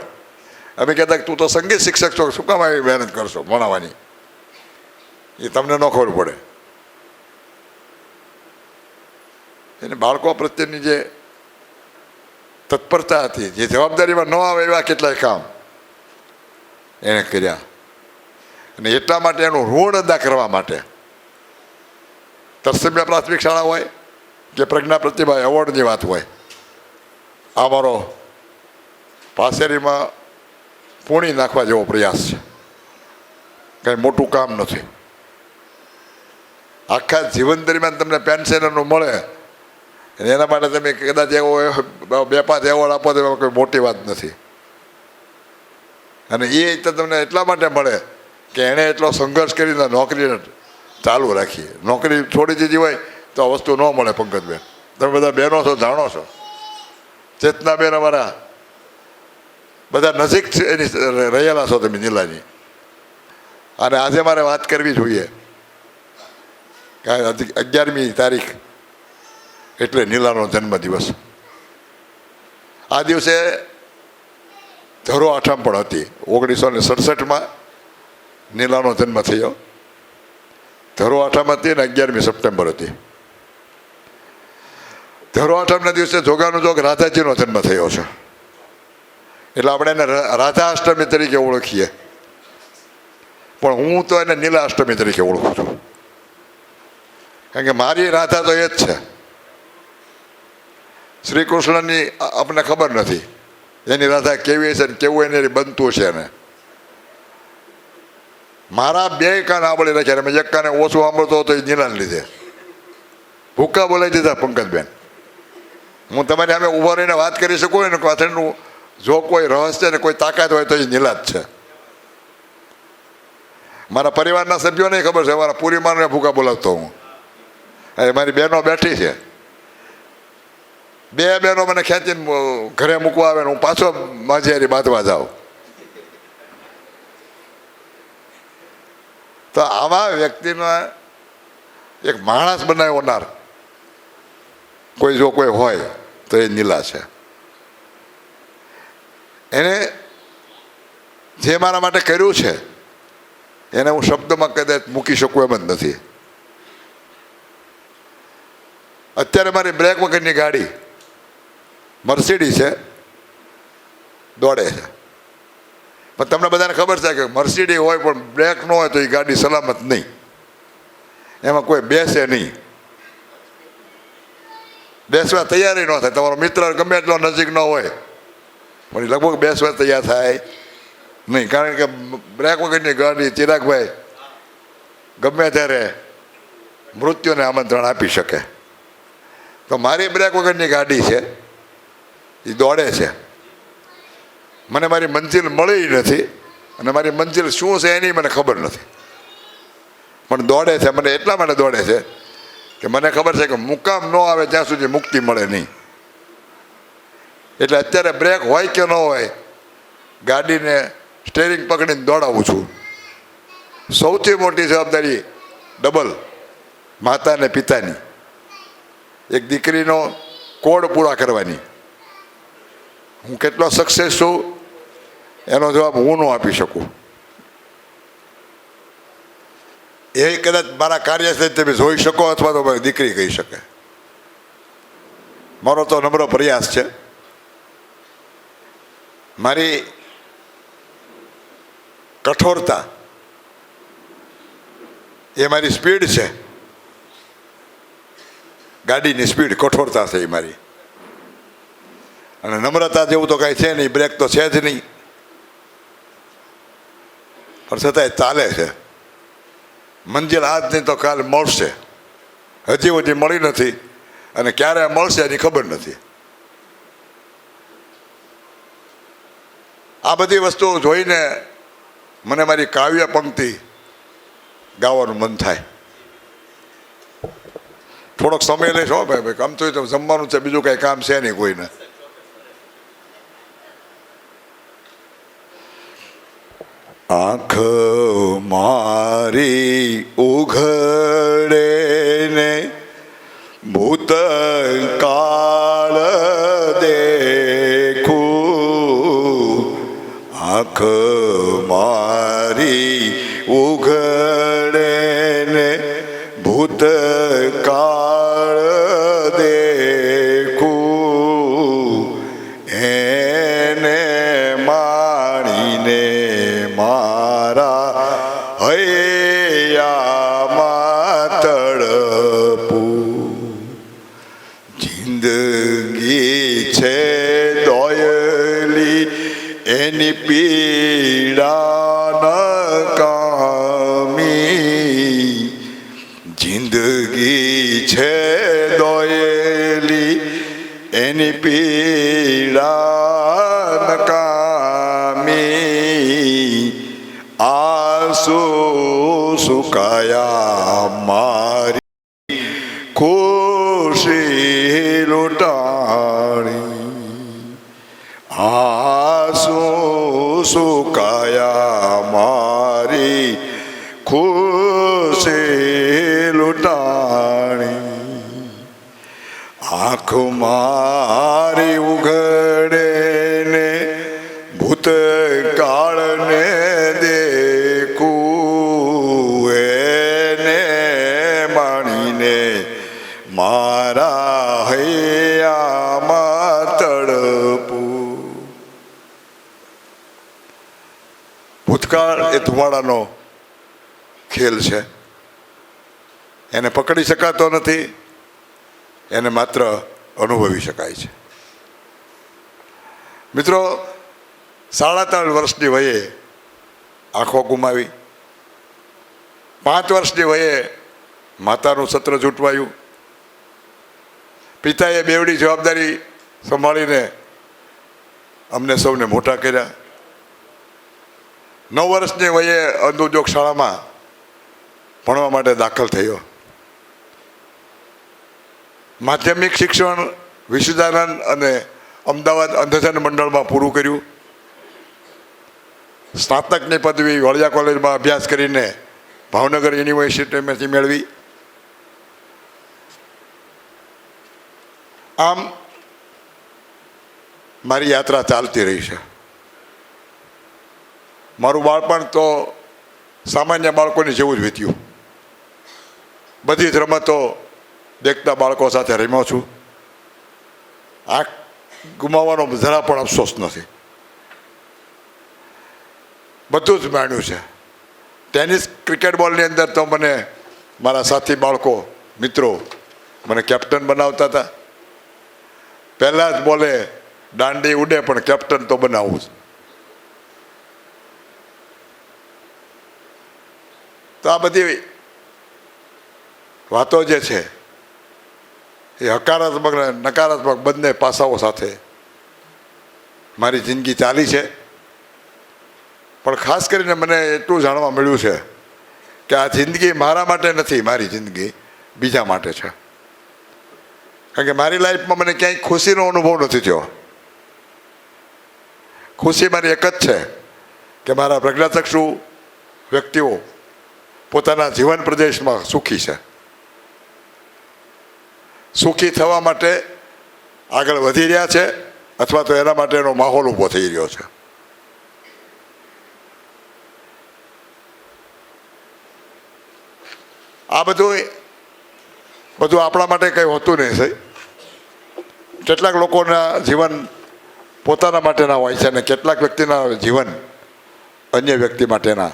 અમે કહેતા કે તું તો સંગીત શિક્ષક છો, શું કામ આવી મહેનત કરશો ભણાવવાની, એ તમને ન ખબર પડે. એને બાળકો પ્રત્યેની જે તત્પરતા હતી, જે જવાબદારીમાં ન આવે એવા કેટલાય કામ એણે કર્યા. અને એટલા માટે એનું ઋણ અદા કરવા માટે તરસમિયા પ્રાથમિક શાળા હોય કે પ્રજ્ઞા પ્રતિભા એવોર્ડની વાત હોય, આ મારો પાસેરીમાં પૂણી નાખવા જેવો પ્રયાસ છે. કંઈ મોટું કામ નથી. આખા જીવન દરમિયાન તમને પેન્શનરનું મળે એના માટે તમે કદાચ એવો 2-5 એવોર્ડ આપો તો એમાં કોઈ મોટી વાત નથી. અને એ તો તમને એટલા માટે મળે કે એણે એટલો સંઘર્ષ કરીને નોકરીને ચાલુ રાખી. નોકરી છોડી દીધી હોય તો આ વસ્તુ ન મળે. પંકજબેન, તમે બધા બહેનો છો, જાણો છો. ચેતનાબેન અમારા બધા નજીક એની રહેલા છો તમે નીલાની. અને આજે મારે વાત કરવી જોઈએ કે 11મી તારીખ એટલે નીલાનો જન્મદિવસ. આ દિવસે ધરો આઠમ પણ હતી. 1967માં નીલાનો જન્મ થયો. ધરો આઠમ હતી ને 11મી સપ્ટેમ્બર હતી. ધરો આઠમના દિવસે જોગાનું જોગ રાધાજીનો જન્મ થયો છે, એટલે આપણે એને રાધા અષ્ટમી તરીકે ઓળખીએ, પણ હું તો એને નીલા અષ્ટમી તરીકે ઓળખું છું. કારણ કે મારી રાધા તો એ જ છે. શ્રી કૃષ્ણની આપણને ખબર નથી એની રાધા કેવી છે ને કેવું એને બનતું છે ને. મારા 2 કાન આંબળી રાખ્યા, મેં 1 કાને ઓછું સાંભળતો હતો એ નીલાને લીધે ભૂકા બોલાવી દીધા. પંકજબેન, હું તમારી સામે ઊભો રહીને વાત કરી શકું ને પાછળનું જો કોઈ રહસ્ય ને કોઈ તાકાત હોય તો એ નીલા જ છે. મારા પરિવારના સભ્યોને ખબર છે, મારા પૂરી મારને ભૂકા બોલાવતો હું. એ મારી બહેનો બેઠી છે, 2 બહેનો મને ખેંચીને ઘરે મૂકવા આવે ને હું પાછો માঝিয়াરી બાંધવા જાઉં. તો આવા વ્યક્તિનો એક માણસ બનાવનાર કોઈ જો કોઈ હોય તો એ નીલા છે. એને જે મારા માટે કર્યું છે એને હું શબ્દમાં કદાચ મૂકી શકું એમ જ નથી. અત્યારે મારી બ્રેક વગરની ગાડી મર્સિડીઝ છે, દોડે છે. પણ તમને બધાને ખબર છે કે મર્સિડીઝ હોય પણ બ્રેક ન હોય તો એ ગાડી સલામત નહીં, એમાં કોઈ બેસે નહીં, બેસવા તૈયારી ન થાય. તમારો મિત્ર ગમે એટલો નજીક ન હોય પણ લગભગ બેસવા તૈયાર થાય નહીં, કારણ કે બ્રેક વગરની ગાડી ચિરાગભાઈ ગમે ત્યારે મૃત્યુને આમંત્રણ આપી શકે. તો મારી બ્રેક વગરની ગાડી છે, એ દોડે છે. મને મારી મંજિલ મળી નથી અને મારી મંજિલ શું છે એની મને ખબર નથી, પણ દોડે છે. મને એટલા માટે દોડે છે કે મને ખબર છે કે મુકામ ન આવે ત્યાં સુધી મુક્તિ મળે નહીં. એટલે અત્યારે બ્રેક હોય કે ન હોય ગાડીને સ્ટેરિંગ પકડીને દોડાવું છું. સૌથી મોટી જવાબદારી ડબલ માતા અને પિતાની, એક દીકરીનો કોડ પૂરા કરવાની. હું કેટલો સક્સેસ છું એનો જવાબ હું ન આપી શકું. એ કદાચ મારા કાર્યથી તમે જોઈ શકો અથવા તો મારી દીકરી કહી શકે. મારો તો નમ્ર પ્રયાસ છે. મારી કઠોરતા એ મારી સ્પીડ છે, ગાડીની સ્પીડ કઠોરતા છે એ મારી. અને નમ્રતા જેવું તો કાંઈ છે નહીં, બ્રેક તો છે જ નહીં, પણ છતાંય ચાલે છે. મંજિલ આજ નહીં તો કાલ મળશે, હજી સુધી મળી નથી અને ક્યારે મળશે એની ખબર નથી. આ બધી વસ્તુઓ જોઈને મને મારી કાવ્ય પંક્તિ ગાવાનું મન થાય. થોડોક સમય લઈશ હો ભાઈ, કામ તો જમવાનું છે, બીજું કાંઈ કામ છે નહીં કોઈને. આંખ મારી ઉઘડે ને ભૂતકાળ દેખું, આંખ મારી ઉઘડે ને ભૂતકાળ દેખું, એને માણીને મારા હૈયામાં તડપું. જિંદગી છે દોયલી એની પીડા નકામી, જિંદગી છે દોયલી એની પીડા નકામી, આંસુ સુકાયા મારી ખુશી લૂંટાણી, આંસુ સુકાયા મારી ખુશી લૂંટાણી, આંખ મારી ઉઘડે ને ભૂતકાળને દેખું, એને માણીને મારા હૈયામાં તડપું. ભૂતકાળ એ ધુમાડાનો ખેલ છે, એને પકડી શકાતો નથી, એને માત્ર અનુભવી શકાય છે. મિત્રો, 3.5 વર્ષની વયે આંખો ગુમાવી, 5 વર્ષની વયે માતાનું સત્ર જૂટવાયું, પિતાએ બેવડી જવાબદારી સંભાળીને અમને સૌને મોટા કર્યા. 9 વર્ષની વયે અંધ ઉદ્યોગ શાળામાં ભણવા માટે દાખલ થયો. માધ્યમિક શિક્ષણ વિશુદ્ધાનંદ અને અમદાવાદ અંધજન મંડળમાં પૂરું કર્યું. સ્નાતકની પદવી વડિયા કોલેજમાં અભ્યાસ કરીને ભાવનગર યુનિવર્સિટીમાંથી મેળવી. આમ મારી યાત્રા ચાલતી રહી છે. મારું બાળપણ તો સામાન્ય બાળકોની જેવું જ વીત્યું. બધી જ રમતો દેખતા બાળકો સાથે રમ્યો છું. આંખ ગુમાવવાનો જરા પણ અફસોસ નથી. બધું જ માણ્યું છે. ટેનિસ ક્રિકેટ બોલની અંદર તો મને મારા સાથી બાળકો મિત્રો મને કેપ્ટન બનાવતા હતા. પહેલાં જ બોલે દાંડી ઉડે પણ કેપ્ટન તો બનાવવું જ. તો આ બધી વાતો જે છે એ હકારાત્મક અને નકારાત્મક બંને પાસાઓ સાથે મારી જિંદગી ચાલી છે. પણ ખાસ કરીને મને એટલું જાણવા મળ્યું છે કે આ જિંદગી મારા માટે નથી, મારી જિંદગી બીજા માટે છે. કારણ કે મારી લાઈફમાં મને ક્યાંય ખુશીનો અનુભવ નથી થયો. ખુશી મારી એક જ છે કે મારા પ્રજ્ઞાચક્ષુ વ્યક્તિઓ પોતાના જીવન પ્રદેશમાં સુખી છે. સુખી થવા માટે આગળ વધી રહ્યા છે અથવા તો એના માટેનો માહોલ ઊભો થઈ રહ્યો છે. આ બધું આપણા માટે કંઈ હોતું નહીં છે. કેટલાક લોકોના જીવન પોતાના માટેના હોય છે અને કેટલાક વ્યક્તિના જીવન અન્ય વ્યક્તિ માટેના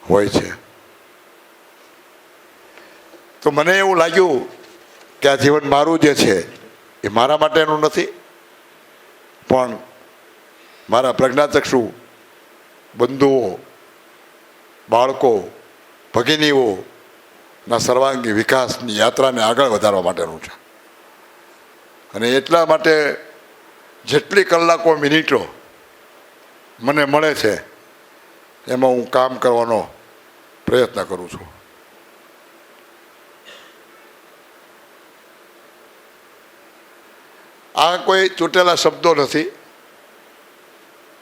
હોય છે. તો મને એવું લાગ્યું કે આ જીવન મારું જે છે એ મારા માટેનું નથી, પણ મારા પ્રજ્ઞાચક્ષુ બંધુઓ, બાળકો, ભગિનીઓના સર્વાંગી વિકાસની યાત્રાને આગળ વધારવા માટેનું છે. અને એટલા માટે જેટલી કલાકો મિનિટો મને મળે છે એમાં હું કામ કરવાનો પ્રયત્ન કરું છું. આ કોઈ ચૂંટેલા શબ્દો નથી,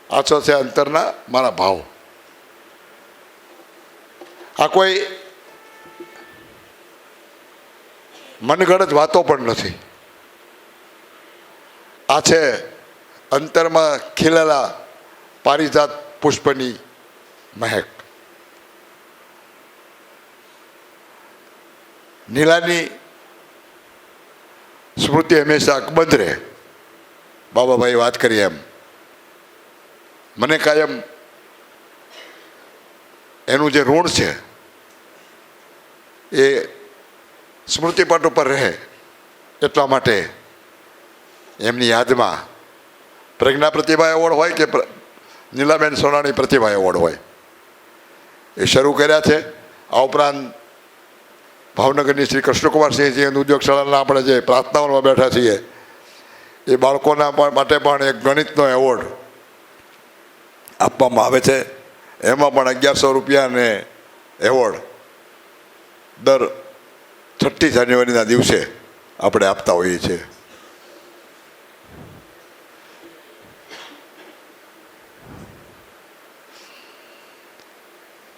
આ તો છે અંતરના મારા ભાવ. આ કોઈ મનગઢ વાતો પણ નથી. આ છે અંતરમાં ખીલેલા પારિજાત પુષ્પની મહેક. નીલાની સ્મૃતિ હંમેશા અકબંધ રહે. બાબાભાઈ વાત કરી એમ મને કાયમ એનું જે ઋણ છે એ સ્મૃતિપટ ઉપર રહે. એટલા માટે એમની યાદમાં પ્રજ્ઞા પ્રતિભા એવોર્ડ હોય કે નીલાબેન સોનાણી પ્રતિભા એવોર્ડ હોય એ શરૂ કર્યા છે. આ ઉપરાંત ભાવનગરની શ્રી કૃષ્ણકુમારસિંહજી ઉદ્યોગ શાળાના આપણે જે પ્રાર્થનાઓમાં બેઠા છીએ એ બાળકોના માટે પણ એક ગણિતનો એવોર્ડ આપવામાં આવે છે. એમાં પણ 1100 રૂપિયાને એવોર્ડ દર 6મી જાન્યુઆરીના દિવસે આપણે આપતા હોઈએ છીએ.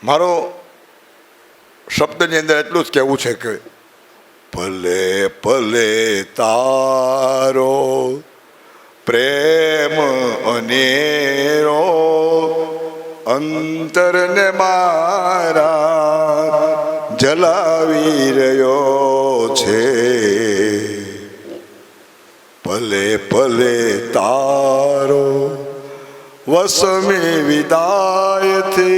મારો શબ્દની અંદર એટલું જ કહેવું છે કે ભલે ભલે તારો પ્રેમ અનેરો અંતરને મારા જલાવી રહ્યો છે. ભલે ભલે તારો વસમી વિદાયથી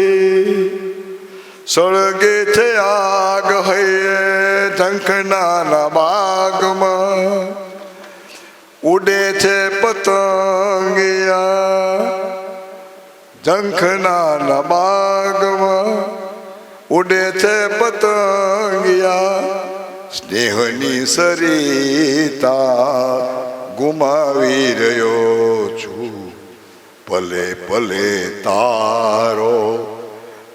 સળગે છે આગ હૈયે ઝંખનાના બાગમાં ઉડે છે પતંગિયા ઝંખના બાગમાં ઉડે છે પતંગિયા સ્નેહની સરિતા ગુમાવી રહ્યો છું પલે પલે તારો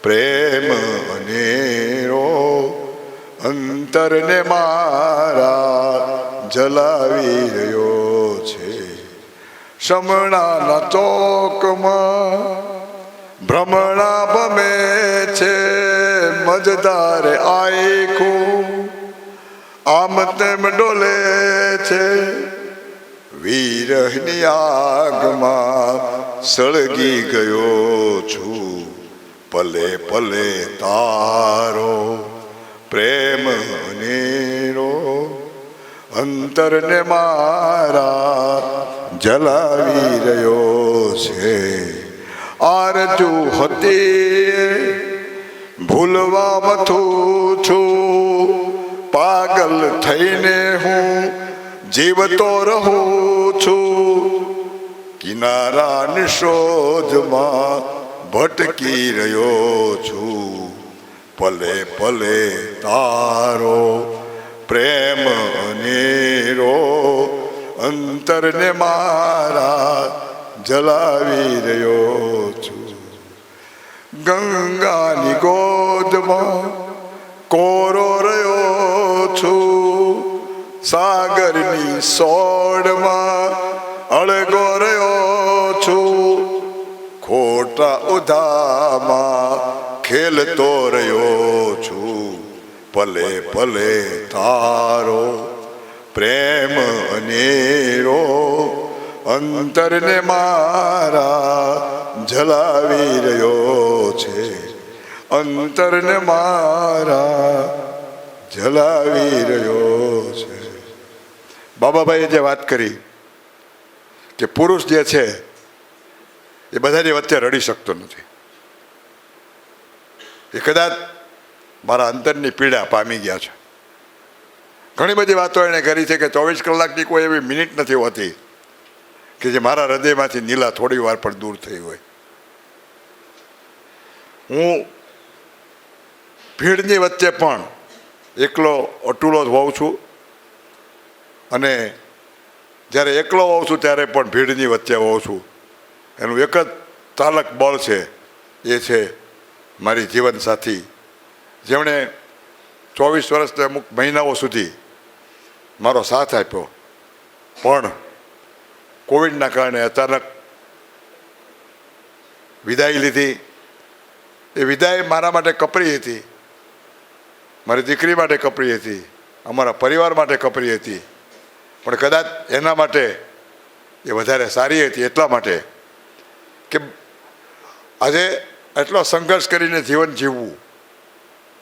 પ્રેમ અનેરો અંતરને મારા જલાવી રહ્યો છે શમણાના ચોકમાં ભ્રમણા ભમે છે મજદાર આખું આમ તેમ ડોલે છે વિરહની આગમાં સળગી ગયો છું પલે પલે તારો પ્રેમ અનેરો અંતરને મારા જલાવી રહ્યો છે આરજુ હતી ભૂલવા મથું છું પાગલ થઈને હું જીવતો રહું છું કિનારાની શોધમાં ભટકી રહ્યો છું પલે પલે તારો પ્રેમ અનેરો અંતરને મારા જલાવી રહ્યો છું ગંગાની ગોદમાં કોરો રહ્યો છું સાગરની સોડમાં અળગો રહ્યો છું ખોટા ઉધામાં ખેલતો રહ્યો છું પલે પલે તારો પ્રેમ અનેરો અંતરને મારા જલાવી રહ્યો છે અંતરને મારા જલાવી રહ્યો છે બાબાભાઈએ જે વાત કરી કે પુરુષ જે છે એ બધાની વચ્ચે રડી શકતો નથી એ કદાચ મારા અંતરની પીડા પામી ગયા છે ઘણી બધી વાતો એણે કરી છે કે 24 કલાકની કોઈ એવી મિનિટ નથી હોતી કે જે મારા હૃદયમાંથી નીલા થોડી વાર પણ દૂર થઈ હોય હું ભીડની વચ્ચે પણ એકલો અટૂલો જ હોઉં છું અને જ્યારે એકલો હોઉં છું ત્યારે પણ ભીડની વચ્ચે હોઉં છું એનું એક જ ચાલક બળ છે એ છે મારી જીવનસાથી જેમણે 24 વર્ષના અમુક મહિનાઓ સુધી મારો સાથ આપ્યો પણ કોવિડના કારણે અચાનક વિદાય લીધી એ વિદાય મારા માટે કપરી હતી મારી દીકરી માટે કપરી હતી અમારા પરિવાર માટે કપરી હતી પણ કદાચ એના માટે એ વધારે સારી હતી એટલા માટે કે આજે એટલો સંઘર્ષ કરીને જીવન જીવવું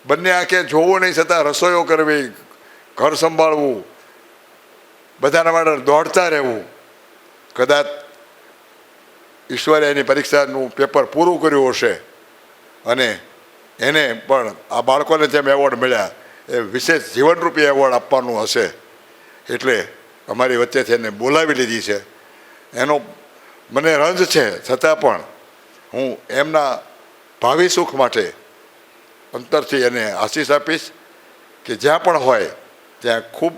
બંને આંખે જોવું નહીં છતાં રસોઈઓ કરવી ઘર સંભાળવું બધાના માટે દોડતા રહેવું કદાચ ઈશ્વરે એની પરીક્ષાનું પેપર પૂરું કર્યું હશે અને એને પણ આ બાળકોને જેમ એવોર્ડ મળ્યા એ વિશેષ જીવનરૂપી એવોર્ડ આપવાનું હશે એટલે અમારી વચ્ચેથી એને બોલાવી લીધી છે એનો મને રંજ છે છતાં પણ હું એમના ભાવિ સુખ માટે અંતરથી એને આશીષ આપીશ કે જ્યાં પણ હોય ત્યાં ખૂબ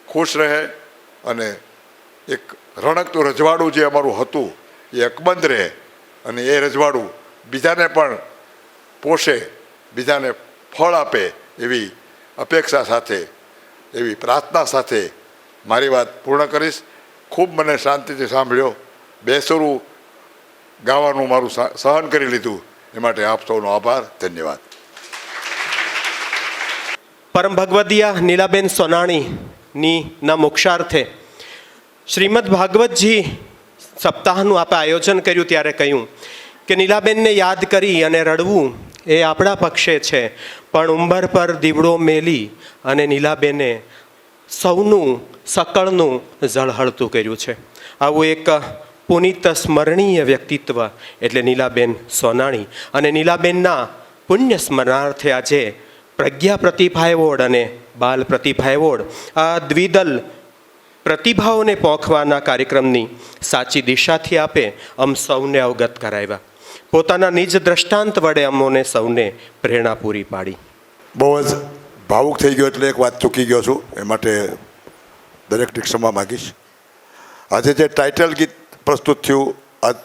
ખુશ રહે અને એક રણકતું રજવાડું જે અમારું હતું એ અકબંધ રહે અને એ રજવાડું બીજાને પણ પોષે બીજાને ફળ આપે એવી અપેક્ષા સાથે એવી પ્રાર્થના સાથે મારી વાત પૂર્ણ કરીશ ખૂબ મને શાંતિથી સાંભળ્યો બેસરું ગાવાનું મારું સહન કરી લીધું એ માટે આપ સૌનો આભાર ધન્યવાદ
પરમ ભગવદીયા નીલાબેન સોનાણીની ના મોક્ષાર્થે શ્રીમદ ભાગવતજી સપ્તાહનું આપણે આયોજન કર્યું ત્યારે કહ્યું કે નીલાબેનને યાદ કરી અને રડવું એ આપણા પક્ષે છે પણ ઉંબર પર દીવડો મેલી અને નીલાબેને સૌનું સકળનું ઝળહળતું કર્યું છે આવું એક પુનિત સ્મરણીય વ્યક્તિત્વ એટલે નીલાબેન સોનાણી અને નીલાબેનના પુણ્ય સ્મરણાર્થે આજે પ્રજ્ઞા પ્રતિભા એવોર્ડ અને બાલ પ્રતિભા એવોર્ડ આ દ્વિદલ પ્રતિભાઓને પોંખવાના કાર્યક્રમની સાચી દિશાથી આપે સૌને અવગત કરાવ્યા. પોતાના નિજ દ્રષ્ટાંત વડે અમોને સૌને પ્રેરણા પૂરી પાડી.
બહુ જ ભાવુક થઈ ગયો એટલે એક વાત ચૂકી ગયો છું, એ માટે દરેકની ક્ષમા માગીશ. આજે જે ટાઇટલ ગીત પ્રસ્તુત થયું, આજ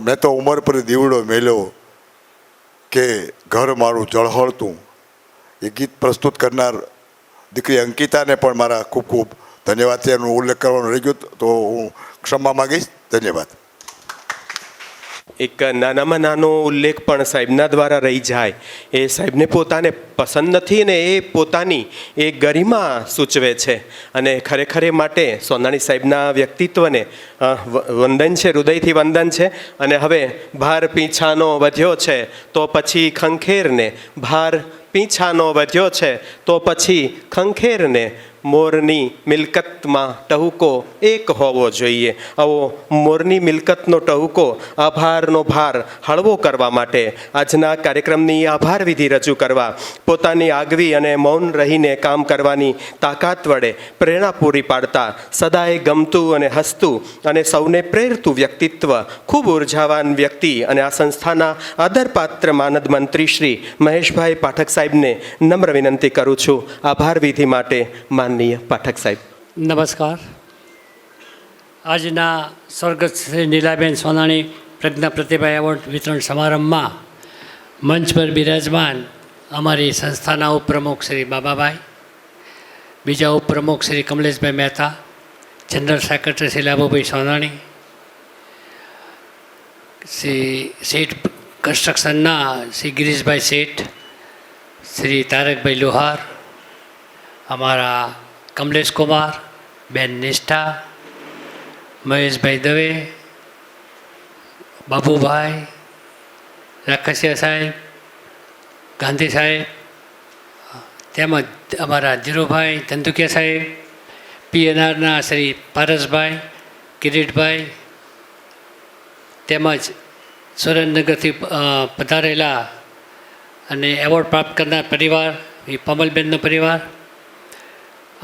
મેં તો ઉંમર પર દીવડો મેલ્યો કે ઘર મારું ઝળહળતું, એ ગીત પ્રસ્તુત કરનાર દીકરી અંકિતાને પણ મારા ખૂબ ખૂબ ધન્યવાદ છે. એનો ઉલ્લેખ કરવાનો રહી ગયો તો હું ક્ષમા માગીશ. ધન્યવાદ.
એક નાનામાં નાનો ઉલ્લેખ પણ સાહેબના દ્વારા રહી જાય, એ સાહેબને પોતાને પસંદ નથી ને એ પોતાની એ ગરિમા સૂચવે છે. અને ખરેખર એ માટે સોનાણી સાહેબના વ્યક્તિત્વને વંદન છે, હૃદયથી વંદન છે. અને હવે ભાર પીંછાનો વધ્યો છે તો પછી ખંખેરને, ભાર પીંછાનો વધ્યો છે તો પછી ખંખેરને, મોરની મિલકતમાં ટહુકો એક હોવો જોઈએ. આવો મોરની મિલકતનો ટહુકો આભારનો ભાર હળવો કરવા માટે આજના કાર્યક્રમની આભાર વિધિ રજૂ કરવા, પોતાની આગવી અને મૌન રહીને કામ કરવાની તાકાત વડે પ્રેરણા પૂરી પાડતા, સદાય ગમતું અને હસતું અને સૌને પ્રેરતું વ્યક્તિત્વ, ખૂબ ઉર્જાવાન વ્યક્તિ અને આ સંસ્થાના આદરપાત્ર માનદ મંત્રી શ્રી મહેશભાઈ પાઠક સાહેબને નમ્ર વિનંતી કરું છું આભાર વિધિ માટે. માનનીય પાઠક સાહેબ.
નમસ્કાર. આજના સ્વર્ગસ્થ શ્રી નીલાબેન સોનાણી પ્રજ્ઞા પ્રતિભા એવોર્ડ વિતરણ સમારંભમાં મંચ પર બિરાજમાન અમારી સંસ્થાના ઉપપ્રમુખ શ્રી બાબાભાઈ, બીજા ઉપપ્રમુખ શ્રી કમલેશભાઈ મહેતા, જનરલ સેક્રેટરી શ્રી લાભુભાઈ સોનાણી, શ્રી શેઠ કન્સ્ટ્રક્શનના શ્રી ગિરીશભાઈ શેઠ, શ્રી તારકભાઈ લોહાર, અમારા કમલેશ કુમાર, બેન નિષ્ઠા, મહેશભાઈ દવે, બાબુભાઈ, રાકસિયા સાહેબ, ગાંધી સાહેબ, તેમજ અમારા ધીરુભાઈ ધંધુકિયા સાહેબ, પીએનઆરના શ્રી પારસભાઈ, કિરીટભાઈ, તેમજ સુરેન્દ્રનગરથી પધારેલા અને એવોર્ડ પ્રાપ્ત કરનાર પરિવાર, એ પમલબેનનો પરિવાર,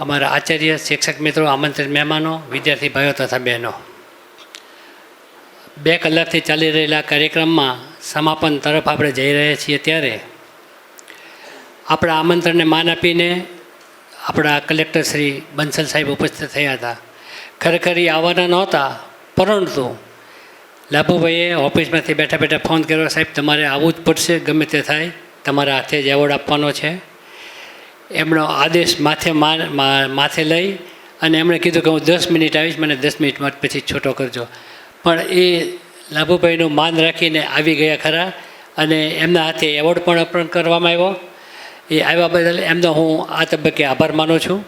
અમારા આચાર્ય, શિક્ષક મિત્રો, આમંત્રિત મહેમાનો, વિદ્યાર્થી ભાઈઓ તથા બહેનો, 2 કલાકથી ચાલી રહેલા કાર્યક્રમમાં સમાપન તરફ આપણે જઈ રહ્યા છીએ ત્યારે આપણા આમંત્રણને માન આપીને આપણા કલેક્ટર શ્રી બંસલ સાહેબ ઉપસ્થિત થયા હતા. ખરેખર એ આવવાના નહોતા, પરંતુ લાભુભાઈએ ઓફિસમાંથી બેઠા બેઠા ફોન કર્યો, સાહેબ તમારે આવવું જ પડશે, ગમે તે થાય, તમારા હાથે જ એવોર્ડ આપવાનો છે. એમનો આદેશ માથે લઈ અને એમણે કીધું કે હું 10 મિનિટ આવીશ, મને 10 મિનિટમાં પછી છૂટો કરજો. પણ એ લાભુભાઈનું માન રાખીને આવી ગયા ખરા અને એમના હાથે એવોર્ડ પણ અર્પણ કરવામાં આવ્યો. એ આવ્યા બદલ એમનો હું આ તબક્કે આભાર માનું છું.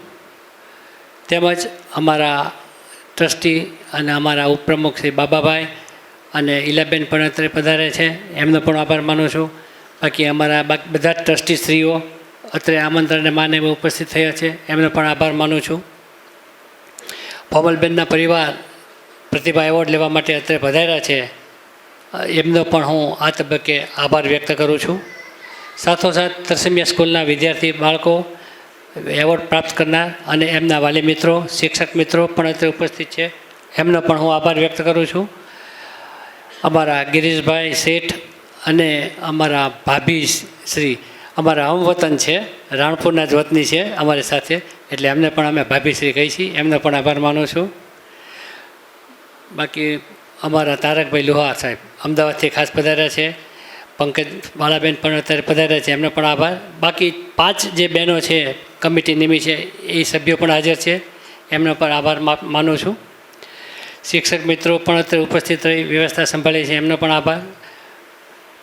તેમજ અમારા ટ્રસ્ટી અને અમારા ઉપપ્રમુખ શ્રી બાબાભાઈ અને ઈલાબેન પણ અત્યારે પધારે છે, એમનો પણ આભાર માનું છું. બાકી અમારા બધા જ ટ્રસ્ટીશ્રીઓ અત્રે આમંત્રણને માને ઉપસ્થિત થયા છે, એમનો પણ આભાર માનું છું. પમલબેનના પરિવાર પ્રતિભા એવોર્ડ લેવા માટે અત્રે પધાર્યા છે, એમનો પણ હું આ તબક્કે આભાર વ્યક્ત કરું છું. સાથોસાથ તરસમિયા સ્કૂલના વિદ્યાર્થી બાળકો એવોર્ડ પ્રાપ્ત કરનાર અને એમના વાલી મિત્રો, શિક્ષક મિત્રો પણ અત્રે ઉપસ્થિત છે, એમનો પણ હું આભાર વ્યક્ત કરું છું. અમારા ગિરીશભાઈ શેઠ અને અમારા ભાભી શ્રી અમારા હમવતન છે, રાણપુરના જ વતની છે અમારી સાથે, એટલે એમને પણ અમે ભાભીશ્રી કહી છીએ, એમનો પણ આભાર માનું છું. બાકી અમારા તારકભાઈ લોહાર સાહેબ અમદાવાદથી ખાસ પધાર્યા છે, પંકજ બાળાબેન પણ અત્યારે પધાર્યા છે, એમનો પણ આભાર. બાકી 5 જે બહેનો છે કમિટી નિમી છે એ સભ્યો પણ હાજર છે, એમનો પણ આભાર માનું છું. શિક્ષક મિત્રો પણ અત્યારે ઉપસ્થિત રહી વ્યવસ્થા સંભાળી છે, એમનો પણ આભાર.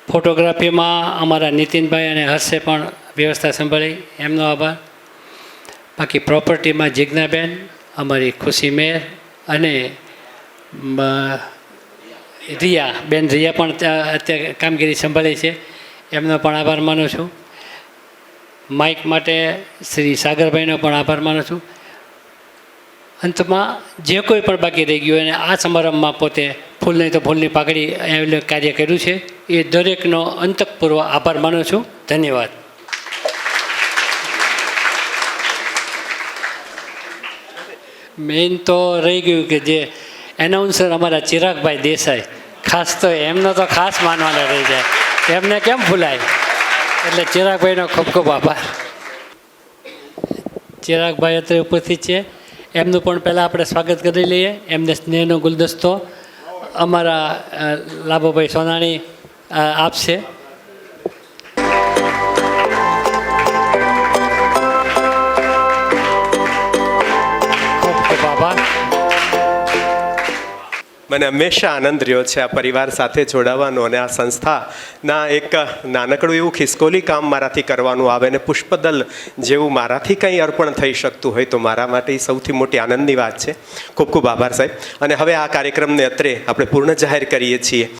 ફોટોગ્રાફીમાં અમારા નીતિનભાઈ અને હર્ષે પણ વ્યવસ્થા સંભાળી, એમનો આભાર. બાકી પ્રોપર્ટીમાં જિજ્ઞાબેન, અમારી ખુશી મેર અને રિયા પણ અત્યારે કામગીરી સંભાળી છે, એમનો પણ આભાર માનું છું. માઇક માટે શ્રી સાગરભાઈનો પણ આભાર માનું છું. અંતમાં જે કોઈ પણ બાકી રહી ગયું અને આ સમારંભમાં પોતે ફૂલ નહીં તો ફૂલની પાકડી એવું કાર્ય કર્યું છે, એ દરેકનો અંતઃપૂર્વ આભાર માનું છું. ધન્યવાદ. મેઇન તો રહી ગયું કે જે એનાઉન્સર અમારા ચિરાગભાઈ દેસાઈ, ખાસ તો એમનો તો ખાસ માનવાના રહી જાય, એમને કેમ ભૂલાય. એટલે ચિરાગભાઈનો ખૂબ ખૂબ આભાર. ચિરાગભાઈ અત્યારે ઉપસ્થિત છે, એમનું પણ પહેલાં આપણે સ્વાગત કરી લઈએ. એમને સ્નેહનો ગુલદસ્તો અમારા લાભુભાઈ સોનાણી આપશે. ખૂબ ખૂબ આભાર.
મને હંમેશા આનંદ રહ્યો છે આ પરિવાર સાથે જોડાવાનો અને આ સંસ્થાના એક નાનકડું એવું ખિસકોલી કામ મારાથી કરવાનું આવે અને પુષ્પદલ જેવું મારાથી કંઈ અર્પણ થઈ શકતું હોય તો મારા માટે એ સૌથી મોટી આનંદની વાત છે. ખૂબ ખૂબ આભાર સાહેબ. અને હવે આ કાર્યક્રમને અત્રે આપણે પૂર્ણ જાહેર કરીએ છીએ.